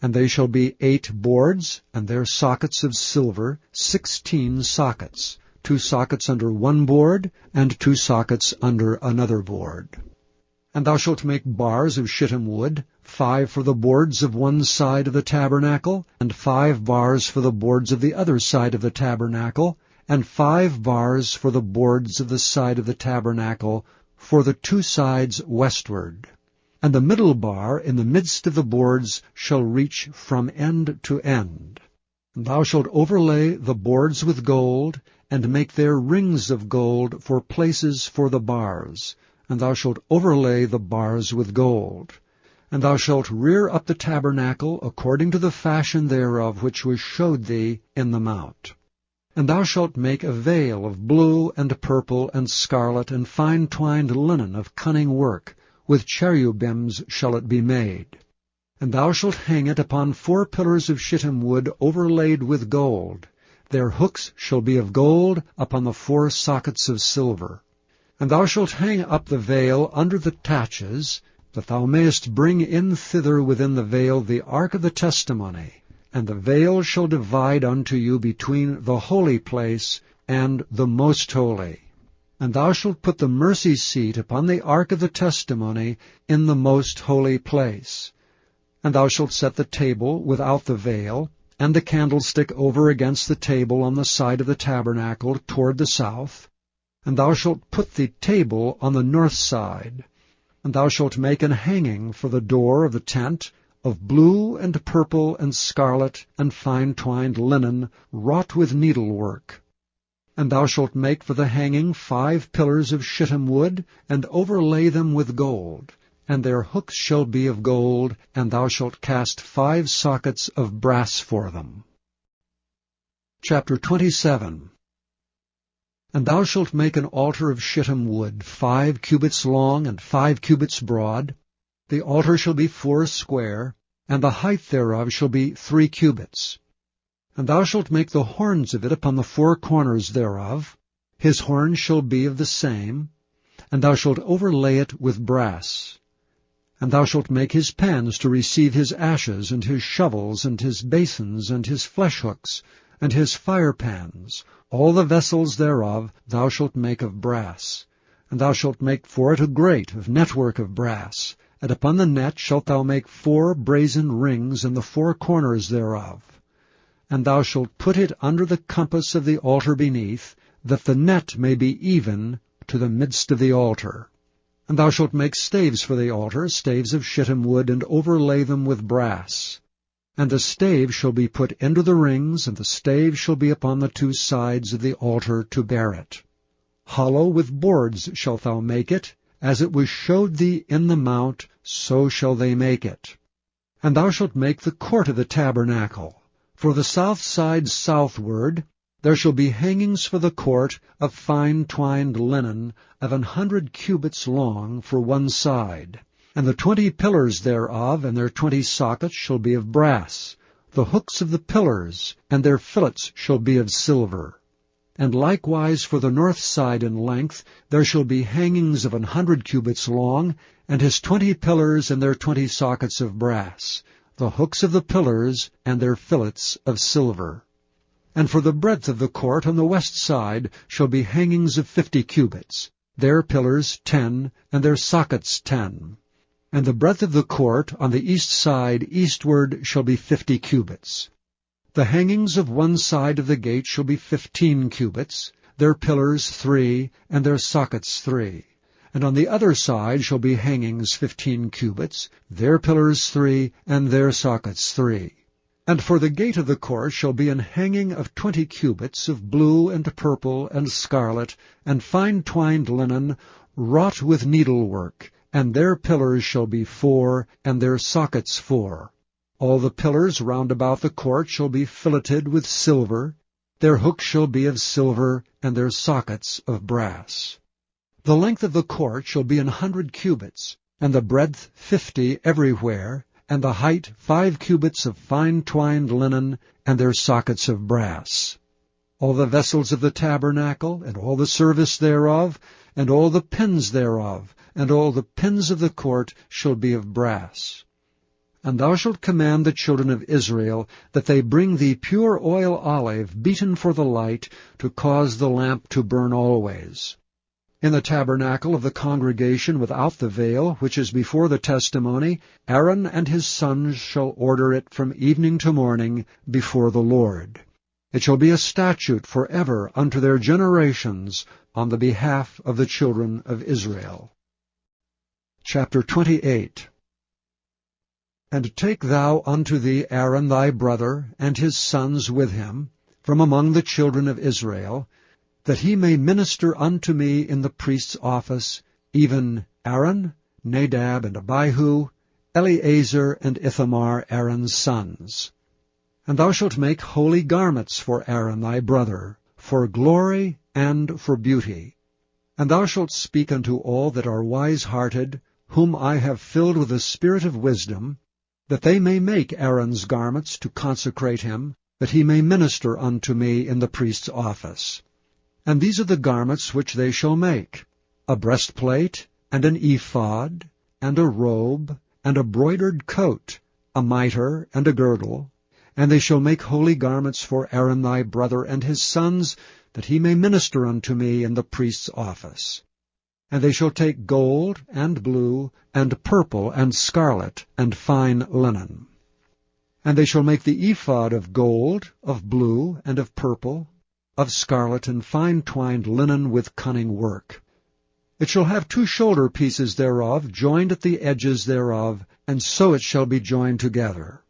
And they shall be 8 boards, and their sockets of silver, 16 sockets, 2 sockets under one board, and 2 sockets under another board. And thou shalt make bars of shittim wood, 5 for the boards of one side of the tabernacle, and 5 bars for the boards of the other side of the tabernacle, and 5 bars for the boards of the side of the tabernacle, for the 2 sides westward. And the middle bar in the midst of the boards shall reach from end to end. And thou shalt overlay the boards with gold, and make there rings of gold for places for the bars. And thou shalt overlay the bars with gold. And thou shalt rear up the tabernacle according to the fashion thereof which was showed thee in the mount. And thou shalt make a veil of blue and purple and scarlet and fine twined linen of cunning work, with cherubims shall it be made. And thou shalt hang it upon 4 pillars of shittim wood overlaid with gold. Their hooks shall be of gold upon the 4 sockets of silver. And thou shalt hang up the veil under the taches, that thou mayest bring in thither within the veil the ark of the testimony, and the veil shall divide unto you between the holy place and the most holy. And thou shalt put the mercy seat upon the ark of the testimony in the most holy place. And thou shalt set the table without the veil, and the candlestick over against the table on the side of the tabernacle toward the south. And thou shalt put the table on the north side. And thou shalt make an hanging for the door of the tent, of blue and purple and scarlet and fine twined linen, wrought with needlework. And thou shalt make for the hanging 5 pillars of shittim wood, and overlay them with gold. And their hooks shall be of gold, and thou shalt cast 5 sockets of brass for them. Chapter 27. And thou shalt make an altar of shittim wood, 5 cubits long and 5 cubits broad. The altar shall be 4 square, and the height thereof shall be 3 cubits. And thou shalt make the horns of it upon the 4 corners thereof. His horns shall be of the same, and thou shalt overlay it with brass. And thou shalt make his pans to receive his ashes, and his shovels, and his basins, and his fleshhooks, and his firepans. All the vessels thereof thou shalt make of brass. And thou shalt make for it a grate of network of brass. And upon the net shalt thou make 4 brazen rings in the 4 corners thereof. And thou shalt put it under the compass of the altar beneath, that the net may be even to the midst of the altar. And thou shalt make staves for the altar, staves of shittim wood, and overlay them with brass. And the stave shall be put into the rings, and the stave shall be upon the 2 sides of the altar to bear it. Hollow with boards shalt thou make it, as it was showed thee in the mount, so shall they make it. And thou shalt make the court of the tabernacle. For the south side southward there shall be hangings for the court of fine twined linen of 100 cubits long for one side. And the 20 pillars thereof and their 20 sockets shall be of brass. The hooks of the pillars and their fillets shall be of silver. And likewise for the north side in length there shall be hangings of 100 cubits long, and his 20 pillars and their 20 sockets of brass. The hooks of the pillars and their fillets of silver. And for the breadth of the court on the west side shall be hangings of 50 cubits, their pillars 10, and their sockets 10. And the breadth of the court on the east side eastward shall be 50 cubits. The hangings of one side of the gate shall be 15 cubits, their pillars 3, and their sockets 3. And on the other side shall be hangings 15 cubits, their pillars 3, and their sockets 3. And for the gate of the court shall be an hanging of 20 cubits of blue and purple and scarlet, and fine twined linen, wrought with needlework, and their pillars shall be 4, and their sockets 4. All the pillars round about the court shall be filleted with silver, their hooks shall be of silver, and their sockets of brass. The length of the court shall be 100 cubits, and the breadth 50 everywhere, and the height 5 cubits of fine twined linen, and their sockets of brass. All the vessels of the tabernacle, and all the service thereof, and all the pins thereof, and all the pins of the court shall be of brass. And thou shalt command the children of Israel that they bring thee pure oil olive beaten for the light, to cause the lamp to burn always. In the tabernacle of the congregation without the veil, which is before the testimony, Aaron and his sons shall order it from evening to morning before the Lord. It shall be a statute forever unto their generations on the behalf of the children of Israel. Chapter 28. And take thou unto thee Aaron thy brother, and his sons with him, from among the children of Israel, that he may minister unto me in the priest's office, even Aaron, Nadab, and Abihu, Eleazar, and Ithamar, Aaron's sons. And thou shalt make holy garments for Aaron thy brother, for glory and for beauty. And thou shalt speak unto all that are wise-hearted, whom I have filled with the spirit of wisdom, that they may make Aaron's garments to consecrate him, that he may minister unto me in the priest's office. And these are the garments which they shall make: a breastplate, and an ephod, and a robe, and a broidered coat, a mitre, and a girdle. And they shall make holy garments for Aaron thy brother and his sons, that he may minister unto me in the priest's office. And they shall take gold, and blue, and purple, and scarlet, and fine linen. And they shall make the ephod of gold, of blue, and of purple, of scarlet, and fine twined linen with cunning work. It shall have 2 shoulder pieces thereof, joined at the edges thereof, and so it shall be joined together.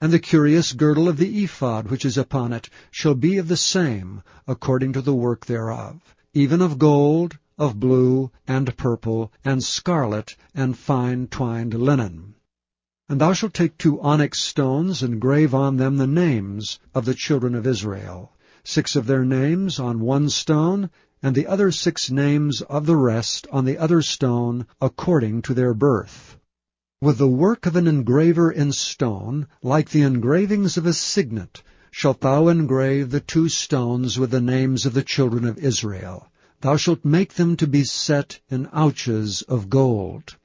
And the curious girdle of the ephod which is upon it shall be of the same, according to the work thereof, even of gold, of blue, and purple, and scarlet, and fine twined linen. And thou shalt take 2 onyx stones, and grave on them the names of the children of Israel, 6 of their names on one stone, and the other 6 names of the rest on the other stone, according to their birth. With the work of an engraver in stone, like the engravings of a signet, shalt thou engrave the 2 stones with the names of the children of Israel. Thou shalt make them to be set in ouches of gold.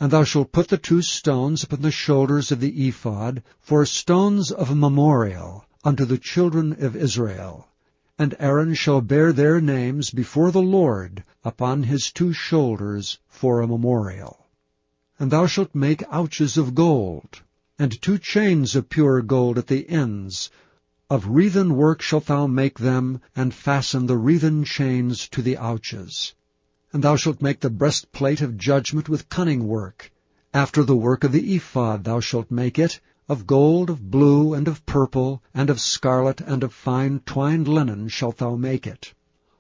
And thou shalt put the 2 stones upon the shoulders of the ephod for stones of memorial unto the children of Israel. And Aaron shall bear their names before the Lord upon his 2 shoulders for a memorial. And thou shalt make ouches of gold, and 2 chains of pure gold at the ends. Of wreathen work shalt thou make them, and fasten the wreathen chains to the ouches. And thou shalt make the breastplate of judgment with cunning work. After the work of the ephod thou shalt make it, of gold, of blue, and of purple, and of scarlet, and of fine twined linen shalt thou make it.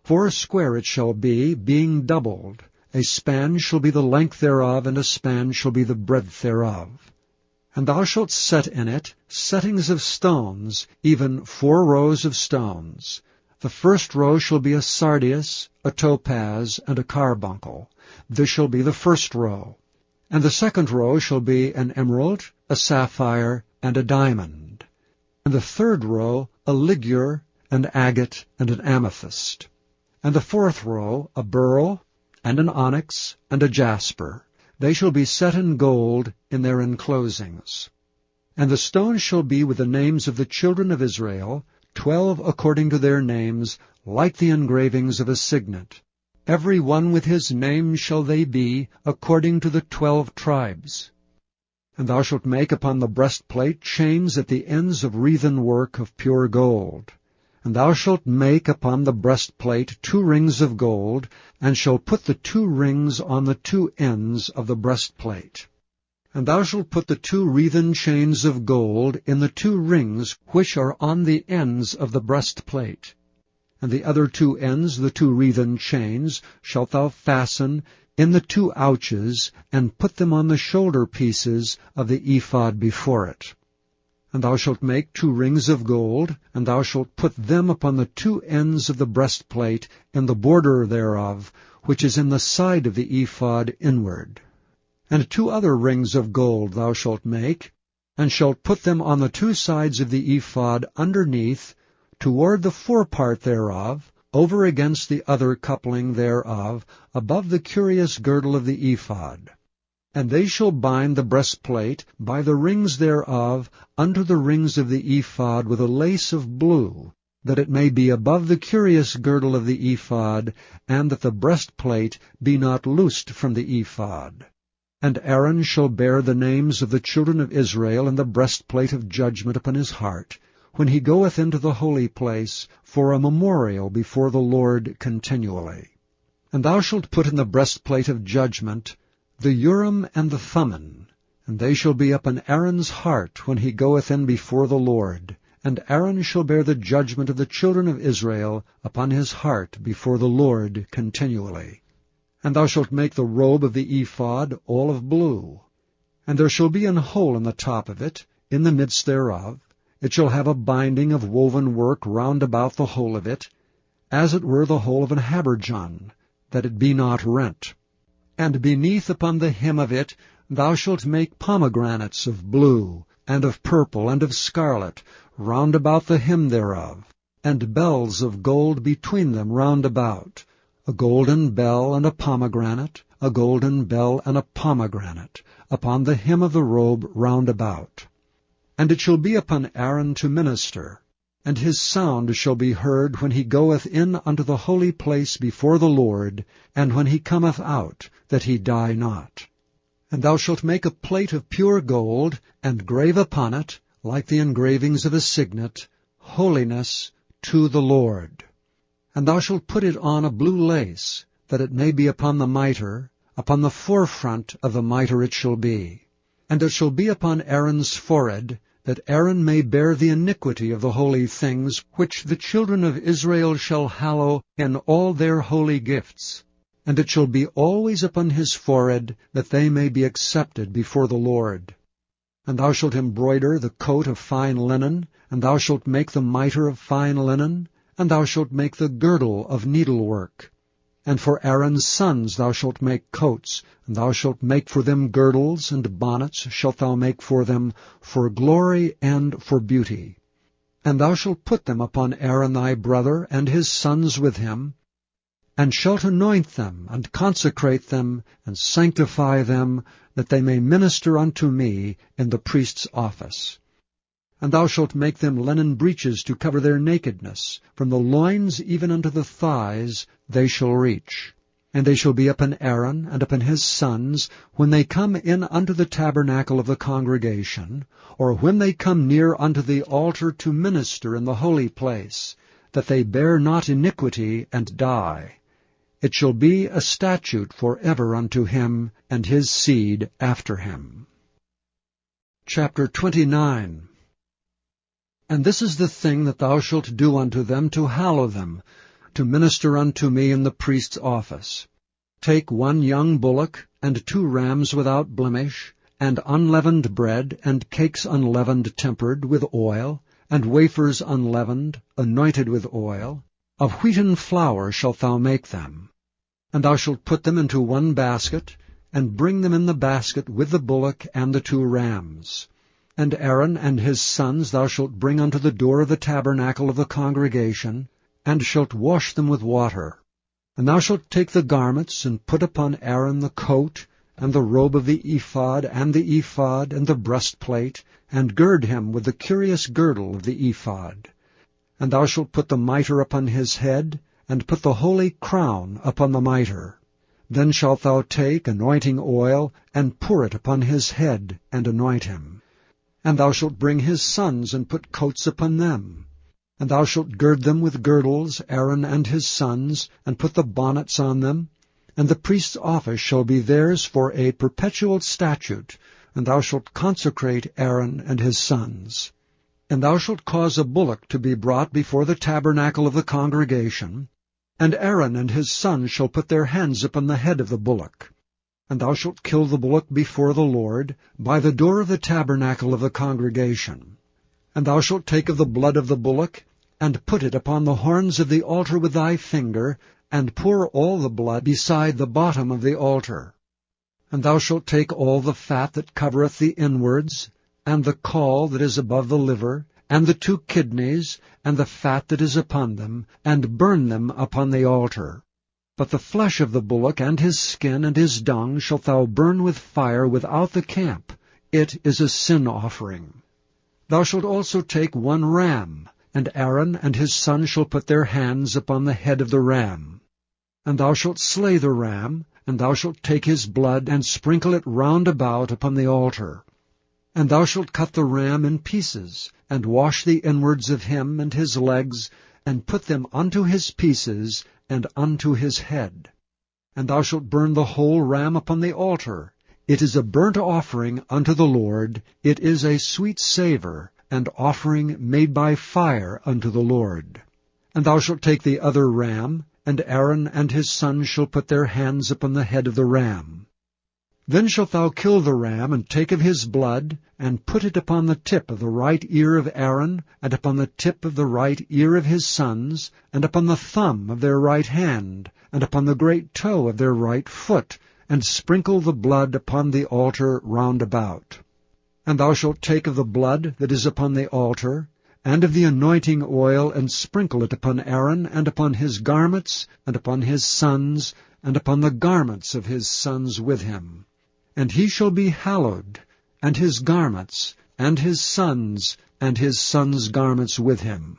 4 square it shall be, being doubled. A span shall be the length thereof, and a span shall be the breadth thereof. And thou shalt set in it settings of stones, even 4 rows of stones. The first row shall be a sardius, a topaz, and a carbuncle. This shall be the first row. And the second row shall be an emerald, a sapphire, and a diamond. And the third row a ligure, an agate, and an amethyst. And the fourth row a beryl, and an onyx, and a jasper. They shall be set in gold in their enclosings. And the stones shall be with the names of the children of Israel, 12 according to their names, like the engravings of a signet. Every one with his name shall they be, according to the 12 tribes. And thou shalt make upon the breastplate chains at the ends of wreathen work of pure gold. And thou shalt make upon the breastplate 2 rings of gold, and shalt put the 2 rings on the 2 ends of the breastplate. And thou shalt put the 2 wreathen chains of gold in the 2 rings which are on the ends of the breastplate. And the other 2 ends, the 2 wreathen chains, shalt thou fasten in the 2 ouches, and put them on the shoulder pieces of the ephod before it. And thou shalt make 2 rings of gold, and thou shalt put them upon the 2 ends of the breastplate in the border thereof, which is in the side of the ephod inward. And 2 other rings of gold thou shalt make, and shalt put them on the 2 sides of the ephod underneath, toward the forepart thereof, over against the other coupling thereof, above the curious girdle of the ephod. And they shall bind the breastplate by the rings thereof unto the rings of the ephod with a lace of blue, that it may be above the curious girdle of the ephod, and that the breastplate be not loosed from the ephod. And Aaron shall bear the names of the children of Israel in the breastplate of judgment upon his heart, when he goeth into the holy place, for a memorial before the Lord continually. And thou shalt put in the breastplate of judgment the Urim and the Thummim, and they shall be upon Aaron's heart when he goeth in before the Lord. And Aaron shall bear the judgment of the children of Israel upon his heart before the Lord continually. And thou shalt make the robe of the ephod all of blue. And there shall be an hole in the top of it, in the midst thereof. It shall have a binding of woven work round about the hole of it, as it were the hole of an habergeon, that it be not rent. And beneath upon the hem of it thou shalt make pomegranates of blue, and of purple, and of scarlet, round about the hem thereof, and bells of gold between them round about. a golden bell and a pomegranate, a golden bell and a pomegranate, upon the hem of the robe round about. And it shall be upon Aaron to minister, and his sound shall be heard when he goeth in unto the holy place before the Lord, and when he cometh out, that he die not. And thou shalt make a plate of pure gold, and grave upon it, like the engravings of a signet, Holiness to the Lord. And thou shalt put it on a blue lace, that it may be upon the mitre, upon the forefront of the mitre it shall be. And it shall be upon Aaron's forehead, that Aaron may bear the iniquity of the holy things, which the children of Israel shall hallow in all their holy gifts. And it shall be always upon his forehead, that they may be accepted before the Lord. And thou shalt embroider the coat of fine linen, and thou shalt make the mitre of fine linen, and thou shalt make the girdle of needlework. And for Aaron's sons thou shalt make coats, and thou shalt make for them girdles, and bonnets shalt thou make for them, for glory and for beauty. And thou shalt put them upon Aaron thy brother, and his sons with him, and shalt anoint them, and consecrate them, and sanctify them, that they may minister unto me in the priest's office. And thou shalt make them linen breeches to cover their nakedness, from the loins even unto the thighs they shall reach. And they shall be upon Aaron and upon his sons, when they come in unto the tabernacle of the congregation, or when they come near unto the altar to minister in the holy place, that they bear not iniquity and die. It shall be a statute for ever unto him and his seed after him. Chapter 29. And this is the thing that thou shalt do unto them to hallow them, to minister unto me in the priest's office. Take 1 young bullock, and 2 rams without blemish, and unleavened bread, and cakes unleavened tempered with oil, and wafers unleavened, anointed with oil. Of wheaten flour shalt thou make them. And thou shalt put them into 1 basket, and bring them in the basket with the bullock and the 2 rams. And Aaron and his sons thou shalt bring unto the door of the tabernacle of the congregation, and shalt wash them with water. And thou shalt take the garments, and put upon Aaron the coat, and the robe of the ephod, and the breastplate, and gird him with the curious girdle of the ephod. And thou shalt put the mitre upon his head, and put the holy crown upon the mitre. Then shalt thou take anointing oil, and pour it upon his head, and anoint him. And thou shalt bring his sons, and put coats upon them. And thou shalt gird them with girdles, Aaron and his sons, and put the bonnets on them. And the priest's office shall be theirs for a perpetual statute, and thou shalt consecrate Aaron and his sons. And thou shalt cause a bullock to be brought before the tabernacle of the congregation, and Aaron and his sons shall put their hands upon the head of the bullock. And thou shalt kill the bullock before the Lord, by the door of the tabernacle of the congregation. And thou shalt take of the blood of the bullock, and put it upon the horns of the altar with thy finger, and pour all the blood beside the bottom of the altar. And thou shalt take all the fat that covereth the inwards, and the caul that is above the liver, and the 2 kidneys, and the fat that is upon them, and burn them upon the altar. But the flesh of the bullock, and his skin, and his dung, shalt thou burn with fire without the camp. It is a sin offering. Thou shalt also take 1 ram, and Aaron and his sons shall put their hands upon the head of the ram. And thou shalt slay the ram, and thou shalt take his blood, and sprinkle it round about upon the altar. And thou shalt cut the ram in pieces, and wash the inwards of him and his legs, and put them unto his pieces, and unto his head. And thou shalt burn the whole ram upon the altar. It is a burnt offering unto the Lord. It is a sweet savour, and offering made by fire unto the Lord. And thou shalt take the other ram, and Aaron and his sons shall put their hands upon the head of the ram. Then shalt thou kill the ram, and take of his blood, and put it upon the tip of the right ear of Aaron, and upon the tip of the right ear of his sons, and upon the thumb of their right hand, and upon the great toe of their right foot, and sprinkle the blood upon the altar round about. And thou shalt take of the blood that is upon the altar, and of the anointing oil, and sprinkle it upon Aaron, and upon his garments, and upon his sons, and upon the garments of his sons with him. And he shall be hallowed, and his garments, and his sons' garments with him.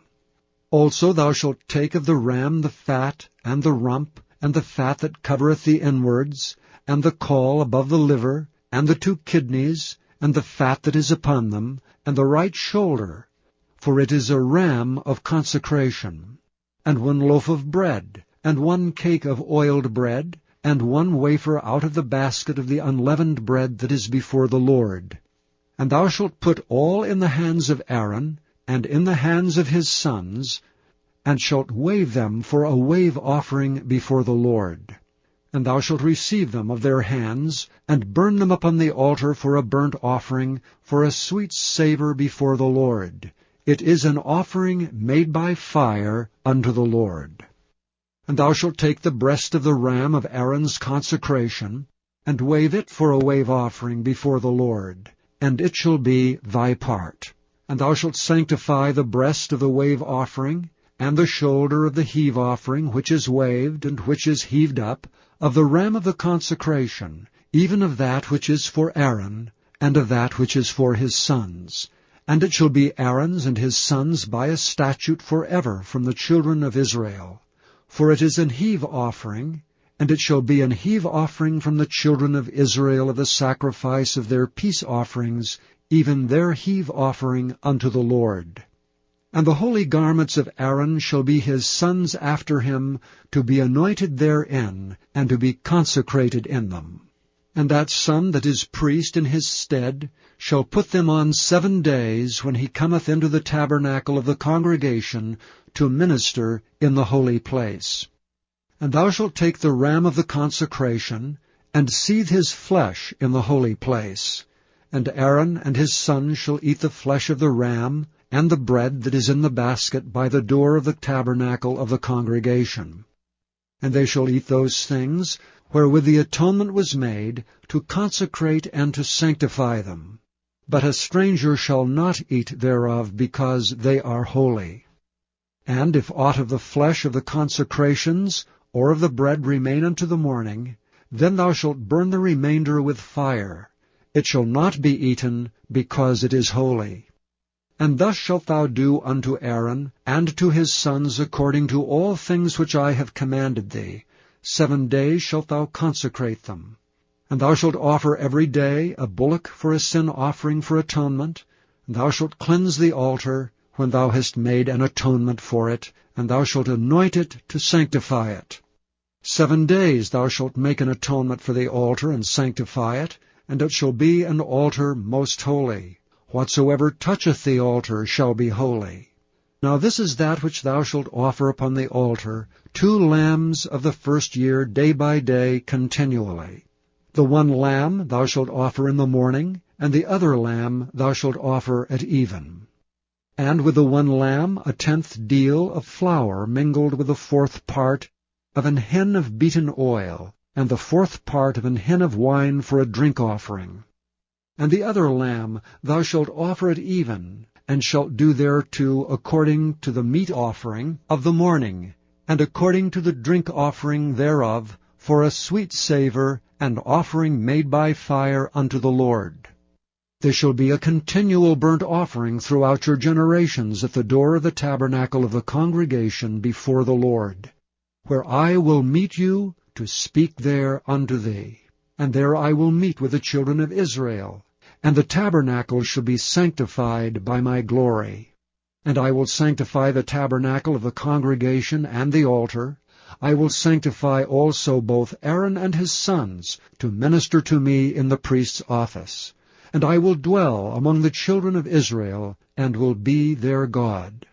Also thou shalt take of the ram the fat, and the rump, and the fat that covereth the inwards, and the caul above the liver, and the 2 kidneys, and the fat that is upon them, and the right shoulder, for it is a ram of consecration, and 1 loaf of bread, and 1 cake of oiled bread, and 1 wafer out of the basket of the unleavened bread that is before the Lord. And thou shalt put all in the hands of Aaron, and in the hands of his sons, and shalt wave them for a wave offering before the Lord. And thou shalt receive them of their hands, and burn them upon the altar for a burnt offering, for a sweet savour before the Lord. It is an offering made by fire unto the Lord. And thou shalt take the breast of the ram of Aaron's consecration, and wave it for a wave offering before the Lord, and it shall be thy part. And thou shalt sanctify the breast of the wave offering, and the shoulder of the heave offering, which is waved, and which is heaved up, of the ram of the consecration, even of that which is for Aaron, and of that which is for his sons. And it shall be Aaron's and his sons by a statute forever from the children of Israel. For it is an heave offering, and it shall be an heave offering from the children of Israel of the sacrifice of their peace offerings, even their heave offering unto the Lord. And the holy garments of Aaron shall be his sons after him, to be anointed therein, and to be consecrated in them. And that son that is priest in his stead shall put them on 7 days, when he cometh into the tabernacle of the congregation, to minister in the holy place. And thou shalt take the ram of the consecration, and seethe his flesh in the holy place. And Aaron and his sons shall eat the flesh of the ram, and the bread that is in the basket by the door of the tabernacle of the congregation. And they shall eat those things wherewith the atonement was made, to consecrate and to sanctify them. But a stranger shall not eat thereof, because they are holy. And if aught of the flesh of the consecrations, or of the bread remain unto the morning, then thou shalt burn the remainder with fire. It shall not be eaten, because it is holy. And thus shalt thou do unto Aaron, and to his sons, according to all things which I have commanded thee. 7 days shalt thou consecrate them. And thou shalt offer every day a bullock for a sin offering for atonement. And thou shalt cleanse the altar, when thou hast made an atonement for it, and thou shalt anoint it to sanctify it. 7 days thou shalt make an atonement for the altar, and sanctify it, and it shall be an altar most holy. Whatsoever toucheth the altar shall be holy. Now this is that which thou shalt offer upon the altar, 2 lambs of the first year, day by day, continually. The 1 lamb thou shalt offer in the morning, and the other lamb thou shalt offer at even. And with the 1 lamb 1/10 deal of flour mingled with the 4th part of an hin of beaten oil, and the 4th part of an hin of wine for a drink offering. And the other lamb thou shalt offer at even, and shalt do thereto according to the meat offering of the morning, and according to the drink offering thereof, for a sweet savour, and offering made by fire unto the Lord. There shall be a continual burnt offering throughout your generations at the door of the tabernacle of the congregation before the Lord, where I will meet you to speak there unto thee. And there I will meet with the children of Israel, and the tabernacle shall be sanctified by my glory. And I will sanctify the tabernacle of the congregation and the altar. I will sanctify also both Aaron and his sons to minister to me in the priest's office. And I will dwell among the children of Israel, and will be their God.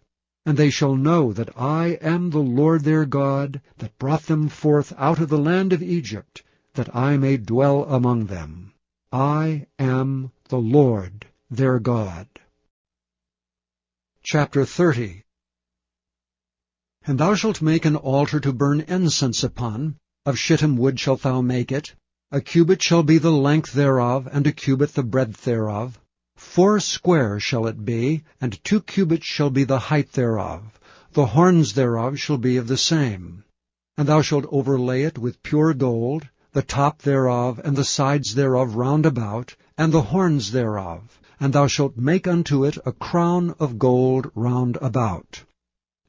And they shall know that I am the Lord their God, that brought them forth out of the land of Egypt, that I may dwell among them. I am the Lord their God. Chapter 30. And thou shalt make an altar to burn incense upon. Of shittim wood shalt thou make it. A cubit shall be the length thereof, and a cubit the breadth thereof. 4 square shall it be, and 2 cubits shall be the height thereof. The horns thereof shall be of the same. And thou shalt overlay it with pure gold, the top thereof, and the sides thereof round about, and the horns thereof. And thou shalt make unto it a crown of gold round about.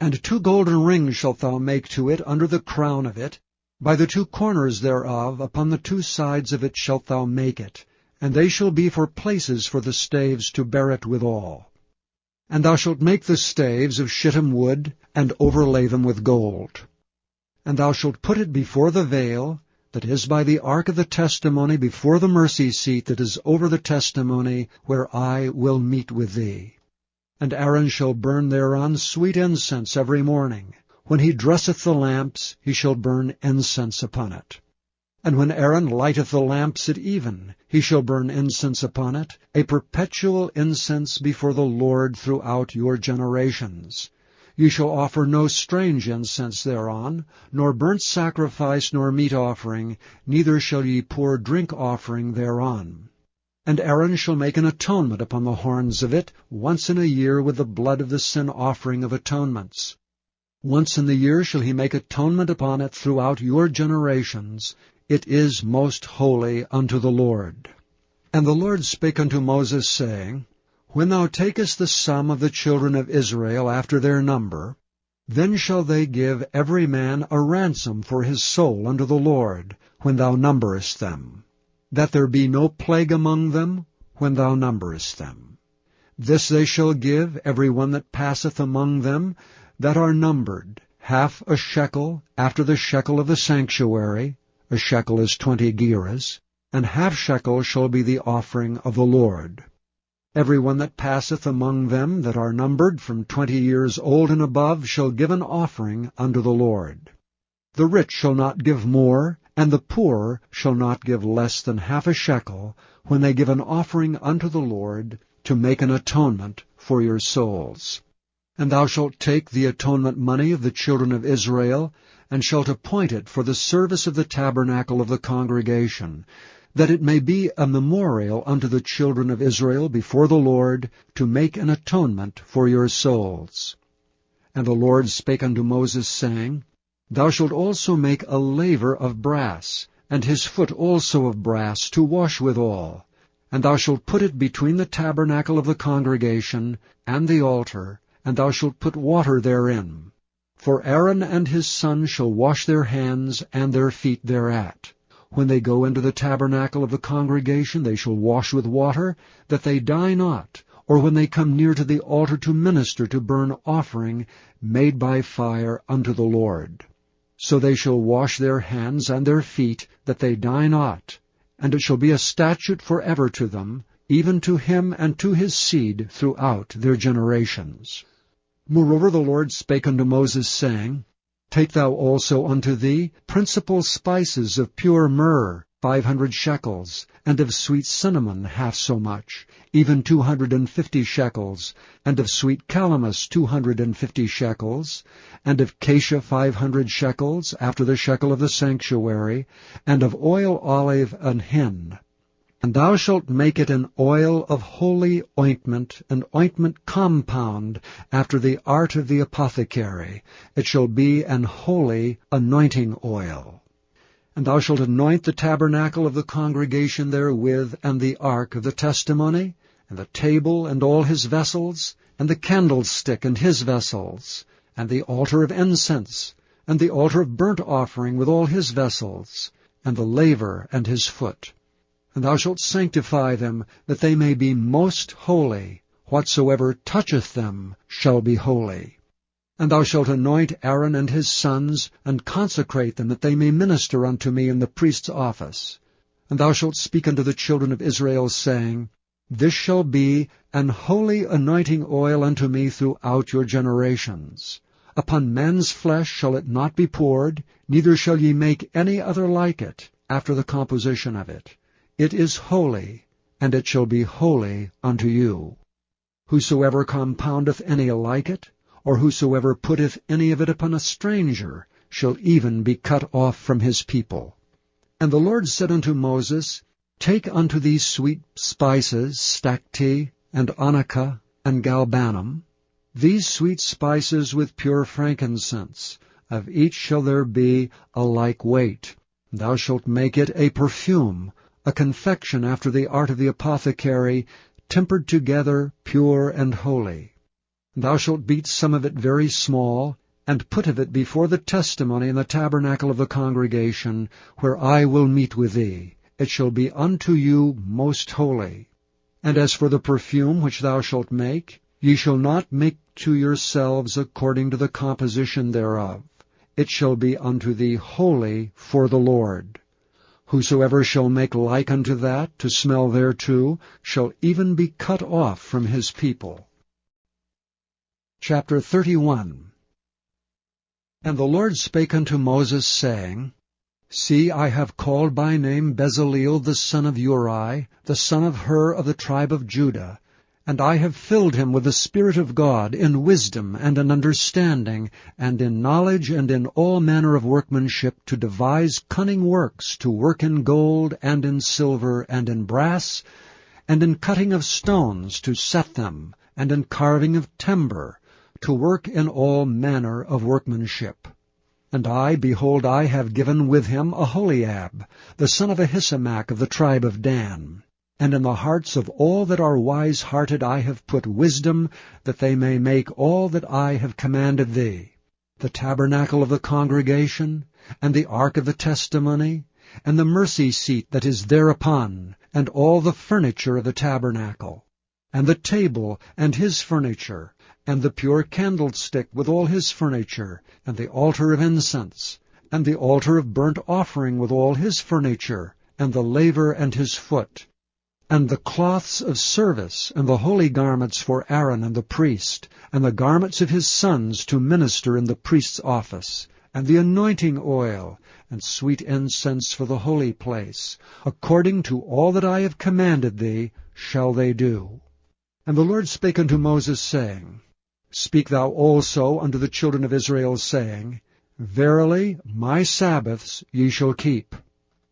And 2 golden rings shalt thou make to it under the crown of it. By the 2 corners thereof, upon the 2 sides of it shalt thou make it, and they shall be for places for the staves to bear it withal. And thou shalt make the staves of shittim wood, and overlay them with gold. And thou shalt put it before the veil, that is by the ark of the testimony, before the mercy seat that is over the testimony, where I will meet with thee. And Aaron shall burn thereon sweet incense every morning. When he dresseth the lamps, he shall burn incense upon it. And when Aaron lighteth the lamps at even, he shall burn incense upon it, a perpetual incense before the Lord throughout your generations. Ye shall offer no strange incense thereon, nor burnt sacrifice, nor meat offering, neither shall ye pour drink offering thereon. And Aaron shall make an atonement upon the horns of it once in a year with the blood of the sin offering of atonements. Once in the year shall he make atonement upon it throughout your generations. It is most holy unto the Lord. And the Lord spake unto Moses, saying, When thou takest the sum of the children of Israel after their number, then shall they give every man a ransom for his soul unto the Lord, when thou numberest them, that there be no plague among them when thou numberest them. This they shall give every one that passeth among them that are numbered, half a shekel after the shekel of the sanctuary, a shekel is 20 gerahs, and half shekel shall be the offering of the Lord. Every one that passeth among them that are numbered from 20 years old and above shall give an offering unto the Lord. The rich shall not give more, and the poor shall not give less than half a shekel, when they give an offering unto the Lord, to make an atonement for your souls. And thou shalt take the atonement money of the children of Israel, and shalt appoint it for the service of the tabernacle of the congregation, that it may be a memorial unto the children of Israel before the Lord, to make an atonement for your souls. And the Lord spake unto Moses, saying, Thou shalt also make a laver of brass, and his foot also of brass, to wash withal. And thou shalt put it between the tabernacle of the congregation and the altar, and thou shalt put water therein. For Aaron and his sons shall wash their hands and their feet thereat. When they go into the tabernacle of the congregation, they shall wash with water, that they die not, or when they come near to the altar to minister to burn offering made by fire unto the Lord. So they shall wash their hands and their feet, that they die not. And it shall be a statute forever to them, even to him and to his seed throughout their generations. Moreover the Lord spake unto Moses, saying, Take thou also unto thee principal spices of pure myrrh, 500 shekels, and of sweet cinnamon half so much, even 250 shekels, and of sweet calamus 250 shekels, and of cassia 500 shekels, after the shekel of the sanctuary, and of oil olive an hin. And thou shalt make it an oil of holy ointment, an ointment compound, after the art of the apothecary. It shall be an holy anointing oil. And thou shalt anoint the tabernacle of the congregation therewith, and the ark of the testimony, and the table and all his vessels, and the candlestick and his vessels, and the altar of incense, and the altar of burnt offering with all his vessels, and the laver and his foot. And thou shalt sanctify them, that they may be most holy. Whatsoever toucheth them shall be holy. And thou shalt anoint Aaron and his sons, and consecrate them, that they may minister unto me in the priest's office. And thou shalt speak unto the children of Israel, saying, This shall be an holy anointing oil unto me throughout your generations. Upon man's flesh shall it not be poured, neither shall ye make any other like it, after the composition of it. It is holy, and it shall be holy unto you. Whosoever compoundeth any like it, or whosoever putteth any of it upon a stranger, shall even be cut off from his people. And the Lord said unto Moses, Take unto thee sweet spices, stacte, and onycha, and galbanum, these sweet spices with pure frankincense. Of each shall there be a like weight. Thou shalt make it a perfume, a confection after the art of the apothecary, tempered together, pure and holy. Thou shalt beat some of it very small, and put of it before the testimony in the tabernacle of the congregation, where I will meet with thee. It shall be unto you most holy. And as for the perfume which thou shalt make, ye shall not make to yourselves according to the composition thereof. It shall be unto thee holy for the Lord. Whosoever shall make like unto that, to smell thereto, shall even be cut off from his people. Chapter 31. And the Lord spake unto Moses, saying, See, I have called by name Bezaleel the son of Uri, the son of Hur of the tribe of Judah, and I have filled him with the Spirit of God, in wisdom and in understanding, and in knowledge and in all manner of workmanship, to devise cunning works, to work in gold, and in silver, and in brass, and in cutting of stones, to set them, and in carving of timber, to work in all manner of workmanship. And I, behold, I have given with him Aholiab, the son of Ahisamach of the tribe of Dan. And in the hearts of all that are wise-hearted I have put wisdom, that they may make all that I have commanded thee, the tabernacle of the congregation, and the ark of the testimony, and the mercy seat that is thereupon, and all the furniture of the tabernacle, and the table and his furniture, and the pure candlestick with all his furniture, and the altar of incense, and the altar of burnt offering with all his furniture, and the laver and his foot, and the cloths of service, and the holy garments for Aaron and the priest, and the garments of his sons to minister in the priest's office, and the anointing oil, and sweet incense for the holy place. According to all that I have commanded thee shall they do. And the Lord spake unto Moses, saying, Speak thou also unto the children of Israel, saying, Verily my Sabbaths ye shall keep.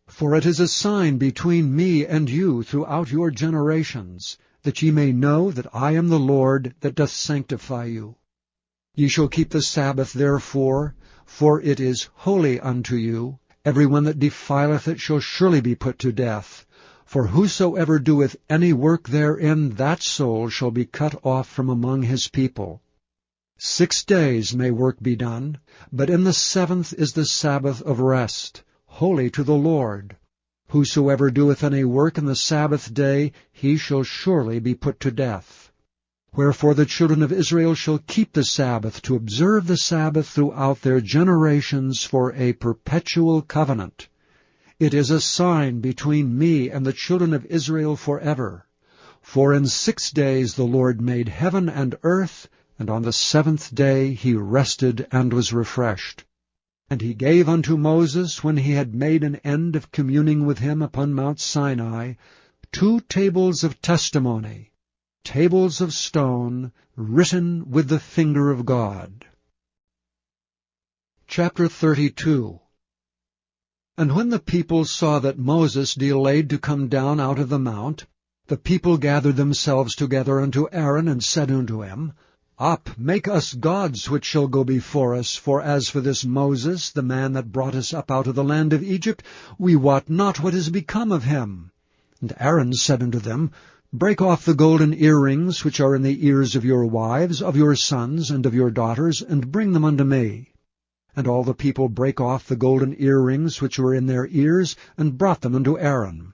For it is a sign between me and you throughout your generations, that ye may know that I am the Lord that doth sanctify you. Ye shall keep the Sabbath therefore, for it is holy unto you. Every one that defileth it shall surely be put to death. For whosoever doeth any work therein, that soul shall be cut off from among his people. 6 days may work be done, but in the 7th is the Sabbath of rest, holy to the Lord. Whosoever doeth any work in the Sabbath day, he shall surely be put to death. Wherefore the children of Israel shall keep the Sabbath, to observe the Sabbath throughout their generations for a perpetual covenant. It is a sign between me and the children of Israel forever. For in 6 days the Lord made heaven and earth, and on the 7th day he rested and was refreshed. And he gave unto Moses, when he had made an end of communing with him upon Mount Sinai, 2 tables of testimony, tables of stone, written with the finger of God. Chapter 32. And when the people saw that Moses delayed to come down out of the mount, the people gathered themselves together unto Aaron, and said unto him, Up, make us gods which shall go before us, for as for this Moses, the man that brought us up out of the land of Egypt, we wot not what is become of him. And Aaron said unto them, Break off the golden earrings which are in the ears of your wives, of your sons, and of your daughters, and bring them unto me. And all the people brake off the golden earrings which were in their ears, and brought them unto Aaron.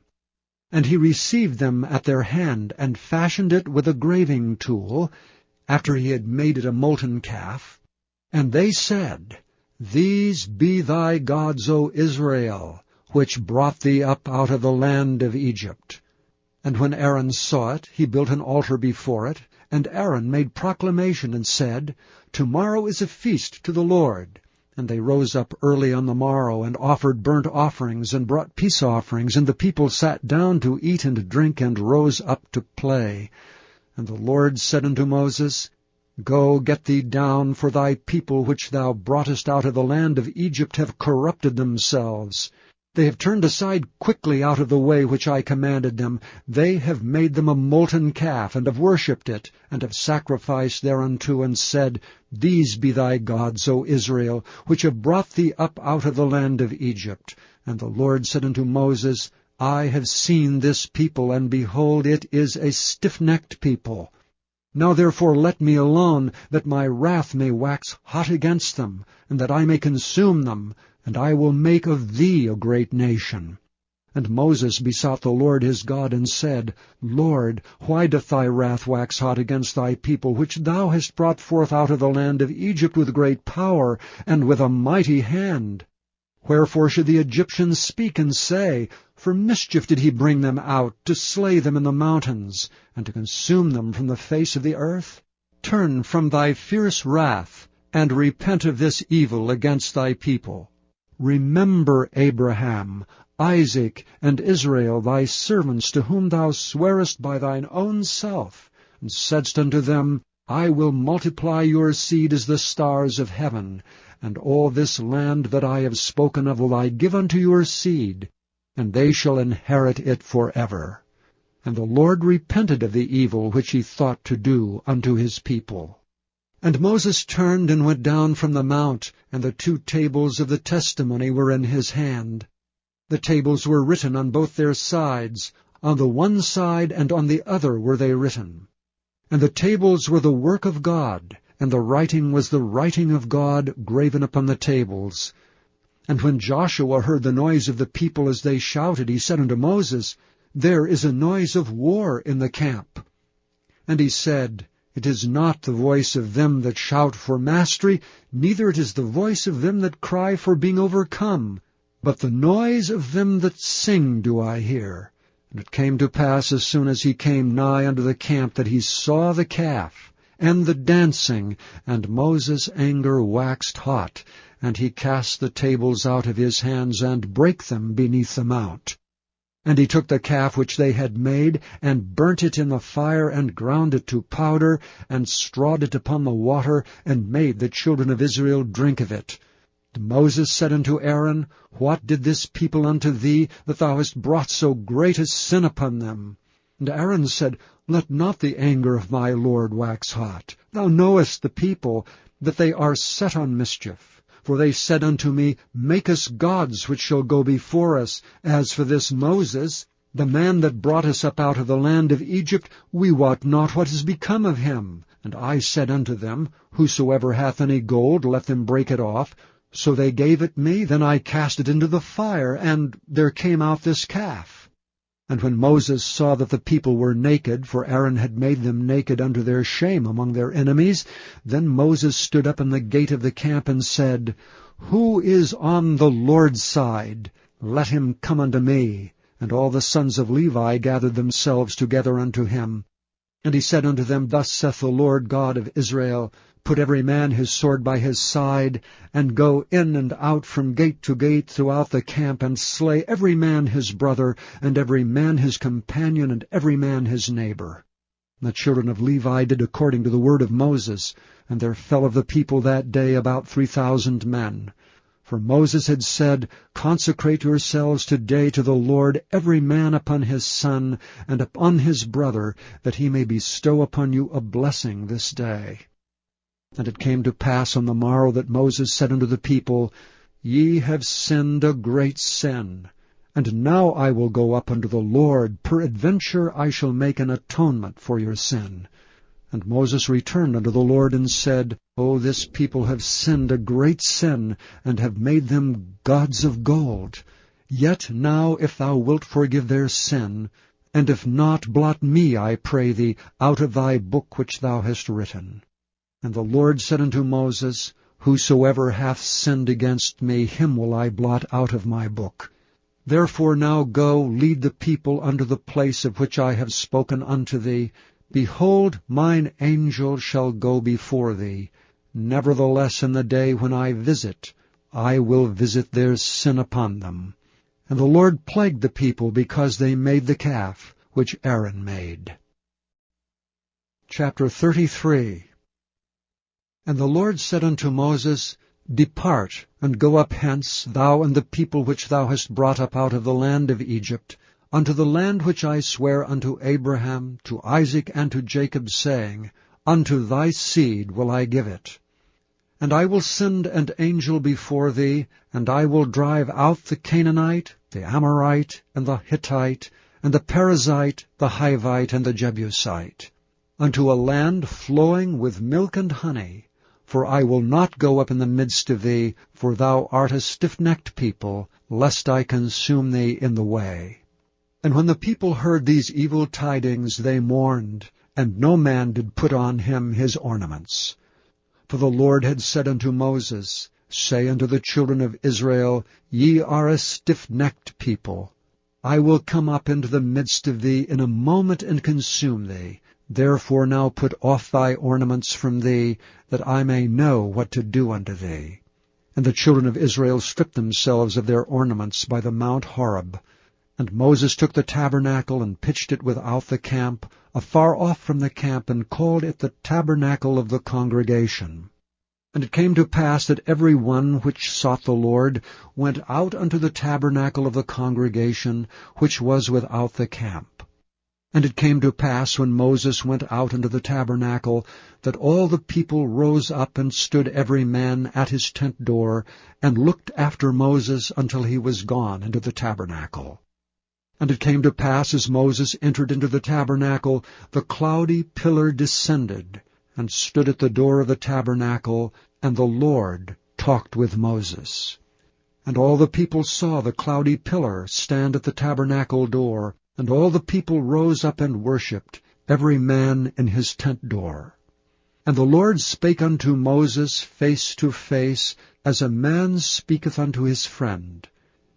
And he received them at their hand, and fashioned it with a graving tool, after he had made it a molten calf. And they said, These be thy gods, O Israel, which brought thee up out of the land of Egypt. And when Aaron saw it, he built an altar before it, and Aaron made proclamation, and said, Tomorrow is a feast to the Lord. And they rose up early on the morrow, and offered burnt offerings, and brought peace offerings, and the people sat down to eat and drink, and rose up to play. And the Lord said unto Moses, Go, get thee down, for thy people which thou broughtest out of the land of Egypt have corrupted themselves. They have turned aside quickly out of the way which I commanded them. They have made them a molten calf, and have worshipped it, and have sacrificed thereunto, and said, These be thy gods, O Israel, which have brought thee up out of the land of Egypt. And the Lord said unto Moses, I have seen this people, and behold, it is a stiff-necked people. Now therefore let me alone, that my wrath may wax hot against them, and that I may consume them, and I will make of thee a great nation. And Moses besought the Lord his God, and said, Lord, why doth thy wrath wax hot against thy people, which thou hast brought forth out of the land of Egypt with great power, and with a mighty hand? Wherefore should the Egyptians speak and say, For mischief did he bring them out, to slay them in the mountains, and to consume them from the face of the earth? Turn from thy fierce wrath, and repent of this evil against thy people. Remember Abraham, Isaac, and Israel, thy servants, to whom thou swarest by thine own self, and saidst unto them, I will multiply your seed as the stars of heaven, and all this land that I have spoken of will I give unto your seed, and they shall inherit it forever. And the Lord repented of the evil which he thought to do unto his people. And Moses turned and went down from the mount, and the 2 tables of the testimony were in his hand. The tables were written on both their sides, on the one side and on the other were they written. And the tables were the work of God, and the writing was the writing of God graven upon the tables. And when Joshua heard the noise of the people as they shouted, he said unto Moses, There is a noise of war in the camp. And he said, It is not the voice of them that shout for mastery, neither it is the voice of them that cry for being overcome, but the noise of them that sing do I hear. And it came to pass, as soon as he came nigh unto the camp, that he saw the calf, and the dancing, and Moses' anger waxed hot, and he cast the tables out of his hands, and brake them beneath the mount. And he took the calf which they had made, and burnt it in the fire, and ground it to powder, and strawed it upon the water, and made the children of Israel drink of it. And Moses said unto Aaron, What did this people unto thee, that thou hast brought so great a sin upon them? And Aaron said, Let not the anger of my Lord wax hot. Thou knowest the people, that they are set on mischief. For they said unto me, Make us gods which shall go before us. As for this Moses, the man that brought us up out of the land of Egypt, we wot not what is become of him. And I said unto them, Whosoever hath any gold, let them break it off. So they gave it me, then I cast it into the fire, and there came out this calf. And when Moses saw that the people were naked, for Aaron had made them naked unto their shame among their enemies, then Moses stood up in the gate of the camp, and said, Who is on the Lord's side? Let him come unto me. And all the sons of Levi gathered themselves together unto him. And he said unto them, Thus saith the Lord God of Israel, Put every man his sword by his side, and go in and out from gate to gate throughout the camp, and slay every man his brother, and every man his companion, and every man his neighbor. And the children of Levi did according to the word of Moses, and there fell of the people that day about 3,000 men. For Moses had said, Consecrate yourselves today to the Lord, every man upon his son, and upon his brother, that he may bestow upon you a blessing this day. And it came to pass on the morrow that Moses said unto the people, Ye have sinned a great sin. And now I will go up unto the Lord, peradventure I shall make an atonement for your sin. And Moses returned unto the Lord, and said, O this people have sinned a great sin, and have made them gods of gold. Yet now if thou wilt forgive their sin, and if not, blot me, I pray thee, out of thy book which thou hast written. And the Lord said unto Moses, Whosoever hath sinned against me, him will I blot out of my book. Therefore now go, lead the people unto the place of which I have spoken unto thee. Behold, mine angel shall go before thee. Nevertheless in the day when I visit, I will visit their sin upon them. And the Lord plagued the people because they made the calf which Aaron made. Chapter 33. And the Lord said unto Moses, Depart, and go up hence, thou and the people which thou hast brought up out of the land of Egypt, unto the land which I swear unto Abraham, to Isaac, and to Jacob, saying, Unto thy seed will I give it. And I will send an angel before thee, and I will drive out the Canaanite, the Amorite, and the Hittite, and the Perizzite, the Hivite, and the Jebusite, unto a land flowing with milk and honey. For I will not go up in the midst of thee, for thou art a stiff-necked people, lest I consume thee in the way. And when the people heard these evil tidings, they mourned, and no man did put on him his ornaments. For the Lord had said unto Moses, Say unto the children of Israel, Ye are a stiff-necked people. I will come up into the midst of thee in a moment and consume thee. Therefore now put off thy ornaments from thee, that I may know what to do unto thee. And the children of Israel stripped themselves of their ornaments by the Mount Horeb. And Moses took the tabernacle, and pitched it without the camp, afar off from the camp, and called it the tabernacle of the congregation. And it came to pass that every one which sought the Lord went out unto the tabernacle of the congregation, which was without the camp. And it came to pass, when Moses went out into the tabernacle, that all the people rose up and stood every man at his tent door, and looked after Moses until he was gone into the tabernacle. And it came to pass, as Moses entered into the tabernacle, the cloudy pillar descended, and stood at the door of the tabernacle, and the Lord talked with Moses. And all the people saw the cloudy pillar stand at the tabernacle door, and all the people rose up and worshipped, every man in his tent door. And the Lord spake unto Moses face to face, as a man speaketh unto his friend.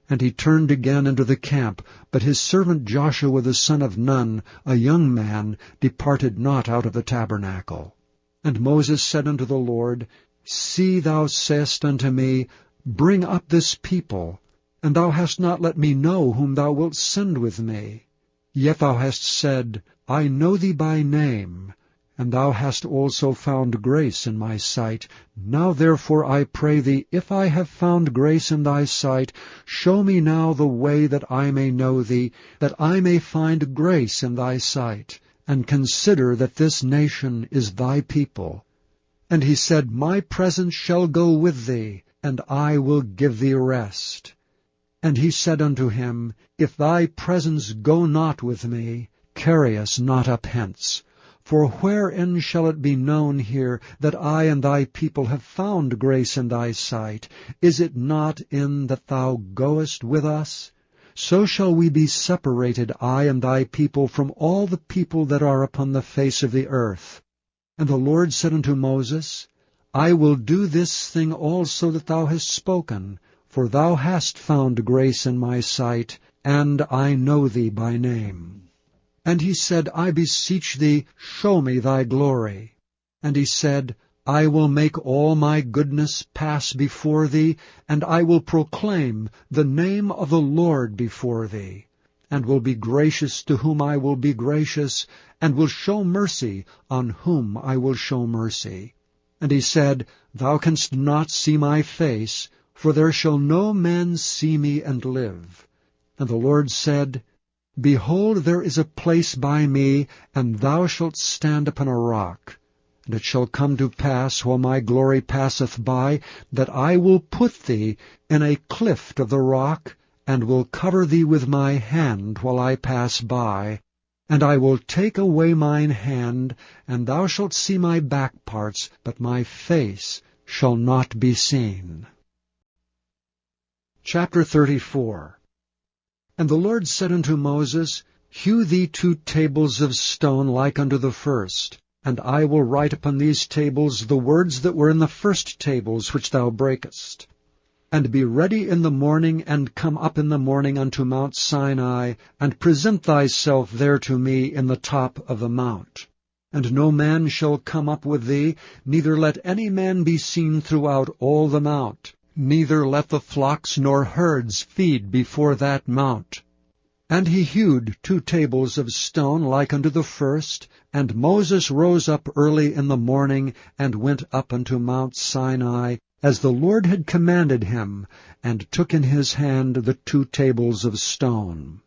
And he turned again into the camp, but his servant Joshua the son of Nun, a young man, departed not out of the tabernacle. And Moses said unto the Lord, See, thou sayest unto me, Bring up this people, and thou hast not let me know whom thou wilt send with me. Yet thou hast said, I know thee by name, and thou hast also found grace in my sight. Now therefore I pray thee, if I have found grace in thy sight, show me now the way that I may know thee, that I may find grace in thy sight, and consider that this nation is thy people. And he said, My presence shall go with thee, and I will give thee rest. And he said unto him, If thy presence go not with me, carry us not up hence. For wherein shall it be known here that I and thy people have found grace in thy sight? Is it not in that thou goest with us? So shall we be separated, I and thy people, from all the people that are upon the face of the earth. And the Lord said unto Moses, I will do this thing also that thou hast spoken, for thou hast found grace in my sight, and I know thee by name. And he said, I beseech thee, show me thy glory. And he said, I will make all my goodness pass before thee, and I will proclaim the name of the Lord before thee, and will be gracious to whom I will be gracious, and will show mercy on whom I will show mercy. And he said, Thou canst not see my face, for there shall no man see me and live. And the Lord said, Behold, there is a place by me, and thou shalt stand upon a rock. And it shall come to pass, while my glory passeth by, that I will put thee in a cleft of the rock, and will cover thee with my hand while I pass by. And I will take away mine hand, and thou shalt see my back parts, but my face shall not be seen. Chapter 34. And the Lord said unto Moses, Hew thee 2 tables of stone like unto the first, and I will write upon these tables the words that were in the first tables which thou breakest. And be ready in the morning, and come up in the morning unto Mount Sinai, and present thyself there to me in the top of the mount. And no man shall come up with thee, neither let any man be seen throughout all the mount. Neither let the flocks nor herds feed before that mount. And he hewed 2 tables of stone like unto the first, and Moses rose up early in the morning, and went up unto Mount Sinai, as the Lord had commanded him, and took in his hand the 2 tables of stone.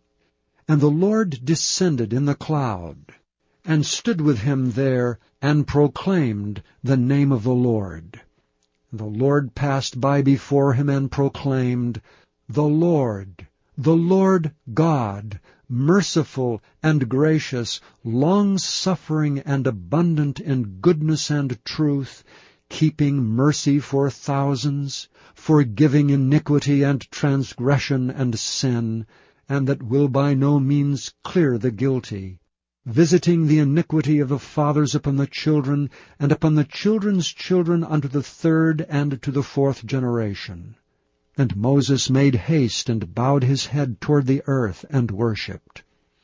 And the Lord descended in the cloud, and stood with him there, and proclaimed the name of the Lord. And the Lord passed by before him, and proclaimed, the Lord God, merciful and gracious, long-suffering and abundant in goodness and truth, keeping mercy for thousands, forgiving iniquity and transgression and sin, and that will by no means clear the guilty, visiting the iniquity of the fathers upon the children, and upon the children's children unto the 3rd and to the 4th generation. And Moses made haste, and bowed his head toward the earth, and worshipped.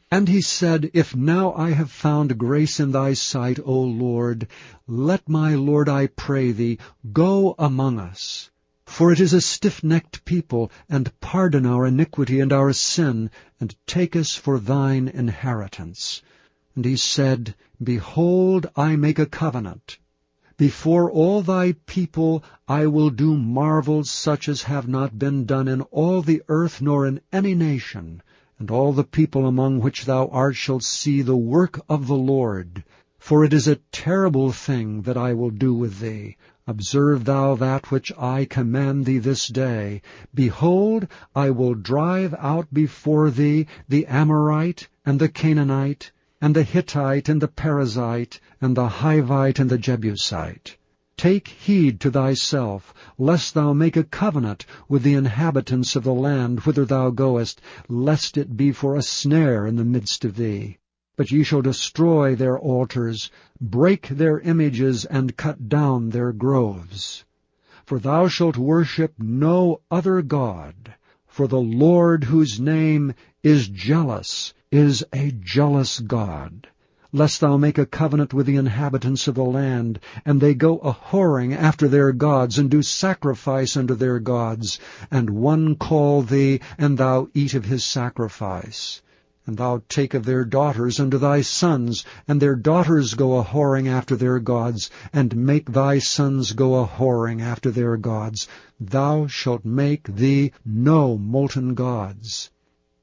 And he said, If now I have found grace in thy sight, O Lord, let my Lord, I pray thee, go among us. For it is a stiff-necked people, and pardon our iniquity and our sin, and take us for thine inheritance. And he said, Behold, I make a covenant. Before all thy people I will do marvels such as have not been done in all the earth nor in any nation, and all the people among which thou art shall see the work of the Lord. For it is a terrible thing that I will do with thee. Observe thou that which I command thee this day. Behold, I will drive out before thee the Amorite, and the Canaanite, and the Hittite, and the Perizzite, and the Hivite, and the Jebusite. Take heed to thyself, lest thou make a covenant with the inhabitants of the land whither thou goest, lest it be for a snare in the midst of thee. But ye shall destroy their altars, break their images, and cut down their groves. For thou shalt worship no other God, for the Lord, whose name is jealous, is a jealous God. Lest thou make a covenant with the inhabitants of the land, and they go a-whoring after their gods, and do sacrifice unto their gods, and one call thee, and thou eat of his sacrifice. And thou take of their daughters unto thy sons, and their daughters go a-whoring after their gods, and make thy sons go a-whoring after their gods. Thou shalt make thee no molten gods.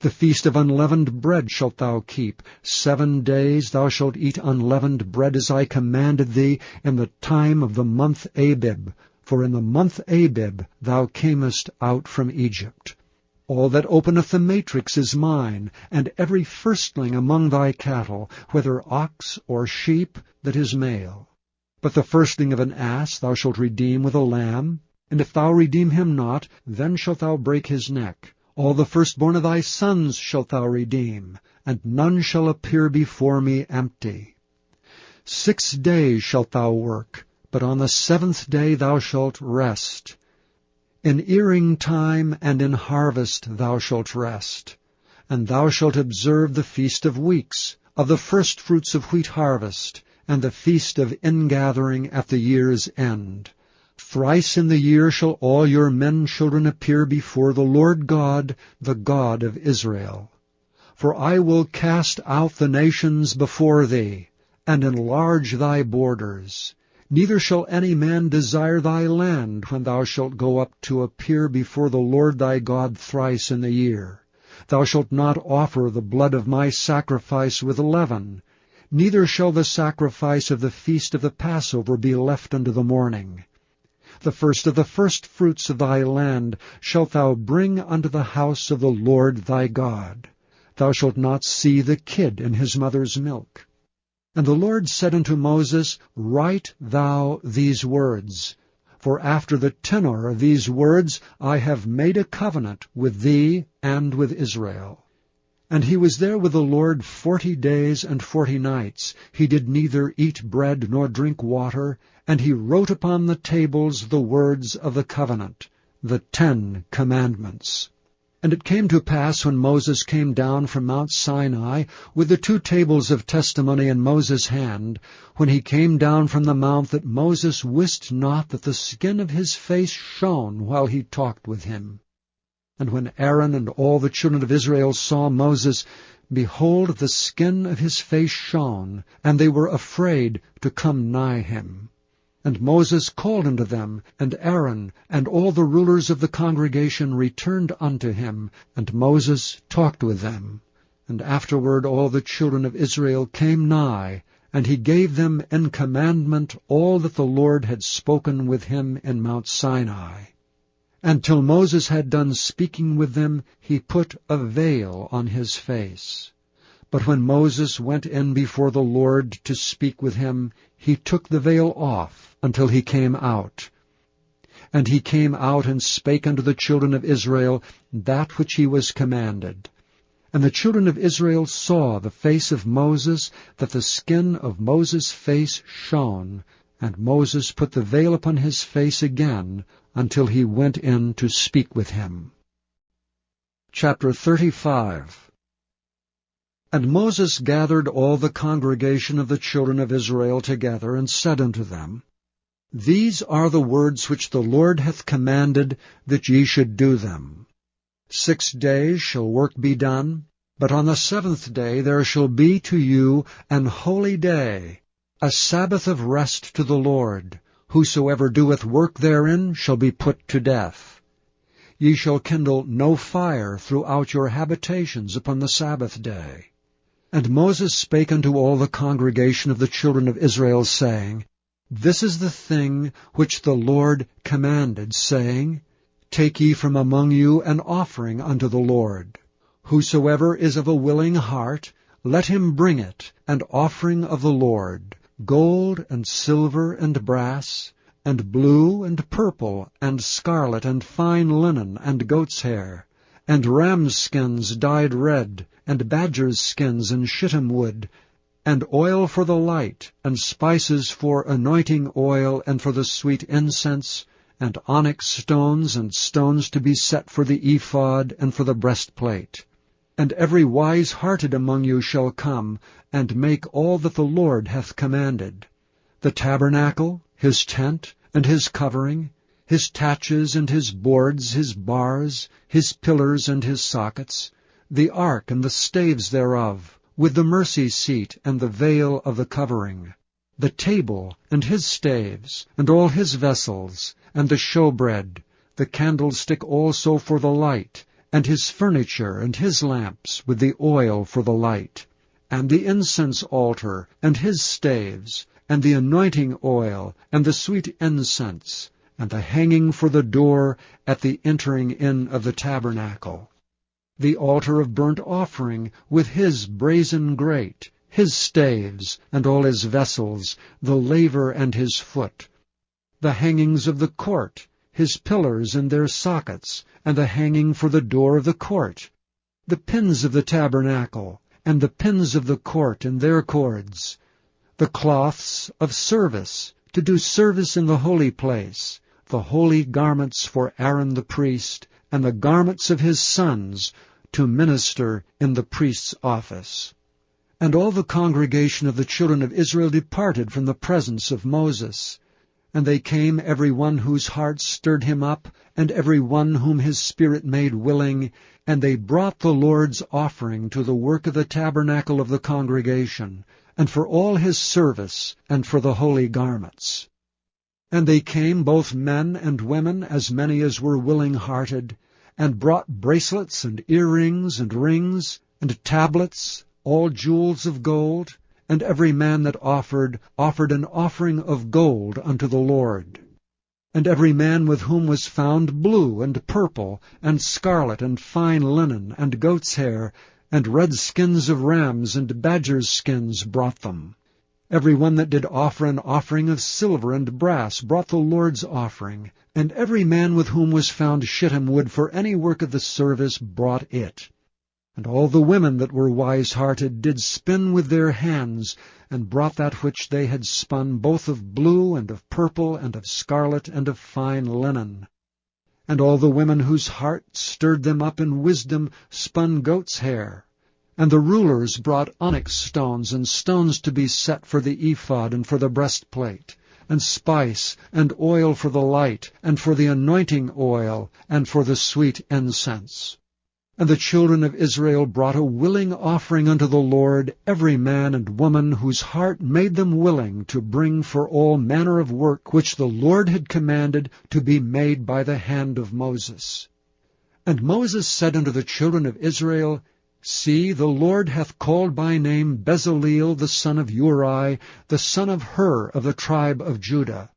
The feast of unleavened bread shalt thou keep. 7 days thou shalt eat unleavened bread, as I commanded thee, in the time of the month Abib. For in the month Abib thou camest out from Egypt. All that openeth the matrix is mine, and every firstling among thy cattle, whether ox or sheep, that is male. But the firstling of an ass thou shalt redeem with a lamb, and if thou redeem him not, then shalt thou break his neck. All the firstborn of thy sons shalt thou redeem, and none shall appear before me empty. 6 days shalt thou work, but on the 7th day thou shalt rest. In earing time and in harvest thou shalt rest. And thou shalt observe the feast of weeks, of the firstfruits of wheat harvest, and the feast of ingathering at the year's end. Thrice in the year shall all your men children appear before the Lord God, the God of Israel. For I will cast out the nations before thee, and enlarge thy borders. Neither shall any man desire thy land when thou shalt go up to appear before the Lord thy God thrice in the year. Thou shalt not offer the blood of my sacrifice with leaven, neither shall the sacrifice of the feast of the Passover be left unto the morning. The first of the firstfruits of thy land shalt thou bring unto the house of the Lord thy God. Thou shalt not see the kid in his mother's milk. And the Lord said unto Moses, Write thou these words, for after the tenor of these words I have made a covenant with thee and with Israel. And he was there with the Lord 40 days and 40 nights. He did neither eat bread nor drink water, and he wrote upon the tables the words of the covenant, the 10 commandments. And it came to pass, when Moses came down from Mount Sinai, with the 2 tables of testimony in Moses' hand, when he came down from the mount, that Moses wist not that the skin of his face shone while he talked with him. And when Aaron and all the children of Israel saw Moses, behold, the skin of his face shone, and they were afraid to come nigh him. And Moses called unto them, and Aaron, and all the rulers of the congregation returned unto him, and Moses talked with them. And afterward all the children of Israel came nigh, and he gave them in commandment all that the Lord had spoken with him in Mount Sinai. And till Moses had done speaking with them, he put a veil on his face. But when Moses went in before the Lord to speak with him, he took the veil off until he came out. And he came out and spake unto the children of Israel that which he was commanded. And the children of Israel saw the face of Moses, that the skin of Moses' face shone. And Moses put the veil upon his face again, until he went in to speak with him. Chapter 35. And Moses gathered all the congregation of the children of Israel together, and said unto them, These are the words which the Lord hath commanded, that ye should do them. 6 days shall work be done, but on the 7th day there shall be to you an holy day, a Sabbath of rest to the Lord. Whosoever doeth work therein shall be put to death. Ye shall kindle no fire throughout your habitations upon the Sabbath day. And Moses spake unto all the congregation of the children of Israel, saying, This is the thing which the Lord commanded, saying, Take ye from among you an offering unto the Lord. Whosoever is of a willing heart, let him bring it, an offering of the Lord, gold and silver and brass, and blue and purple and scarlet and fine linen and goat's hair, and ram's skins dyed red, and badger's skins and shittim wood, and oil for the light, and spices for anointing oil and for the sweet incense, and onyx stones and stones to be set for the ephod and for the breastplate. And every wise-hearted among you shall come, and make all that the Lord hath commanded: the tabernacle, his tent, and his covering, his taches and his boards, his bars, his pillars and his sockets, the ark and the staves thereof, with the mercy seat and the veil of the covering, the table and his staves, and all his vessels, and the showbread, the candlestick also for the light, and his furniture and his lamps, with the oil for the light, and the incense altar, and his staves, and the anointing oil, and the sweet incense, and the hanging for the door at the entering in of the tabernacle, the altar of burnt offering, with his brazen grate, his staves, and all his vessels, the laver and his foot, the hangings of the court, his pillars and their sockets, and the hanging for the door of the court, the pins of the tabernacle, and the pins of the court and their cords, the cloths of service, to do service in the holy place, the holy garments for Aaron the priest, and the garments of his sons, to minister in the priest's office. And all the congregation of the children of Israel departed from the presence of Moses. And they came, every one whose heart stirred him up, and every one whom his spirit made willing, and they brought the Lord's offering to the work of the tabernacle of the congregation, and for all his service, and for the holy garments. And they came, both men and women, as many as were willing-hearted, and brought bracelets and earrings and rings, and tablets, all jewels of gold, and every man that offered an offering of gold unto the Lord. And every man with whom was found blue and purple, and scarlet, and fine linen, and goat's hair, and red skins of rams, and badgers' skins brought them. Every one that did offer an offering of silver and brass brought the Lord's offering, and every man with whom was found shittim wood for any work of the service brought it. And all the women that were wise-hearted did spin with their hands, and brought that which they had spun, both of blue, and of purple, and of scarlet, and of fine linen. And all the women whose heart stirred them up in wisdom spun goat's hair. And the rulers brought onyx stones, and stones to be set for the ephod and for the breastplate, and spice, and oil for the light, and for the anointing oil, and for the sweet incense. And the children of Israel brought a willing offering unto the Lord, every man and woman whose heart made them willing to bring for all manner of work which the Lord had commanded to be made by the hand of Moses. And Moses said unto the children of Israel, See, the Lord hath called by name Bezaleel the son of Uri, the son of Hur of the tribe of Judah.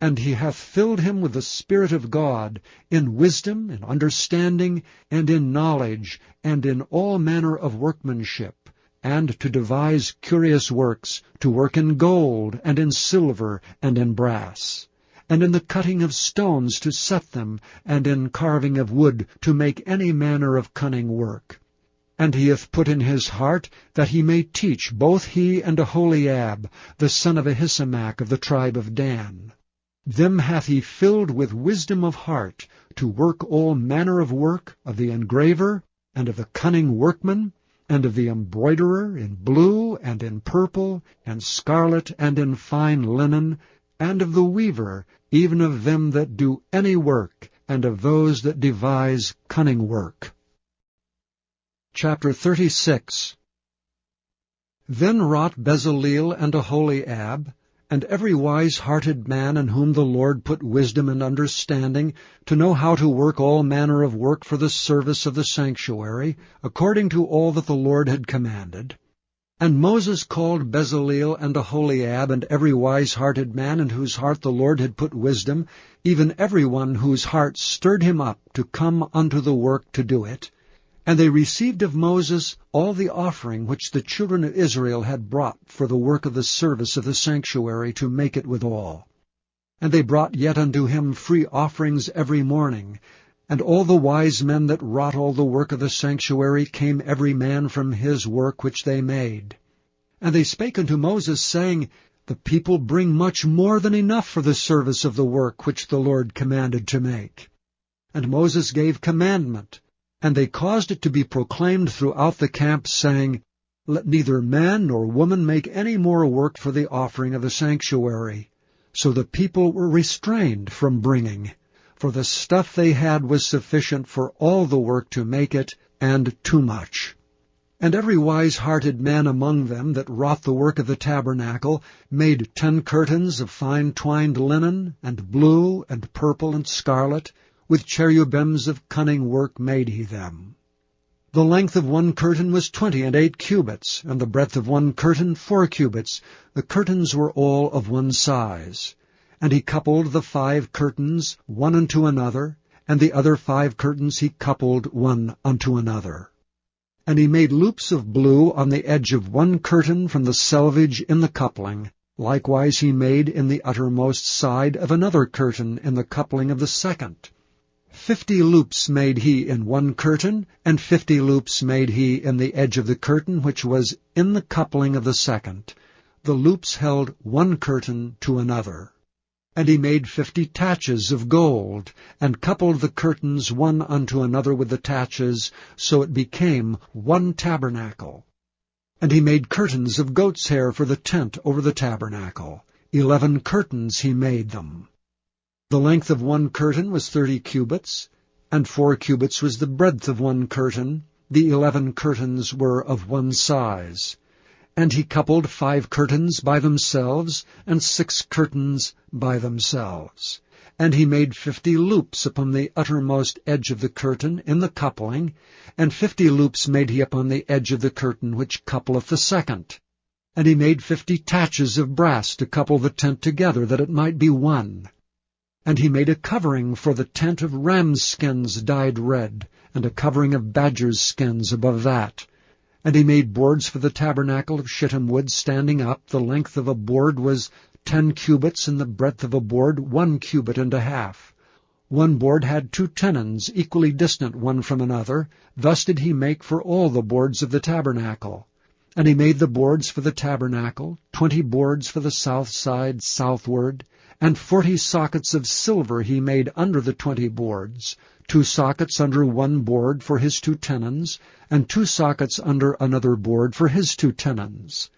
And he hath filled him with the Spirit of God, in wisdom, in understanding, and in knowledge, and in all manner of workmanship, and to devise curious works, to work in gold, and in silver, and in brass, and in the cutting of stones to set them, and in carving of wood, to make any manner of cunning work. And he hath put in his heart that he may teach both he and Aholiab, the son of Ahisamach of the tribe of Dan. Them hath he filled with wisdom of heart, to work all manner of work, of the engraver, and of the cunning workman, and of the embroiderer, in blue, and in purple, and scarlet, and in fine linen, and of the weaver, even of them that do any work, and of those that devise cunning work. Chapter 36. Then wrought Bezaleel and Aholiab, and every wise-hearted man in whom the Lord put wisdom and understanding, to know how to work all manner of work for the service of the sanctuary, according to all that the Lord had commanded. And Moses called Bezaleel and Aholiab, and every wise-hearted man in whose heart the Lord had put wisdom, even every one whose heart stirred him up to come unto the work to do it. And they received of Moses all the offering which the children of Israel had brought for the work of the service of the sanctuary, to make it withal. And they brought yet unto him free offerings every morning. And all the wise men that wrought all the work of the sanctuary came every man from his work which they made. And they spake unto Moses, saying, The people bring much more than enough for the service of the work which the Lord commanded to make. And Moses gave commandment, and they caused it to be proclaimed throughout the camp, saying, Let neither man nor woman make any more work for the offering of the sanctuary. So the people were restrained from bringing, for the stuff they had was sufficient for all the work to make it, and too much. And every wise-hearted man among them that wrought the work of the tabernacle made 10 curtains of fine twined linen, and blue, and purple, and scarlet, with cherubims of cunning work made he them. The length of one curtain was 28 cubits, and the breadth of one curtain 4 cubits. The curtains were all of one size. And he coupled the 5 curtains one unto another, and the other 5 curtains he coupled one unto another. And he made loops of blue on the edge of one curtain from the selvage in the coupling. Likewise he made in the uttermost side of another curtain in the coupling of the second. 50 loops made he in one curtain, and 50 loops made he in the edge of the curtain which was in the coupling of the second. The loops held one curtain to another. And he made 50 taches of gold, and coupled the curtains one unto another with the taches, so it became one tabernacle. And he made curtains of goat's hair for the tent over the tabernacle. 11 curtains he made them. The length of one curtain was 30 cubits, and 4 cubits was the breadth of one curtain. The 11 curtains were of one size. And he coupled 5 curtains by themselves, and 6 curtains by themselves. And he made 50 loops upon the uttermost edge of the curtain in the coupling, and 50 loops made he upon the edge of the curtain which coupleth the second. And he made 50 taches of brass to couple the tent together, that it might be one. And he made a covering for the tent of rams' skins dyed red, and a covering of badgers' skins above that. And he made boards for the tabernacle of shittim wood standing up. The length of a board was 10 cubits, and the breadth of a board 1 cubit and a half. One board had 2 tenons, equally distant one from another. Thus did he make for all the boards of the tabernacle. And he made the boards for the tabernacle, 20 boards for the south side southward, and 40 sockets of silver he made under the 20 boards, 2 sockets under one board for his 2 tenons, and 2 sockets under another board for his 2 tenons.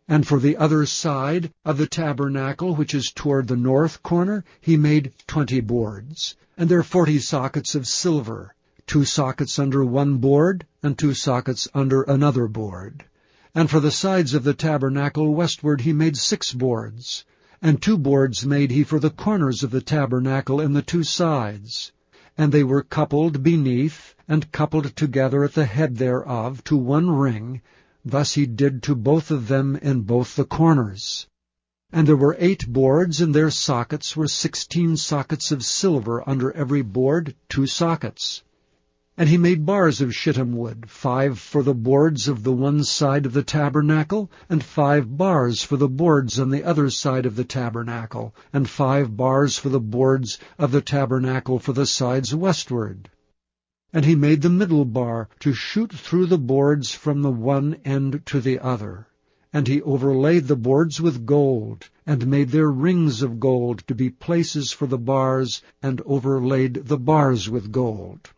And for the other side of the tabernacle, which is toward the north corner, he made 20 boards, and there 40 sockets of silver, 2 sockets under one board, and 2 sockets under another board. And for the sides of the tabernacle westward he made 6 boards. And 2 boards made he for the corners of the tabernacle in the 2 sides. And they were coupled beneath, and coupled together at the head thereof, to one ring. Thus he did to both of them in both the corners. And there were 8 boards, and their sockets were 16 sockets of silver, under every board 2 sockets. And he made bars of shittim wood, 5 for the boards of the one side of the tabernacle, and 5 bars for the boards on the other side of the tabernacle, and 5 bars for the boards of the tabernacle for the sides westward. And he made the middle bar to shoot through the boards from the one end to the other. And he overlaid the boards with gold, and made their rings of gold to be places for the bars, and overlaid the bars with gold.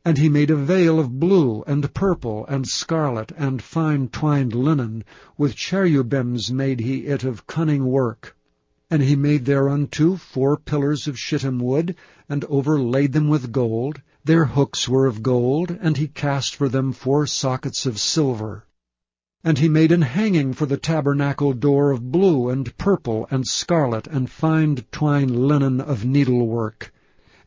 And he made a veil of blue, and purple, and scarlet, and fine twined linen. With cherubims made he it of cunning work. And he made thereunto 4 pillars of shittim wood, and overlaid them with gold. Their hooks were of gold, and he cast for them 4 sockets of silver. And he made an hanging for the tabernacle door of blue, and purple, and scarlet, and fine twined linen of needlework.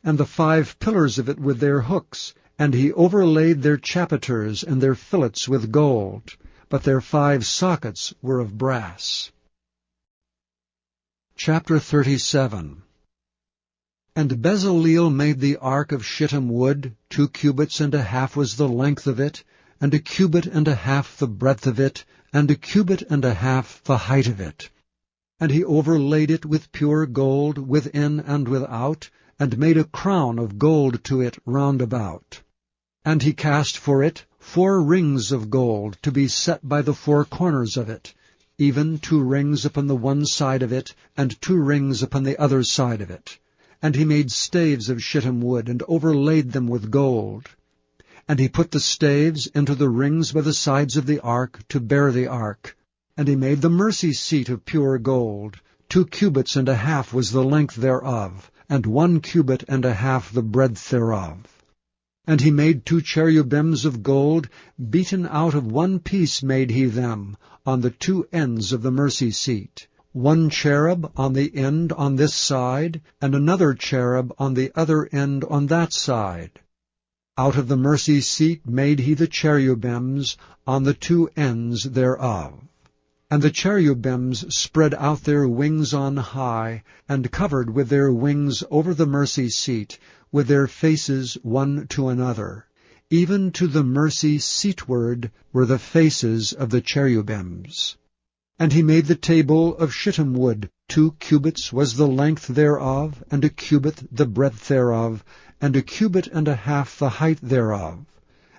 And the 5 pillars of it with their hooks, and he overlaid their chapiters and their fillets with gold, but their 5 sockets were of brass. Chapter 37. And Bezaleel made the ark of shittim wood. 2 cubits and a half was the length of it, and a cubit and a half the breadth of it, and a cubit and a half the height of it. And he overlaid it with pure gold within and without, and made a crown of gold to it round about. And he cast for it 4 rings of gold, to be set by the 4 corners of it, even 2 rings upon the one side of it, and 2 rings upon the other side of it. And he made staves of shittim wood, and overlaid them with gold. And he put the staves into the rings by the sides of the ark, to bear the ark. And he made the mercy seat of pure gold. 2 cubits and a half was the length thereof, and 1 cubit and a half the breadth thereof. And he made 2 cherubims of gold, beaten out of one piece made he them, on the 2 ends of the mercy seat. 1 cherub on the end on this side, and another cherub on the other end on that side. Out of the mercy seat made he the cherubims on the 2 ends thereof. And the cherubims spread out their wings on high, and covered with their wings over the mercy seat, with their faces one to another. Even to the mercy seatward were the faces of the cherubims. And he made the table of shittim wood. 2 cubits was the length thereof, and a cubit the breadth thereof, and a cubit and a half the height thereof.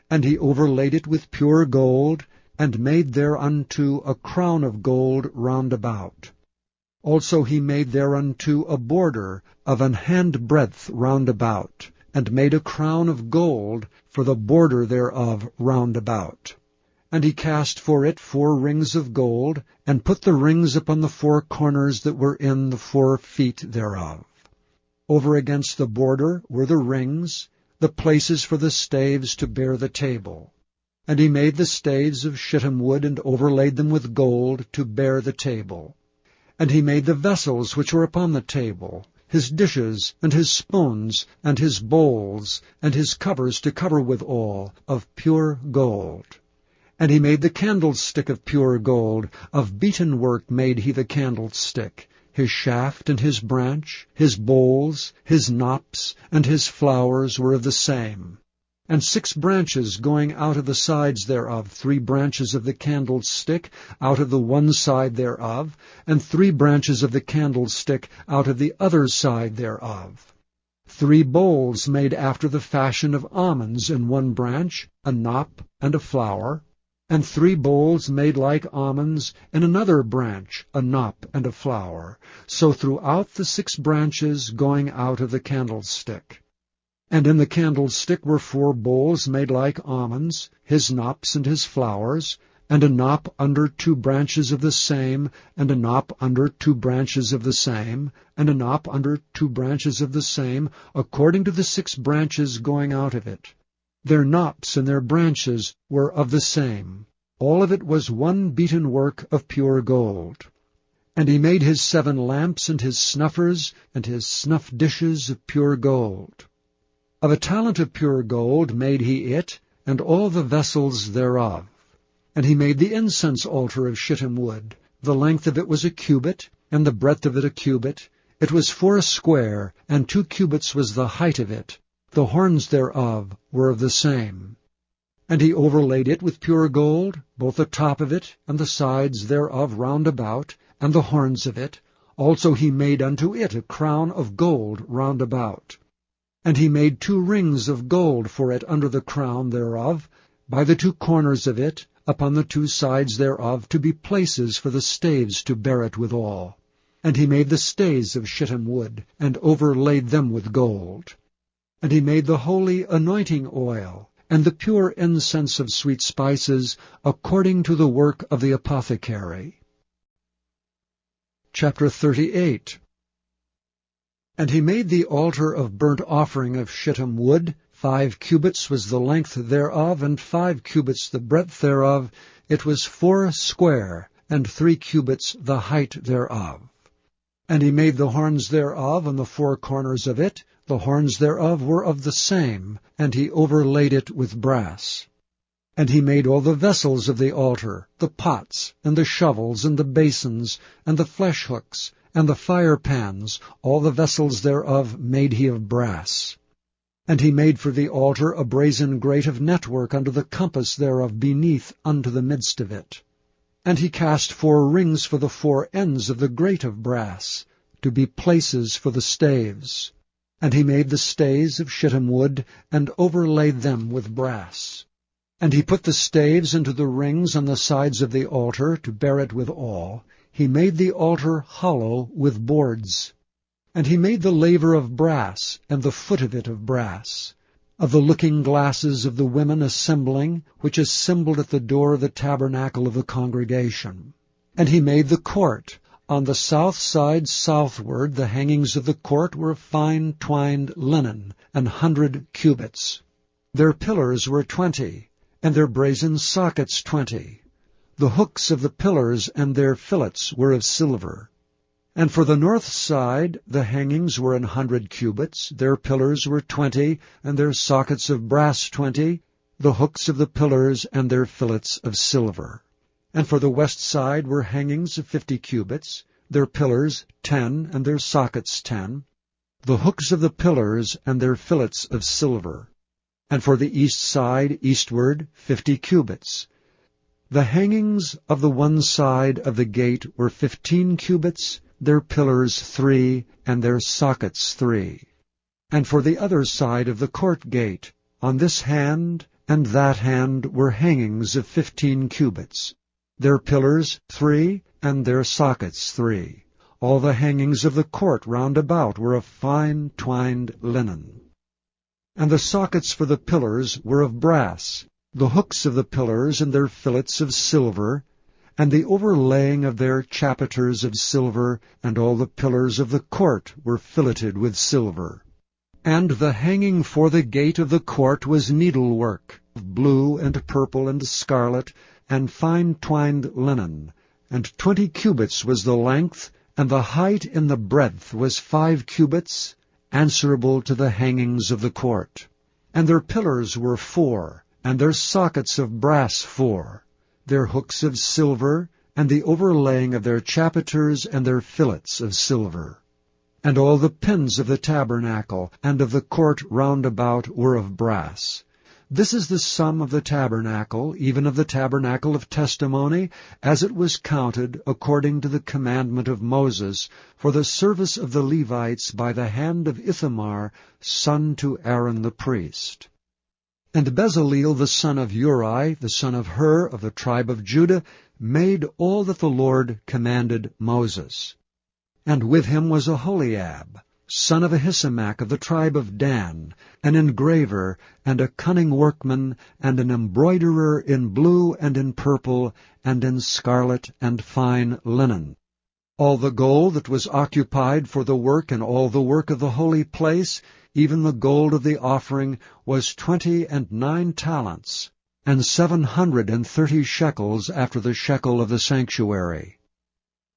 And he overlaid it with pure gold, and made thereunto a crown of gold round about. Also he made thereunto a border of an handbreadth round about, and made a crown of gold for the border thereof round about. And he cast for it 4 rings of gold, and put the rings upon the 4 corners that were in the 4 feet thereof. Over against the border were the rings, the places for the staves to bear the table. And he made the staves of shittim wood, and overlaid them with gold to bear the table. And he made the vessels which were upon the table, his dishes, and his spoons, and his bowls, and his covers to cover withal, of pure gold. And he made the candlestick of pure gold, of beaten work made he the candlestick, his shaft and his branch, his bowls, his knops, and his flowers were of the same. And 6 branches going out of the sides thereof, 3 branches of the candlestick out of the one side thereof, and 3 branches of the candlestick out of the other side thereof. 3 bowls made after the fashion of almonds in one branch, a knop and a flower, and 3 bowls made like almonds in another branch, a knop and a flower, so throughout the 6 branches going out of the candlestick. And in the candlestick were 4 bowls made like almonds, his knops and his flowers, and a knop under 2 branches of the same, and a knop under 2 branches of the same, and a knop under 2 branches of the same, according to the 6 branches going out of it. Their knops and their branches were of the same. All of it was one beaten work of pure gold. And he made his 7 lamps and his snuffers and his snuff dishes of pure gold. Of a talent of pure gold made he it, and all the vessels thereof. And he made the incense altar of shittim wood. The length of it was a cubit, and the breadth of it a cubit. It was 4 square, and 2 cubits was the height of it. The horns thereof were of the same. And he overlaid it with pure gold, both the top of it, and the sides thereof round about, and the horns of it. Also he made unto it a crown of gold round about. And he made 2 rings of gold for it under the crown thereof, by the 2 corners of it, upon the 2 sides thereof, to be places for the staves to bear it withal. And he made the stays of shittim wood, and overlaid them with gold. And he made the holy anointing oil, and the pure incense of sweet spices, according to the work of the apothecary. Chapter 38. And he made the altar of burnt offering of shittim wood. 5 cubits was the length thereof, and 5 cubits the breadth thereof. It was 4 square, and 3 cubits the height thereof. And he made the horns thereof and the 4 corners of it. The horns thereof were of the same, and he overlaid it with brass. And he made all the vessels of the altar, the pots, and the shovels, and the basins, and the flesh hooks, and the fire pans, all the vessels thereof made he of brass. And he made for the altar a brazen grate of network under the compass thereof beneath unto the midst of it. And he cast 4 rings for the 4 ends of the grate of brass, to be places for the staves. And he made the stays of shittim wood, and overlaid them with brass. And he put the staves into the rings on the sides of the altar, to bear it withal. He made the altar hollow with boards. And he made the laver of brass, and the foot of it of brass. Of the looking glasses of the women assembling, which assembled at the door of the tabernacle of the congregation. And he made the court. On the south side southward the hangings of the court were of fine twined linen, 100 cubits. Their pillars were 20, and their brazen sockets 20. The hooks of the pillars and their fillets were of silver. And for the north side the hangings were 100 cubits, their pillars were 20, and their sockets of brass 20, the hooks of the pillars and their fillets of silver. And for the west side were hangings of 50 cubits, their pillars 10, and their sockets 10, the hooks of the pillars and their fillets of silver. And for the east side eastward 50 cubits. The hangings of the one side of the gate were 15 cubits, their pillars 3, and their sockets 3. And for the other side of the court gate, on this hand and that hand were hangings of 15 cubits. Their pillars 3, and their sockets 3. All the hangings of the court round about were of fine twined linen. And the sockets for the pillars were of brass, the hooks of the pillars and their fillets of silver, and the overlaying of their chapiters of silver, and all the pillars of the court were filleted with silver. And the hanging for the gate of the court was needlework, of blue and purple and scarlet, and fine twined linen, and 20 cubits was the length, and the height in the breadth was 5 cubits, answerable to the hangings of the court. And their pillars were 4, and their sockets of brass 4, their hooks of silver, and the overlaying of their chapiters and their fillets of silver. And all the pins of the tabernacle and of the court round about were of brass. This is the sum of the tabernacle, even of the tabernacle of testimony, as it was counted according to the commandment of Moses, for the service of the Levites by the hand of Ithamar, son to Aaron the priest. And Bezaleel the son of Uri, the son of Hur, of the tribe of Judah, made all that the Lord commanded Moses. And with him was Aholiab, son of Ahisamach of the tribe of Dan, an engraver, and a cunning workman, and an embroiderer in blue and in purple, and in scarlet and fine linen. All the gold that was occupied for the work and all the work of the holy place, even the gold of the offering, was 29 talents, and 730 shekels after the shekel of the sanctuary.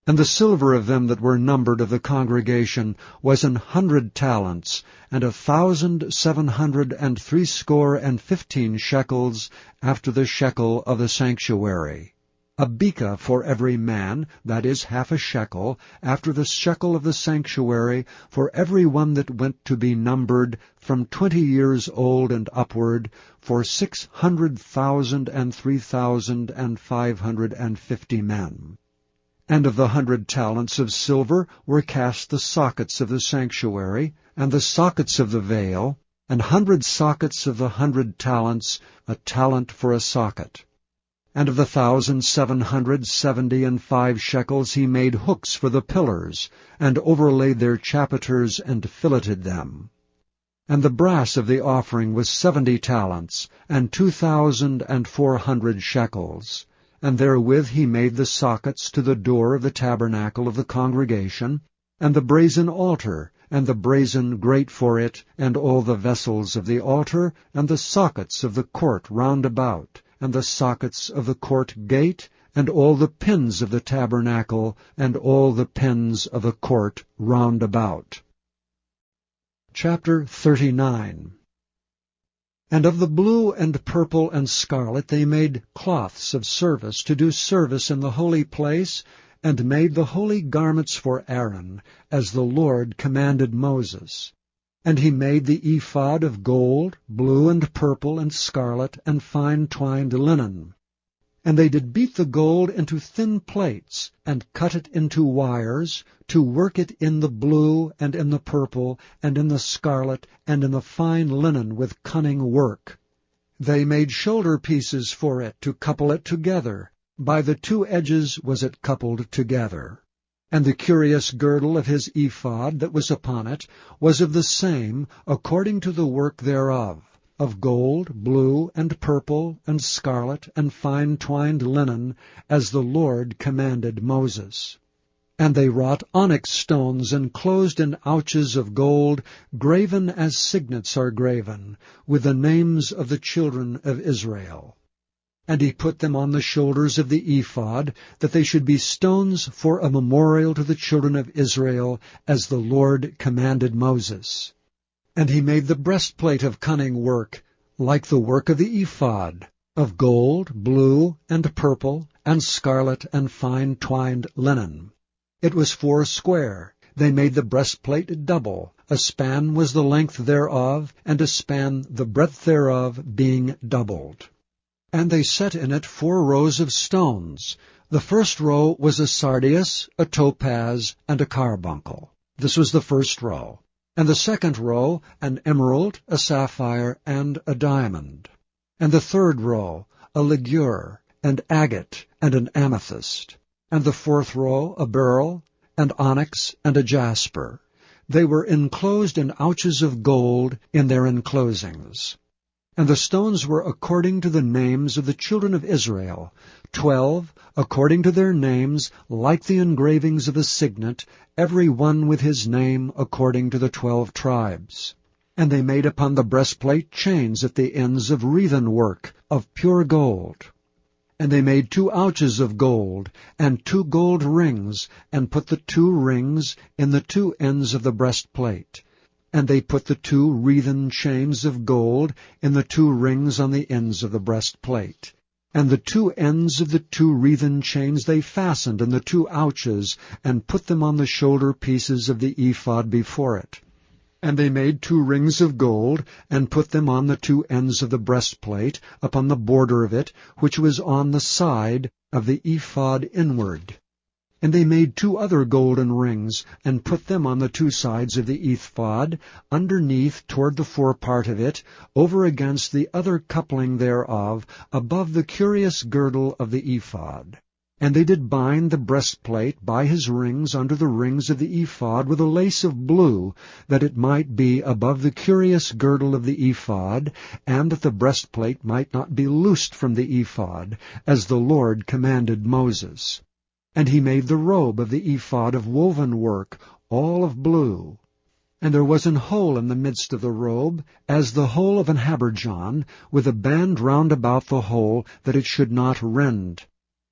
And the silver of them that were numbered of the congregation was 100 talents, and 1,760 shekels after the shekel of the sanctuary. A beka for every man, that is, half a shekel, after the shekel of the sanctuary, for every one that went to be numbered, from 20 years old and upward, for 600,000 and 3,550 men. And of the 100 talents of silver were cast the sockets of the sanctuary, and the sockets of the veil, and 100 sockets of the 100 talents, a talent for a socket. And of the 1,775 shekels he made hooks for the pillars, and overlaid their chapiters, and filleted them. And the brass of the offering was 70 talents, and 2,400 shekels. And therewith he made the sockets to the door of the tabernacle of the congregation, and the brazen altar, and the brazen grate for it, and all the vessels of the altar, and the sockets of the court round about, and the sockets of the court gate, and all the pins of the tabernacle, and all the pins of the court round about. Chapter 39. And of the blue and purple and scarlet they made cloths of service to do service in the holy place, and made the holy garments for Aaron, as the Lord commanded Moses. And he made the ephod of gold, blue and purple and scarlet, and fine twined linen. And they did beat the gold into thin plates, and cut it into wires, to work it in the blue, and in the purple, and in the scarlet, and in the fine linen with cunning work. They made shoulder pieces for it, to couple it together. By the 2 edges was it coupled together. And the curious girdle of his ephod that was upon it was of the same, according to the work thereof, of gold, blue, and purple, and scarlet, and fine twined linen, as the Lord commanded Moses. And they wrought onyx stones enclosed in ouches of gold, graven as signets are graven, with the names of the children of Israel. And he put them on the shoulders of the ephod, that they should be stones for a memorial to the children of Israel, as the Lord commanded Moses. And he made the breastplate of cunning work, like the work of the ephod, of gold, blue, and purple, and scarlet, and fine twined linen. It was 4 square. They made the breastplate double. A span was the length thereof, and a span the breadth thereof, being doubled. And they set in it 4 rows of stones. The first row was a sardius, a topaz, and a carbuncle. This was the first row. And the second row, an emerald, a sapphire, and a diamond. And the third row, a ligure, and agate, and an amethyst. And the fourth row, a beryl, and onyx, and a jasper. They were enclosed in ouches of gold in their enclosings. And the stones were according to the names of the children of Israel, 12, according to their names, like the engravings of a signet, every one with his name according to the 12 tribes. And they made upon the breastplate chains at the ends of wreathen work, of pure gold. And they made 2 ouches of gold, and 2 gold rings, and put the 2 rings in the 2 ends of the breastplate. And they put the 2 wreathen chains of gold in the 2 rings on the ends of the breastplate. And the 2 ends of the 2 wreathen chains they fastened in the 2 ouches, and put them on the shoulder pieces of the ephod before it. And they made 2 rings of gold, and put them on the 2 ends of the breastplate, upon the border of it, which was on the side of the ephod inward. And they made 2 other golden rings, and put them on the 2 sides of the ephod, underneath toward the forepart of it, over against the other coupling thereof, above the curious girdle of the ephod. And they did bind the breastplate by his rings under the rings of the ephod with a lace of blue, that it might be above the curious girdle of the ephod, and that the breastplate might not be loosed from the ephod, as the Lord commanded Moses. And he made the robe of the ephod of woven work, all of blue. And there was an hole in the midst of the robe, as the hole of an habergeon, with a band round about the hole, that it should not rend.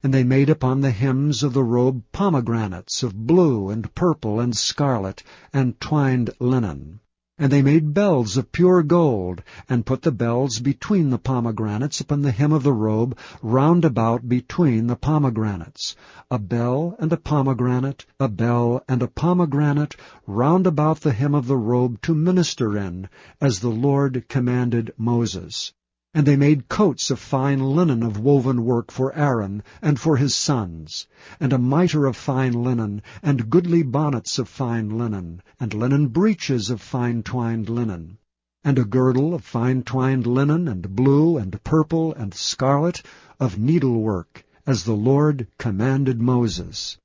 And they made upon the hems of the robe pomegranates of blue and purple and scarlet, and twined linen. And they made bells of pure gold, and put the bells between the pomegranates upon the hem of the robe, round about between the pomegranates. A bell and a pomegranate, a bell and a pomegranate, round about the hem of the robe to minister in, as the Lord commanded Moses. And they made coats of fine linen of woven work for Aaron and for his sons, and a mitre of fine linen, and goodly bonnets of fine linen, and linen breeches of fine twined linen, and a girdle of fine twined linen, and blue, and purple, and scarlet, of needlework, as the Lord commanded Moses.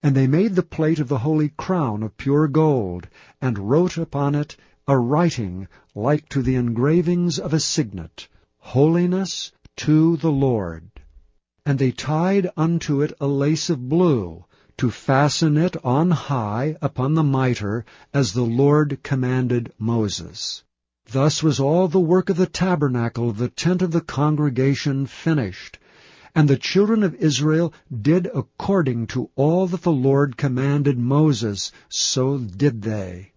And they made the plate of the holy crown of pure gold, and wrote upon it a writing like to the engravings of a signet, Holiness to the Lord. And they tied unto it a lace of blue, to fasten it on high upon the mitre, as the Lord commanded Moses. Thus was all the work of the tabernacle of the tent of the congregation finished. And the children of Israel did according to all that the Lord commanded Moses, so did they.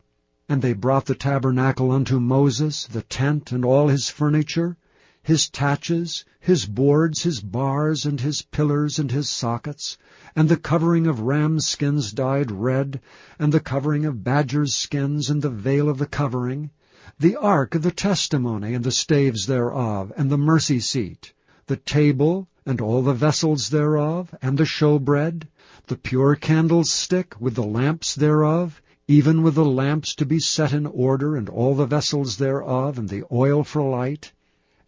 And they brought the tabernacle unto Moses, the tent and all his furniture, his taches, his boards, his bars, and his pillars, and his sockets, and the covering of rams' skins dyed red, and the covering of badgers' skins, and the veil of the covering, the ark of the testimony, and the staves thereof, and the mercy seat, the table, and all the vessels thereof, and the showbread, the pure candlestick, with the lamps thereof, even with the lamps to be set in order, and all the vessels thereof, and the oil for light,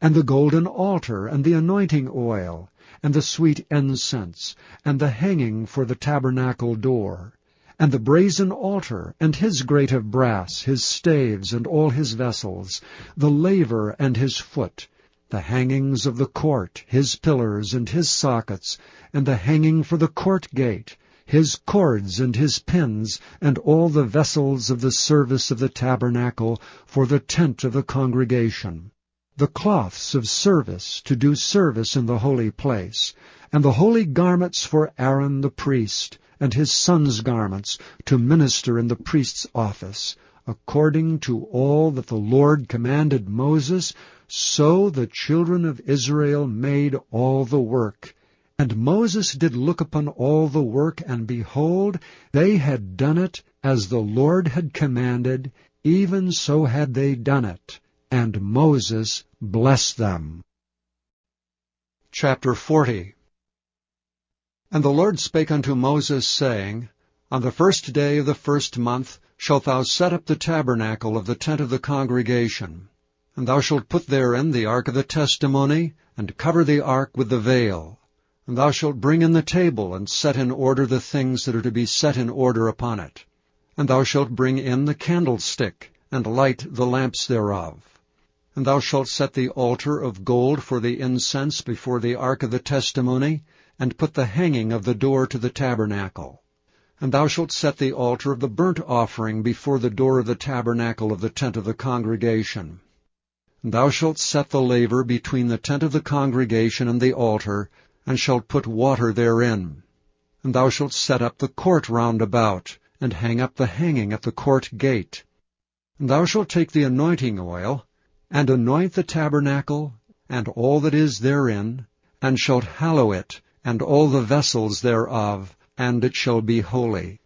and the golden altar, and the anointing oil, and the sweet incense, and the hanging for the tabernacle door, and the brazen altar, and his grate of brass, his staves, and all his vessels, the laver and his foot, the hangings of the court, his pillars, and his sockets, and the hanging for the court gate, his cords and his pins, and all the vessels of the service of the tabernacle for the tent of the congregation, the cloths of service to do service in the holy place, and the holy garments for Aaron the priest, and his sons' garments to minister in the priest's office, according to all that the Lord commanded Moses, so the children of Israel made all the work. And Moses did look upon all the work, and behold, they had done it as the Lord had commanded, even so had they done it. And Moses blessed them. Chapter 40. And the Lord spake unto Moses, saying, On the 1st day of the 1st month shalt thou set up the tabernacle of the tent of the congregation. And thou shalt put therein the ark of the testimony, and cover the ark with the veil. And thou shalt bring in the table, and set in order the things that are to be set in order upon it. And thou shalt bring in the candlestick, and light the lamps thereof. And thou shalt set the altar of gold for the incense before the ark of the testimony, and put the hanging of the door to the tabernacle. And thou shalt set the altar of the burnt offering before the door of the tabernacle of the tent of the congregation. And thou shalt set the laver between the tent of the congregation and the altar, and shalt put water therein. And thou shalt set up the court round about, and hang up the hanging at the court gate. And thou shalt take the anointing oil, and anoint the tabernacle, and all that is therein, and shalt hallow it, and all the vessels thereof, and it shall be holy.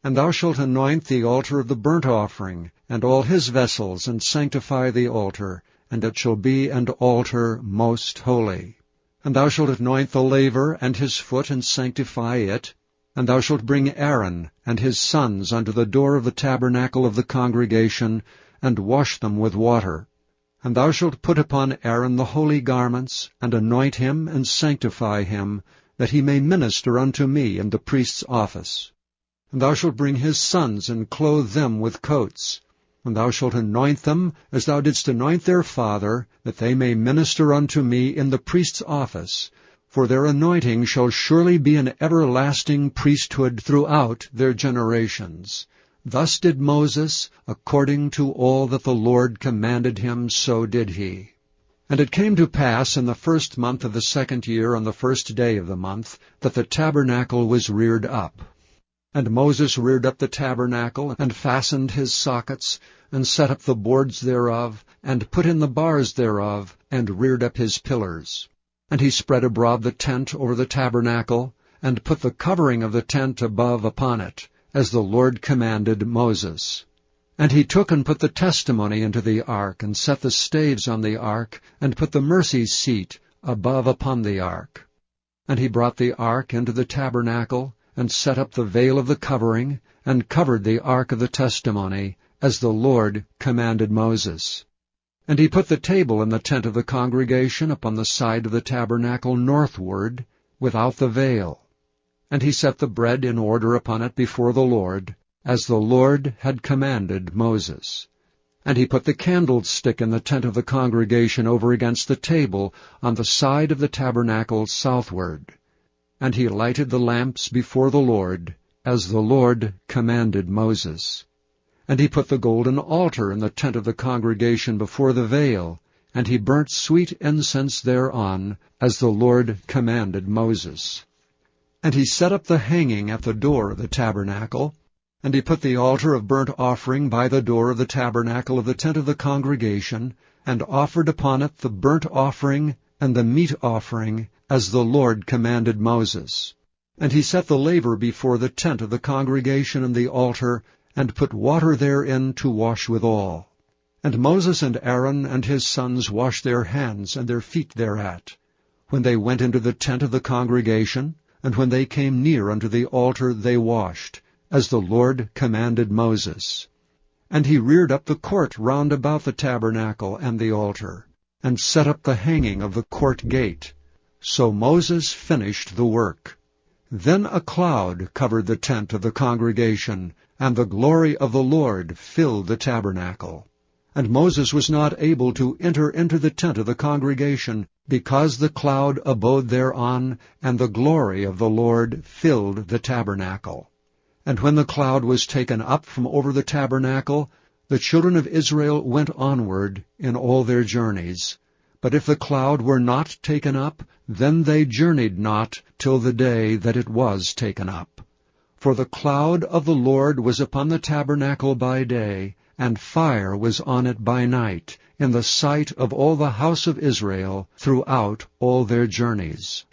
And thou shalt anoint the altar of the burnt offering, and all his vessels, and sanctify the altar, and it shall be an altar most holy. And thou shalt anoint the laver and his foot, and sanctify it. And thou shalt bring Aaron and his sons unto the door of the tabernacle of the congregation, and wash them with water. And thou shalt put upon Aaron the holy garments, and anoint him, and sanctify him, that he may minister unto me in the priest's office. And thou shalt bring his sons, and clothe them with coats. And thou shalt anoint them, as thou didst anoint their father, that they may minister unto me in the priest's office. for their anointing shall surely be an everlasting priesthood throughout their generations. Thus did Moses, according to all that the Lord commanded him, so did he. And it came to pass in the 1st month of the 2nd year, on the 1st day of the month, that the tabernacle was reared up. And Moses reared up the tabernacle, and fastened his sockets, and set up the boards thereof, and put in the bars thereof, and reared up his pillars. And he spread abroad the tent over the tabernacle, and put the covering of the tent above upon it, as the Lord commanded Moses. And he took and put the testimony into the ark, and set the staves on the ark, and put the mercy seat above upon the ark. And he brought the ark into the tabernacle, and set up the veil of the covering, and covered the ark of the testimony, as the Lord commanded Moses. And he put the table in the tent of the congregation upon the side of the tabernacle northward, without the veil. And he set the bread in order upon it before the Lord, as the Lord had commanded Moses. And he put the candlestick in the tent of the congregation over against the table on the side of the tabernacle southward. And he lighted the lamps before the Lord, as the Lord commanded Moses. And he put the golden altar in the tent of the congregation before the veil, and he burnt sweet incense thereon, as the Lord commanded Moses. And he set up the hanging at the door of the tabernacle, and he put the altar of burnt offering by the door of the tabernacle of the tent of the congregation, and offered upon it the burnt offering and the meat offering, as the Lord commanded Moses. And he set the laver before the tent of the congregation and the altar, and put water therein to wash withal. And Moses and Aaron and his sons washed their hands and their feet thereat, when they went into the tent of the congregation, and when they came near unto the altar they washed, as the Lord commanded Moses. And he reared up the court round about the tabernacle and the altar, and set up the hanging of the court gate. So Moses finished the work. Then a cloud covered the tent of the congregation, and the glory of the Lord filled the tabernacle. And Moses was not able to enter into the tent of the congregation, because the cloud abode thereon, and the glory of the Lord filled the tabernacle. And when the cloud was taken up from over the tabernacle, the children of Israel went onward in all their journeys. But if the cloud were not taken up, then they journeyed not till the day that it was taken up. For the cloud of the Lord was upon the tabernacle by day, and fire was on it by night, in the sight of all the house of Israel throughout all their journeys.